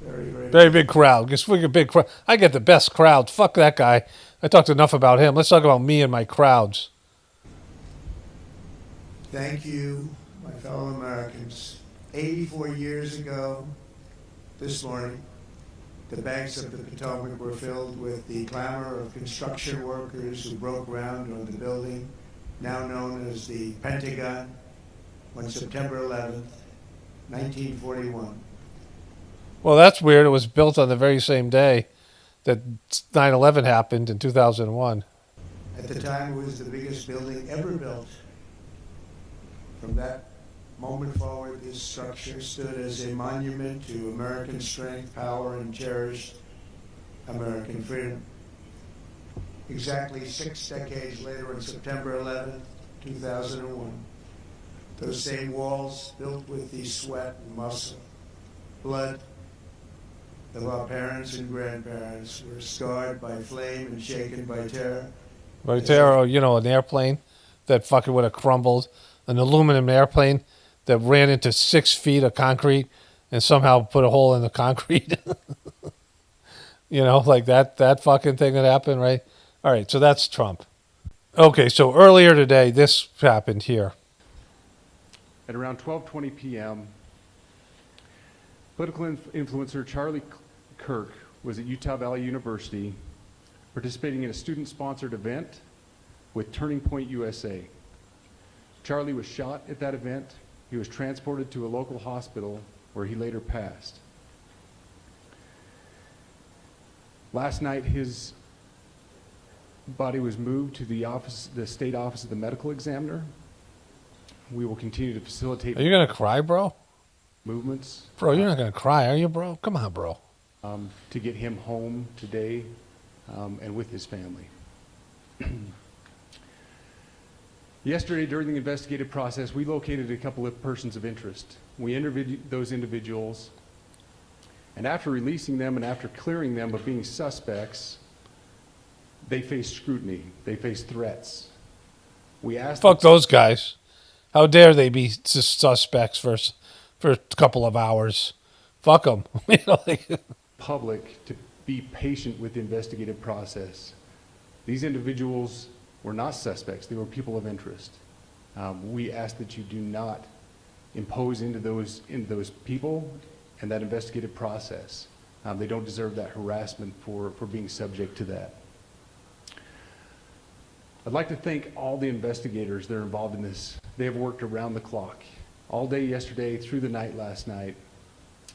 A: Very big crowd. Just a big crowd. I get the best crowd. Fuck that guy. I talked enough about him. Let's talk about me and my crowds.
Q: Thank you, my fellow Americans. 84 years ago, this morning, the banks of the Potomac were filled with the clamor of construction workers who broke ground on the building now known as the Pentagon. on September 11th, 1941.
A: Well, that's weird. It was built on the very same day that 9/11 happened in 2001.
Q: At the time, it was the biggest building ever built. From that moment forward, this structure stood as a monument to American strength, power, and cherished American freedom. Exactly 6 decades later, on September 11th, 2001, those same walls, built with the sweat and muscle, blood of our parents and grandparents, were scarred by flame and shaken by terror.
A: By terror, you know, an airplane that fucking would have crumbled, an aluminum airplane that ran into 6 feet of concrete and somehow put a hole in the concrete. You know, like that fucking thing that happened, right? All right, so that's Trump. Okay, so earlier today, this happened here.
S: At around 12:20 p.m., political influencer Charlie Kirk was at Utah Valley University participating in a student-sponsored event with Turning Point USA. Charlie was shot at that event. He was transported to a local hospital where he later passed. Last night, his body was moved to the state office of the medical examiner. We will continue to facilitate.
A: Are you going to cry, bro?
S: Movements.
A: Bro, you're not going to cry, are you, bro? Come on, bro.
S: To get him home today and with his family. Yesterday, during the investigative process, we located a couple of persons of interest. We interviewed those individuals, and after releasing them and after clearing them of being suspects, they faced scrutiny. They faced threats. We asked.
A: Fuck those guys. How dare they be suspects for a couple of hours? Fuck them. You know, like,
S: public to be patient with the investigative process. These individuals were not suspects. They were people of interest. We ask that you do not impose into those people and that investigative process. They don't deserve that harassment for being subject to that. I'd like to thank all the investigators that are involved in this. They have worked around the clock. All day yesterday, through the night last night.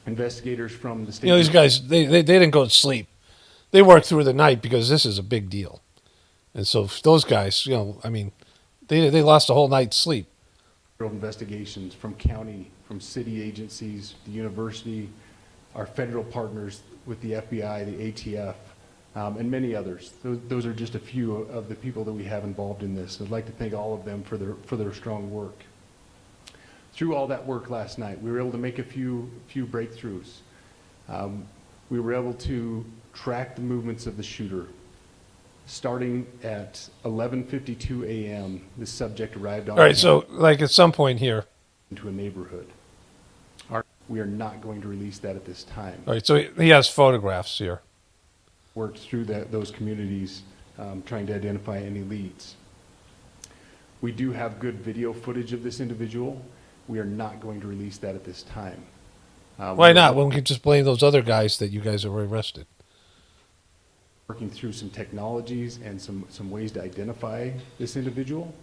S: Investigators from the state.
A: you know, these guys, they didn't go to sleep. They worked through the night because this is a big deal. And so those guys, you know, I mean, they lost a whole night's sleep.
S: Investigations from county, from city agencies, the university, our federal partners with the FBI, the ATF, and many others. Those are just a few of the people that we have involved in this. I'd like to thank all of them for their strong work. Through all that work last night, we were able to make a few breakthroughs. We were able to track the movements of the shooter. Starting at 11:52 a.m., the subject arrived on.
A: All right, so like at some point here.
S: Into a neighborhood. We are not going to release that at this time.
A: All right, so he has photographs here.
S: Worked through those communities, trying to identify any leads. We do have good video footage of this individual. We are not going to release that at this time.
A: Why not? When we can just blame those other guys that you guys have arrested.
S: Working through some technologies and some ways to identify this individual.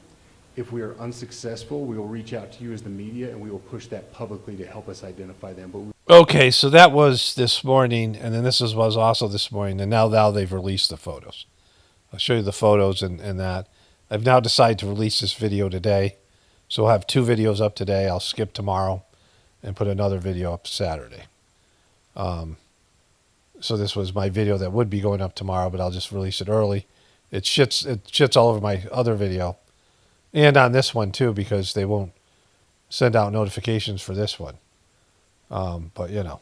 S: If we are unsuccessful, we will reach out to you as the media and we will push that publicly to help us identify them.
A: Okay, so that was this morning, and then this was also this morning, and now they've released the photos. I'll show you the photos and that. I've now decided to release this video today. So I'll have 2 videos up today. I'll skip tomorrow and put another video up Saturday. So this was my video that would be going up tomorrow, but I'll just release it early. It shits all over my other video. And on this one too, because they won't send out notifications for this one. But you know,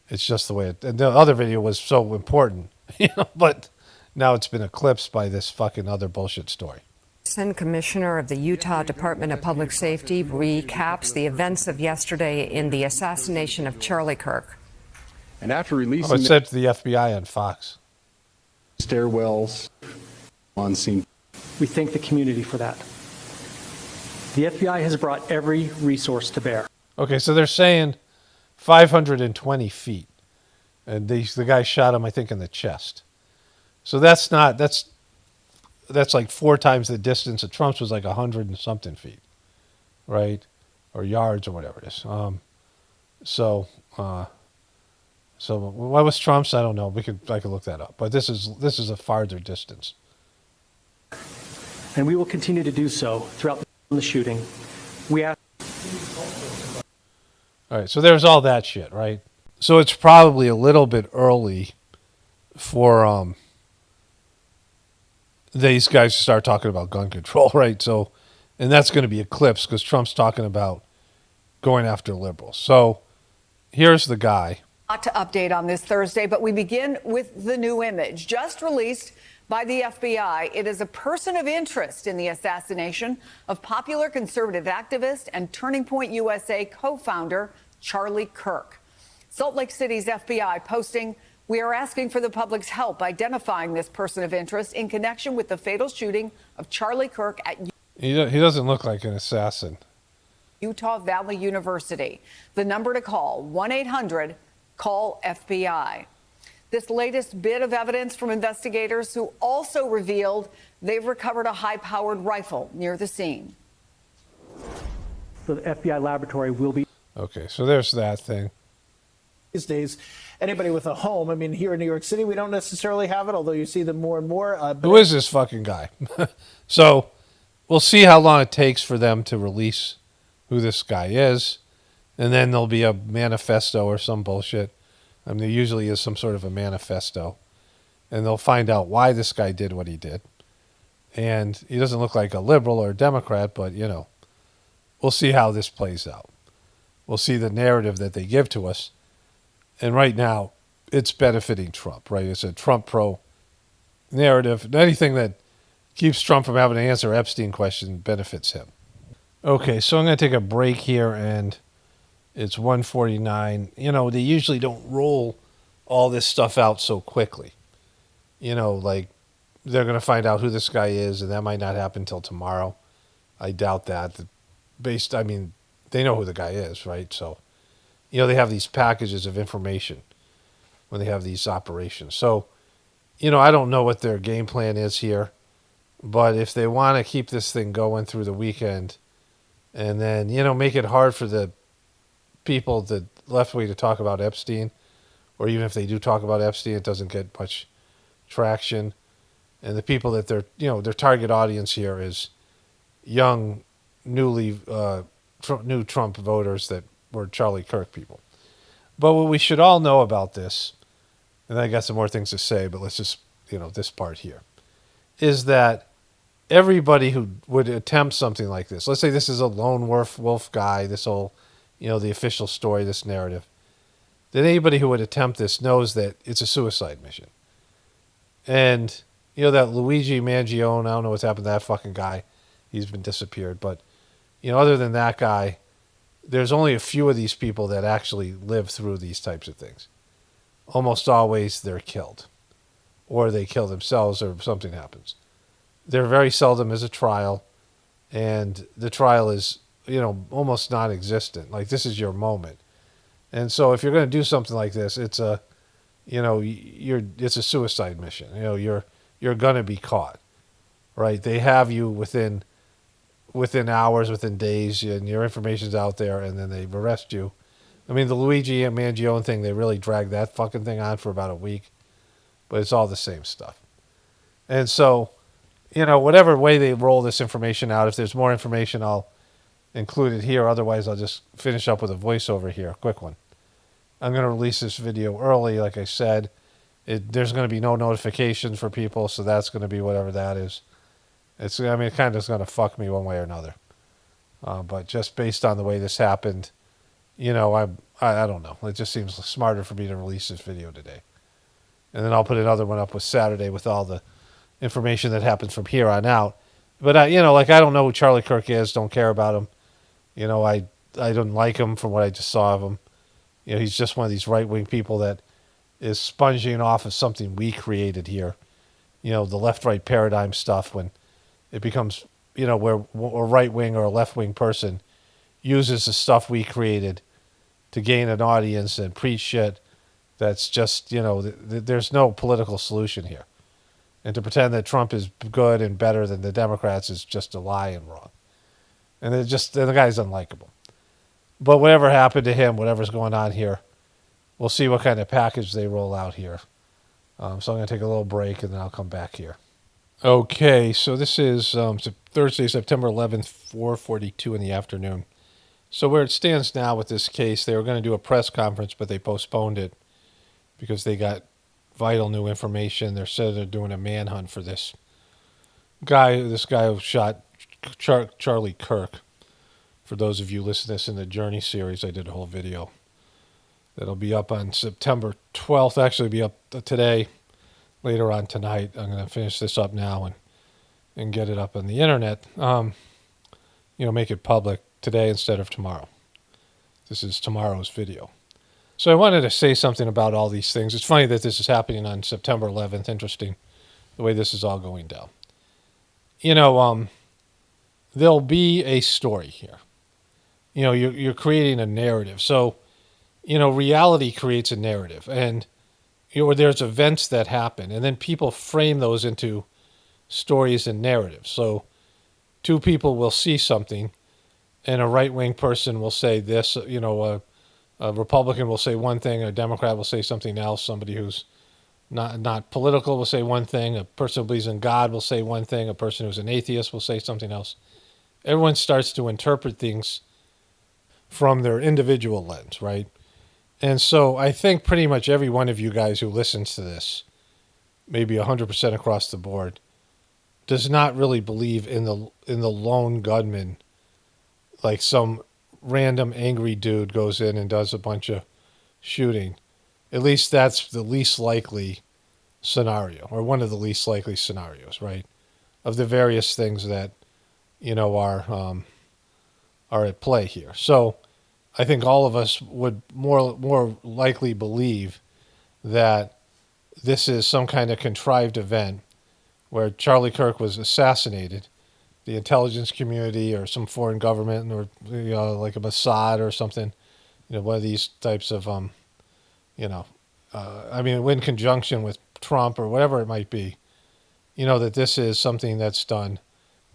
A: it's just the way it, and the other video was so important, you know, but now it's been eclipsed by this fucking other bullshit story.
T: Commissioner of the Utah Department of Public Safety recaps the events of yesterday in the assassination of Charlie Kirk.
S: And after releasing...
A: it said to the FBI on Fox.
S: Stairwells on scene.
P: We thank the community for that. The FBI has brought every resource to bear.
A: Okay, so they're saying 520 feet. And the guy shot him, I think, in the chest. So that's like 4 times the distance. Trump's was like 100 and something feet, right? or yards or whatever it is. So what was Trump's? I don't know. I could look that up. But this is a farther distance.
P: And we will continue to do so throughout the shooting. We ask.
A: All right, so there's all that shit, right? So it's probably a little bit early for these guys to start talking about gun control, right? So, and that's going to be eclipsed because Trump's talking about going after liberals. So here's the guy.
U: Not to update on this Thursday, but we begin with the new image just released by the FBI. It is a person of interest in the assassination of popular conservative activist and Turning Point USA co-founder Charlie Kirk. Salt Lake City's FBI posting, "We are asking for the public's help identifying this person of interest in connection with the fatal shooting of Charlie Kirk at
A: He doesn't look like an assassin.
U: Utah Valley University. The number to call, 1-800-CALL-FBI. This latest bit of evidence from investigators who also revealed they've recovered a high-powered rifle near the scene.
P: The FBI laboratory will be.
A: Okay, so there's that thing.
V: These days, anybody with a home, I mean, here in New York City, we don't necessarily have it, although you see them more and more.
A: Who is this fucking guy? So we'll see how long it takes for them to release who this guy is, and then there'll be a manifesto or some bullshit. I mean, there usually is some sort of a manifesto, and they'll find out why this guy did what he did. And he doesn't look like a liberal or a Democrat, but, you know, we'll see how this plays out. We'll see the narrative that they give to us. And right now, it's benefiting Trump, right? It's a Trump pro narrative. Anything that keeps Trump from having to answer Epstein question benefits him. Okay, so I'm going to take a break here, and it's 1:49. You know, they usually don't roll all this stuff out so quickly. You know, like they're going to find out who this guy is, and that might not happen until tomorrow. I doubt that. I mean, they know who the guy is, right? So, you know, they have these packages of information when they have these operations. So, you know, I don't know what their game plan is here, but if they want to keep this thing going through the weekend and then, you know, make it hard for the people, the left wing, to talk about Epstein, or even if they do talk about Epstein, it doesn't get much traction. And the people that their target audience here is young, new Trump voters that were Charlie Kirk people. But what we should all know about this, and I got some more things to say, but let's just, this part here, is that everybody who would attempt something like this, let's say this is a lone wolf guy, this whole, the official story, this narrative, that anybody who would attempt this knows that it's a suicide mission. And, that Luigi Mangione, I don't know what's happened to that fucking guy. He's been disappeared. But, other than that guy, there's only a few of these people that actually live through these types of things. Almost always they're killed. Or they kill themselves or something happens. There very seldom is a trial. And the trial is, almost non-existent. Like, this is your moment. And so if you're going to do something like this, it's a, it's a suicide mission. You're going to be caught, right? They have you within hours, within days, and your information's out there, and then they arrest you. I mean, the Luigi and Mangione thing, they really dragged that fucking thing on for about a week, but it's all the same stuff. And so, whatever way they roll this information out, if there's more information, I'll include it here. Otherwise, I'll just finish up with a voiceover here, a quick one. I'm going to release this video early, like I said. There's going to be no notifications for people, so that's going to be whatever that is. It kind of is going to fuck me one way or another. But just based on the way this happened, I don't know. It just seems smarter for me to release this video today. And then I'll put another one up with Saturday with all the information that happens from here on out. But, I don't know who Charlie Kirk is. Don't care about him. I don't like him from what I just saw of him. He's just one of these right-wing people that is sponging off of something we created here. The left-right paradigm stuff, when it becomes, where a right-wing or a left-wing person uses the stuff we created to gain an audience and preach shit that's just, there's no political solution here. And to pretend that Trump is good and better than the Democrats is just a lie and wrong. And the guy's unlikable. But whatever happened to him, whatever's going on here, we'll see what kind of package they roll out here. So I'm going to take a little break, and then I'll come back here. Okay, so this is Thursday, September 11th, 4:42 in the afternoon. So where it stands now with this case, they were going to do a press conference, but they postponed it because they got vital new information. They said they're doing a manhunt for this guy who shot Charlie Kirk. For those of you listening to this in the Journey series, I did a whole video that'll be up on September 12th. Actually, be up today, later on tonight. I'm going to finish this up now and get it up on the internet. Make it public today instead of tomorrow. This is tomorrow's video. So I wanted to say something about all these things. It's funny that this is happening on September 11th. Interesting the way this is all going down. There'll be a story here. You're creating a narrative. So, reality creates a narrative. And there's events that happen. And then people frame those into stories and narratives. So two people will see something, and a right-wing person will say this, a Republican will say one thing, a Democrat will say something else, somebody who's not political will say one thing, a person who believes in God will say one thing, a person who's an atheist will say something else. Everyone starts to interpret things from their individual lens, right? And so I think pretty much every one of you guys who listens to this, maybe 100% across the board, does not really believe in the lone gunman, like some random angry dude goes in and does a bunch of shooting. At least that's the least likely scenario, or one of the least likely scenarios, right? Of the various things that, are at play here. So I think all of us would more likely believe that this is some kind of contrived event where Charlie Kirk was assassinated. The intelligence community or some foreign government, or like a Mossad or something, one of these types of, in conjunction with Trump or whatever it might be, that this is something that's done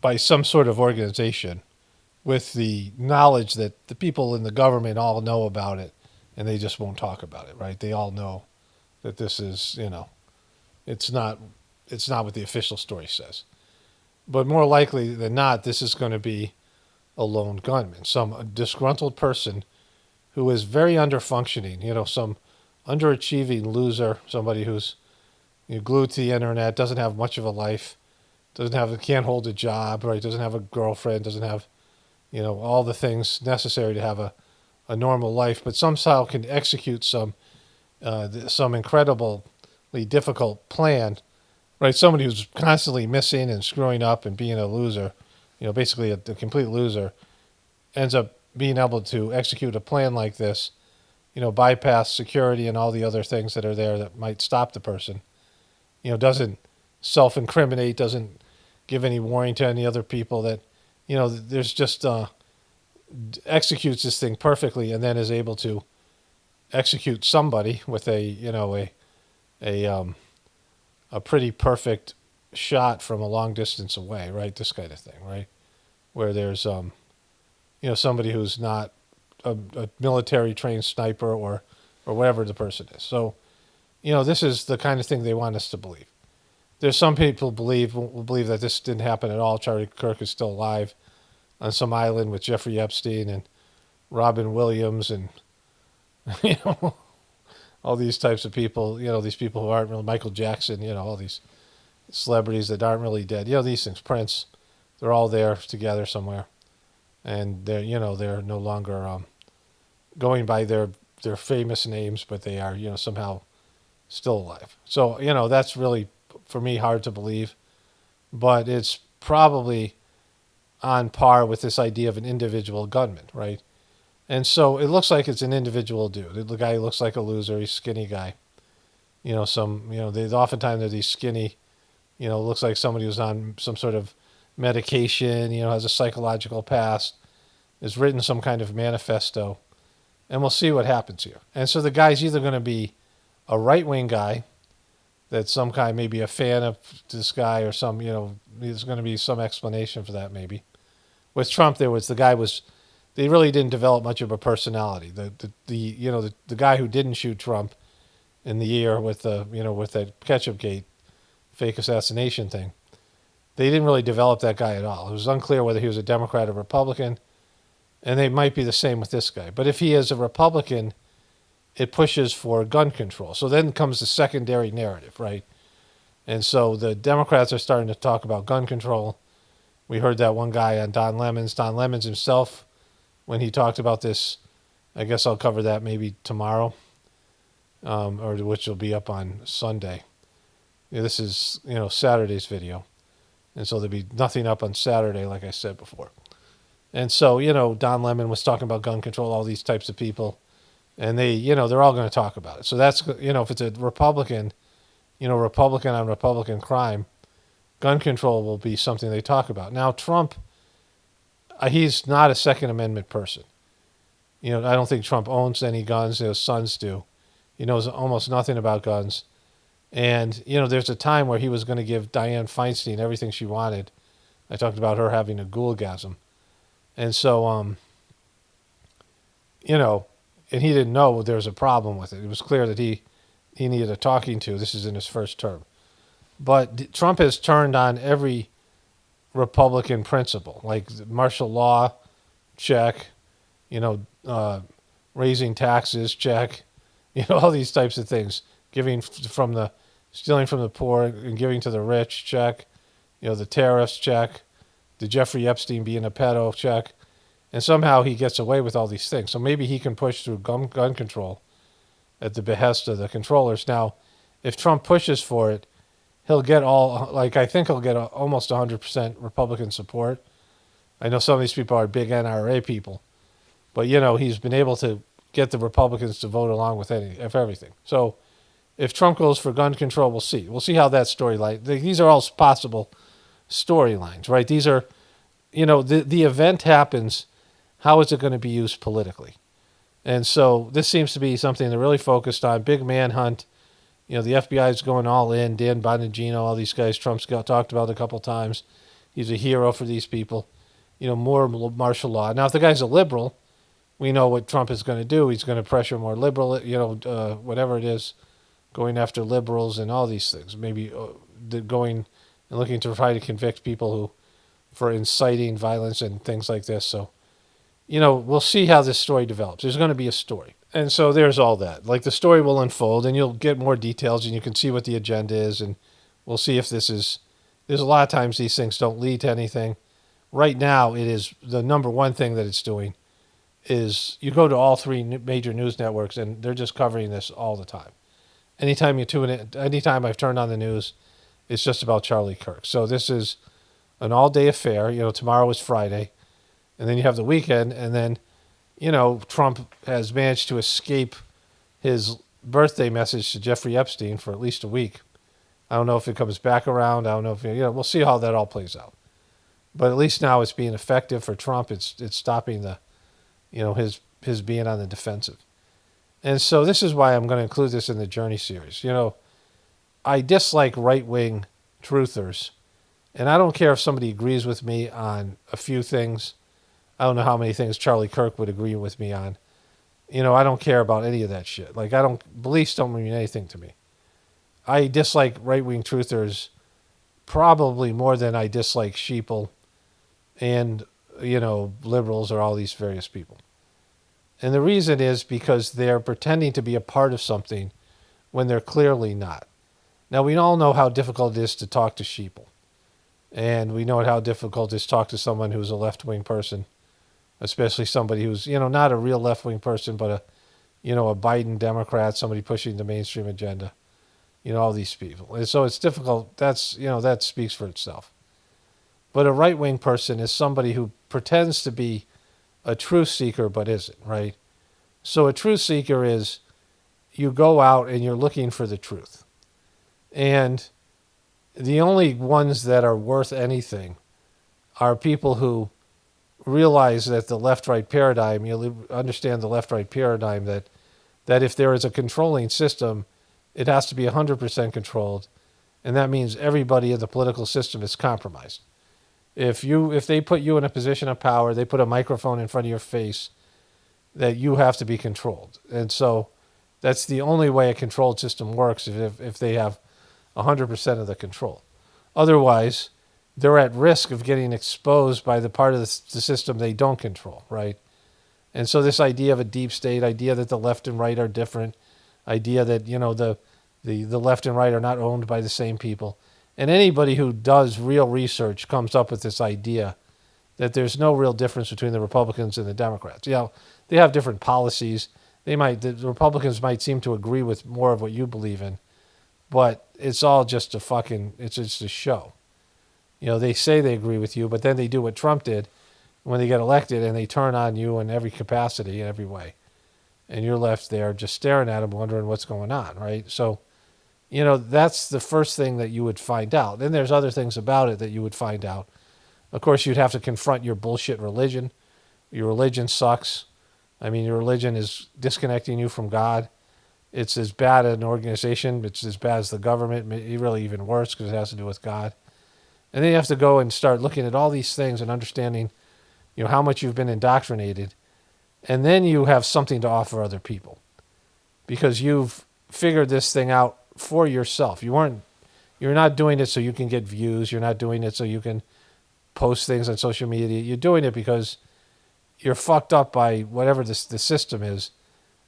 A: by some sort of organization with the knowledge that the people in the government all know about it, and they just won't talk about it, right? They all know that this is, it's not what the official story says. But more likely than not, this is going to be a lone gunman, some disgruntled person who is very underfunctioning, some underachieving loser, somebody who's glued to the internet, doesn't have much of a life, can't hold a job, right? Doesn't have a girlfriend, doesn't have, all the things necessary to have a normal life, but somehow can execute some incredibly difficult plan, right? Somebody who's constantly missing and screwing up and being a loser, basically a complete loser, ends up being able to execute a plan like this, bypass security and all the other things that are there that might stop the person, doesn't self-incriminate, doesn't give any warning to any other people, that, there's just executes this thing perfectly, and then is able to execute somebody with a pretty perfect shot from a long distance away, right? This kind of thing, right? Where there's, somebody who's not a military trained sniper or whatever the person is. So, this is the kind of thing they want us to believe. There's some people will believe that this didn't happen at all. Charlie Kirk is still alive on some island with Jeffrey Epstein and Robin Williams and, all these types of people, these people who aren't really, Michael Jackson, all these celebrities that aren't really dead. These things, Prince, they're all there together somewhere. And they're no longer going by their famous names, but they are, somehow still alive. So, that's really, for me, hard to believe. But it's probably on par with this idea of an individual gunman, right? And so it looks like it's an individual dude. The guy looks like a loser. He's a skinny guy. Oftentimes they're these skinny, looks like somebody who's on some sort of medication, has a psychological past, has written some kind of manifesto, and we'll see what happens here. And so the guy's either going to be a right-wing guy that's some guy, maybe a fan of this guy or there's going to be some explanation for that maybe. With Trump, the they really didn't develop much of a personality. The guy who didn't shoot Trump in the year with with that ketchup gate fake assassination thing, they didn't really develop that guy at all. It was unclear whether he was a Democrat or Republican, and they might be the same with this guy. But if he is a Republican, it pushes for gun control. So then comes the secondary narrative, right? And so the Democrats are starting to talk about gun control. We heard that one guy on Don Lemons himself, when he talked about this. I guess I'll cover that maybe tomorrow, or which will be up on Sunday. Yeah, this is, Saturday's video. And so there'll be nothing up on Saturday, like I said before. And so, Don Lemon was talking about gun control, all these types of people. And they, they're all going to talk about it. So that's, if it's a Republican, Republican on Republican crime, gun control will be something they talk about. Now, Trump, he's not a Second Amendment person. I don't think Trump owns any guns. His sons do. He knows almost nothing about guns. And, there's a time where he was going to give Dianne Feinstein everything she wanted. I talked about her having a ghoulgasm. And so, and he didn't know there was a problem with it. It was clear that he needed a talking to. This is in his first term. But Trump has turned on every Republican principle, like martial law, check, raising taxes, check, all these types of things. Stealing from the poor and giving to the rich, check. The tariffs, check. The Jeffrey Epstein being a pedo, check. And somehow he gets away with all these things. So maybe he can push through gun control at the behest of the controllers. Now, if Trump pushes for it, he'll get I think he'll get almost 100% Republican support. I know some of these people are big NRA people. But, he's been able to get the Republicans to vote along with everything. So if Trump goes for gun control, we'll see. We'll see how that storyline. These are all possible storylines, right? These are, the event happens. How is it going to be used politically? And so this seems to be something they're really focused on. Big manhunt. The FBI is going all in. Dan Bongino, all these guys Trump's talked about a couple times. He's a hero for these people. More martial law. Now, if the guy's a liberal, we know what Trump is going to do. He's going to pressure more liberal, whatever it is, going after liberals and all these things. Maybe going and looking to try to convict people for inciting violence and things like this. So, we'll see how this story develops. There's going to be a story. And so there's all that. Like, the story will unfold, and you'll get more details, and you can see what the agenda is, and we'll see if this is... There's a lot of times these things don't lead to anything. Right now, it is the number one thing that it's doing is you go to all three major news networks, and they're just covering this all the time. Anytime I've turned on the news, it's just about Charlie Kirk. So this is an all-day affair. Tomorrow is Friday, and then you have the weekend, and then, Trump has managed to escape his birthday message to Jeffrey Epstein for at least a week. I don't know if it comes back around. I don't know if, we'll see how that all plays out. But at least now it's being effective for Trump. It's stopping his being on the defensive. And so this is why I'm going to include this in the Journey series. I dislike right-wing truthers, and I don't care if somebody agrees with me on a few things. I don't know how many things Charlie Kirk would agree with me on. I don't care about any of that shit. Beliefs don't mean anything to me. I dislike right-wing truthers probably more than I dislike sheeple and, liberals or all these various people. And the reason is because they're pretending to be a part of something when they're clearly not. Now, we all know how difficult it is to talk to sheeple. And we know how difficult it is to talk to someone who's a left-wing person, especially somebody who's, not a real left-wing person, but a Biden Democrat, somebody pushing the mainstream agenda, all these people. And so it's difficult. That speaks for itself. But a right-wing person is somebody who pretends to be a truth seeker but isn't, right? So a truth seeker is you go out and you're looking for the truth. And the only ones that are worth anything are people who realize that the left-right paradigm, you understand the left-right paradigm, that if there is a controlling system, it has to be 100% controlled, and that means everybody in the political system is compromised. if they put you in a position of power, they put a microphone in front of your face, that you have to be controlled. And so that's the only way a controlled system works, if they have 100% of the control. Otherwise, they're at risk of getting exposed by the part of the system they don't control, right? And so this idea of a deep state, idea that the left and right are different, idea that, you know, the left and right are not owned by the same people. And anybody who does real research comes up with this idea that there's no real difference between the Republicans and the Democrats. You know, they have different policies. The Republicans might seem to agree with more of what you believe in, but it's all just it's just a show. You know, they say they agree with you, but then they do what Trump did when they get elected, and they turn on you in every capacity, in every way. And you're left there just staring at them, wondering what's going on, right? So, you know, that's the first thing that you would find out. Then there's other things about it that you would find out. Of course, you'd have to confront your bullshit religion. Your religion sucks. I mean, your religion is disconnecting you from God. It's as bad an organization. It's as bad as the government. Really even worse, because it has to do with God. And then you have to go and start looking at all these things and understanding, you know, how much you've been indoctrinated. And then you have something to offer other people, because you've figured this thing out for yourself. You're not doing it so you can get views. You're not doing it so you can post things on social media. You're doing it because you're fucked up by whatever the system is,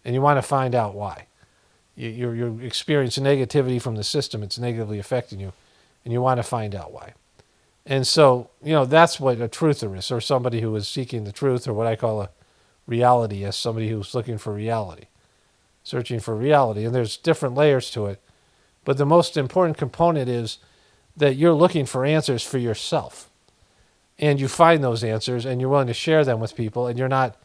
A: and you want to find out why. You're experiencing negativity from the system. It's negatively affecting you, and you want to find out why. And so, you know, that's what a truther is, or somebody who is seeking the truth, or what I call a reality, as somebody who's looking for reality, searching for reality. And there's different layers to it. But the most important component is that you're looking for answers for yourself. And you find those answers, and you're willing to share them with people, and you're not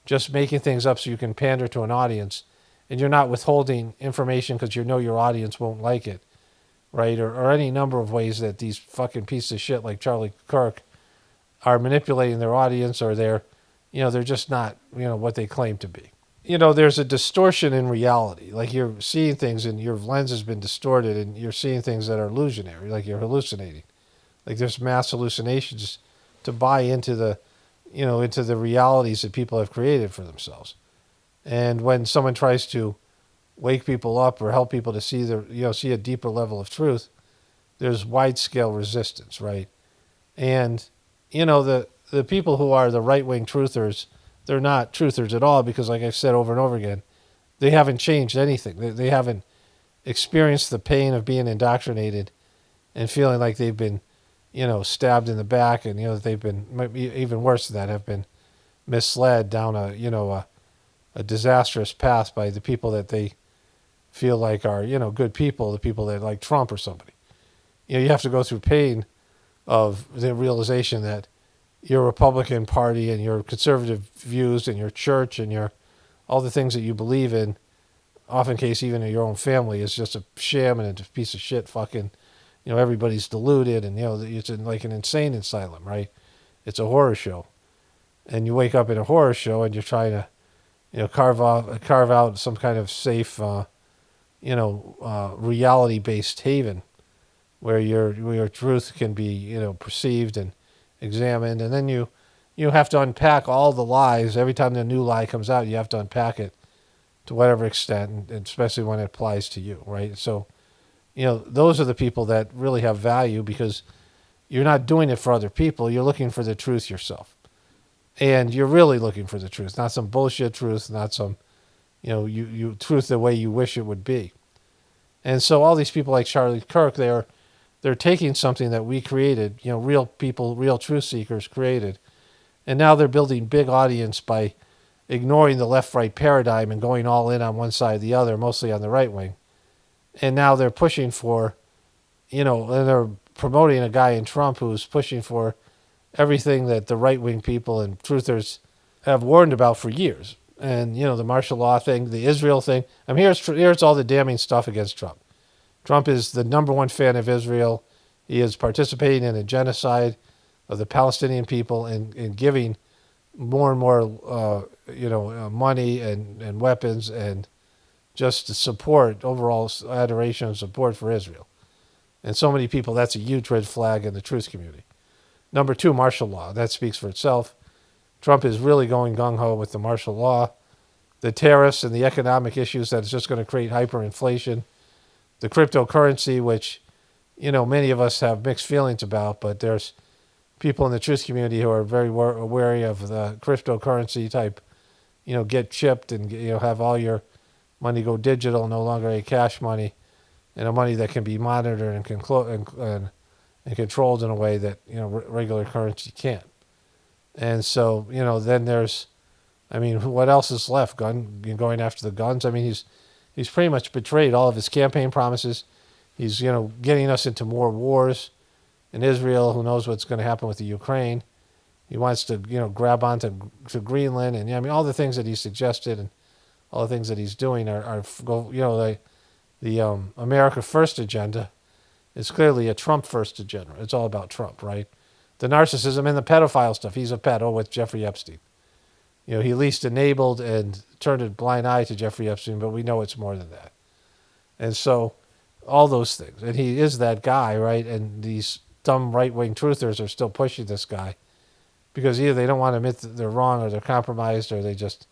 A: just making things up so you can pander to an audience, and you're not withholding information because you know your audience won't like it, right? Or any number of ways that these fucking pieces of shit like Charlie Kirk are manipulating their audience, or they're just not, you know, what they claim to be. You know, there's a distortion in reality. Like, you're seeing things and your lens has been distorted, and you're seeing things that are illusionary, like you're hallucinating. Like, there's mass hallucinations to buy into the realities that people have created for themselves. And when someone tries to wake people up or help people to see a deeper level of truth, there's wide scale resistance, right? And, you know, the people who are the right-wing truthers, they're not truthers at all, because, like I've said over and over again, they haven't changed anything. They haven't experienced the pain of being indoctrinated and feeling like they've been, you know, stabbed in the back, and, you know, they've been, might be even worse than that, have been misled down a disastrous path by the people that they feel like are, you know, good people, the people that like Trump or somebody. You know, you have to go through pain of the realization that your Republican Party and your conservative views and your church and your all the things that you believe in, often case even in your own family, is just a sham and a piece of shit. Fucking, you know, everybody's deluded, and, you know, it's like an insane asylum, right? It's a horror show, and you wake up in a horror show and you're trying to, you know, carve out some kind of safe, reality-based haven where your truth can be, you know, perceived and examined. And then you have to unpack all the lies. Every time the new lie comes out, you have to unpack it to whatever extent, and especially when it applies to you, right? So, you know, those are the people that really have value, because you're not doing it for other people. You're looking for the truth yourself. And you're really looking for the truth, not some bullshit truth, not some, you know, you truth the way you wish it would be. And so all these people like Charlie Kirk, they're taking something that we created, you know, real people, real truth seekers created, and now they're building big audience by ignoring the left-right paradigm and going all in on one side or the other, mostly on the right wing. And now they're pushing for, you know, and they're promoting a guy in Trump who's pushing for everything that the right-wing people and truthers have warned about for years. And, you know, the martial law thing, the Israel thing. I mean, here's all the damning stuff against Trump. Trump is the number one fan of Israel. He is participating in a genocide of the Palestinian people and giving more and more, money and weapons and just to support, overall adoration and support for Israel. And so many people, that's a huge red flag in the truth community. Number two, martial law. That speaks for itself. Trump is really going gung-ho with the martial law. The tariffs and the economic issues that is just going to create hyperinflation. The cryptocurrency, which, many of us have mixed feelings about, but there's people in the truth community who are very wary of the cryptocurrency type, get chipped and, have all your money go digital, no longer a cash money, and a money that can be monitored and controlled in a way that, regular currency can't. And so, then there's, what else is left? Going after the guns. He's pretty much betrayed all of his campaign promises. He's, getting us into more wars in Israel. Who knows what's going to happen with the Ukraine? He wants to, grab onto Greenland, and all the things that he suggested and all the things that he's doing are the America First agenda is clearly a Trump First agenda. It's all about Trump, right? The narcissism and the pedophile stuff. He's a pedo with Jeffrey Epstein. He at least enabled and turned a blind eye to Jeffrey Epstein, but we know it's more than that. And so all those things. And he is that guy, right? And these dumb right-wing truthers are still pushing this guy because either they don't want to admit that they're wrong or they're compromised or they just,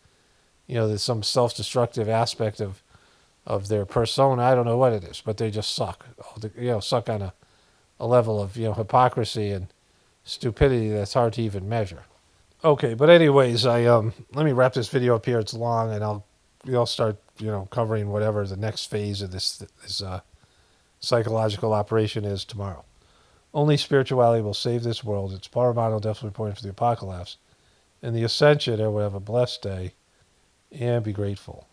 A: there's some self-destructive aspect of their persona. I don't know what it is, but they just suck. Suck on a level of, hypocrisy and stupidity that's hard to even measure. Okay, but anyways, let me wrap this video up here. It's long, and I'll start covering whatever the next phase of this psychological operation is tomorrow. Only spirituality will save this world. It's paramount, definitely important for the apocalypse. And the ascension, everyone have a blessed day and be grateful.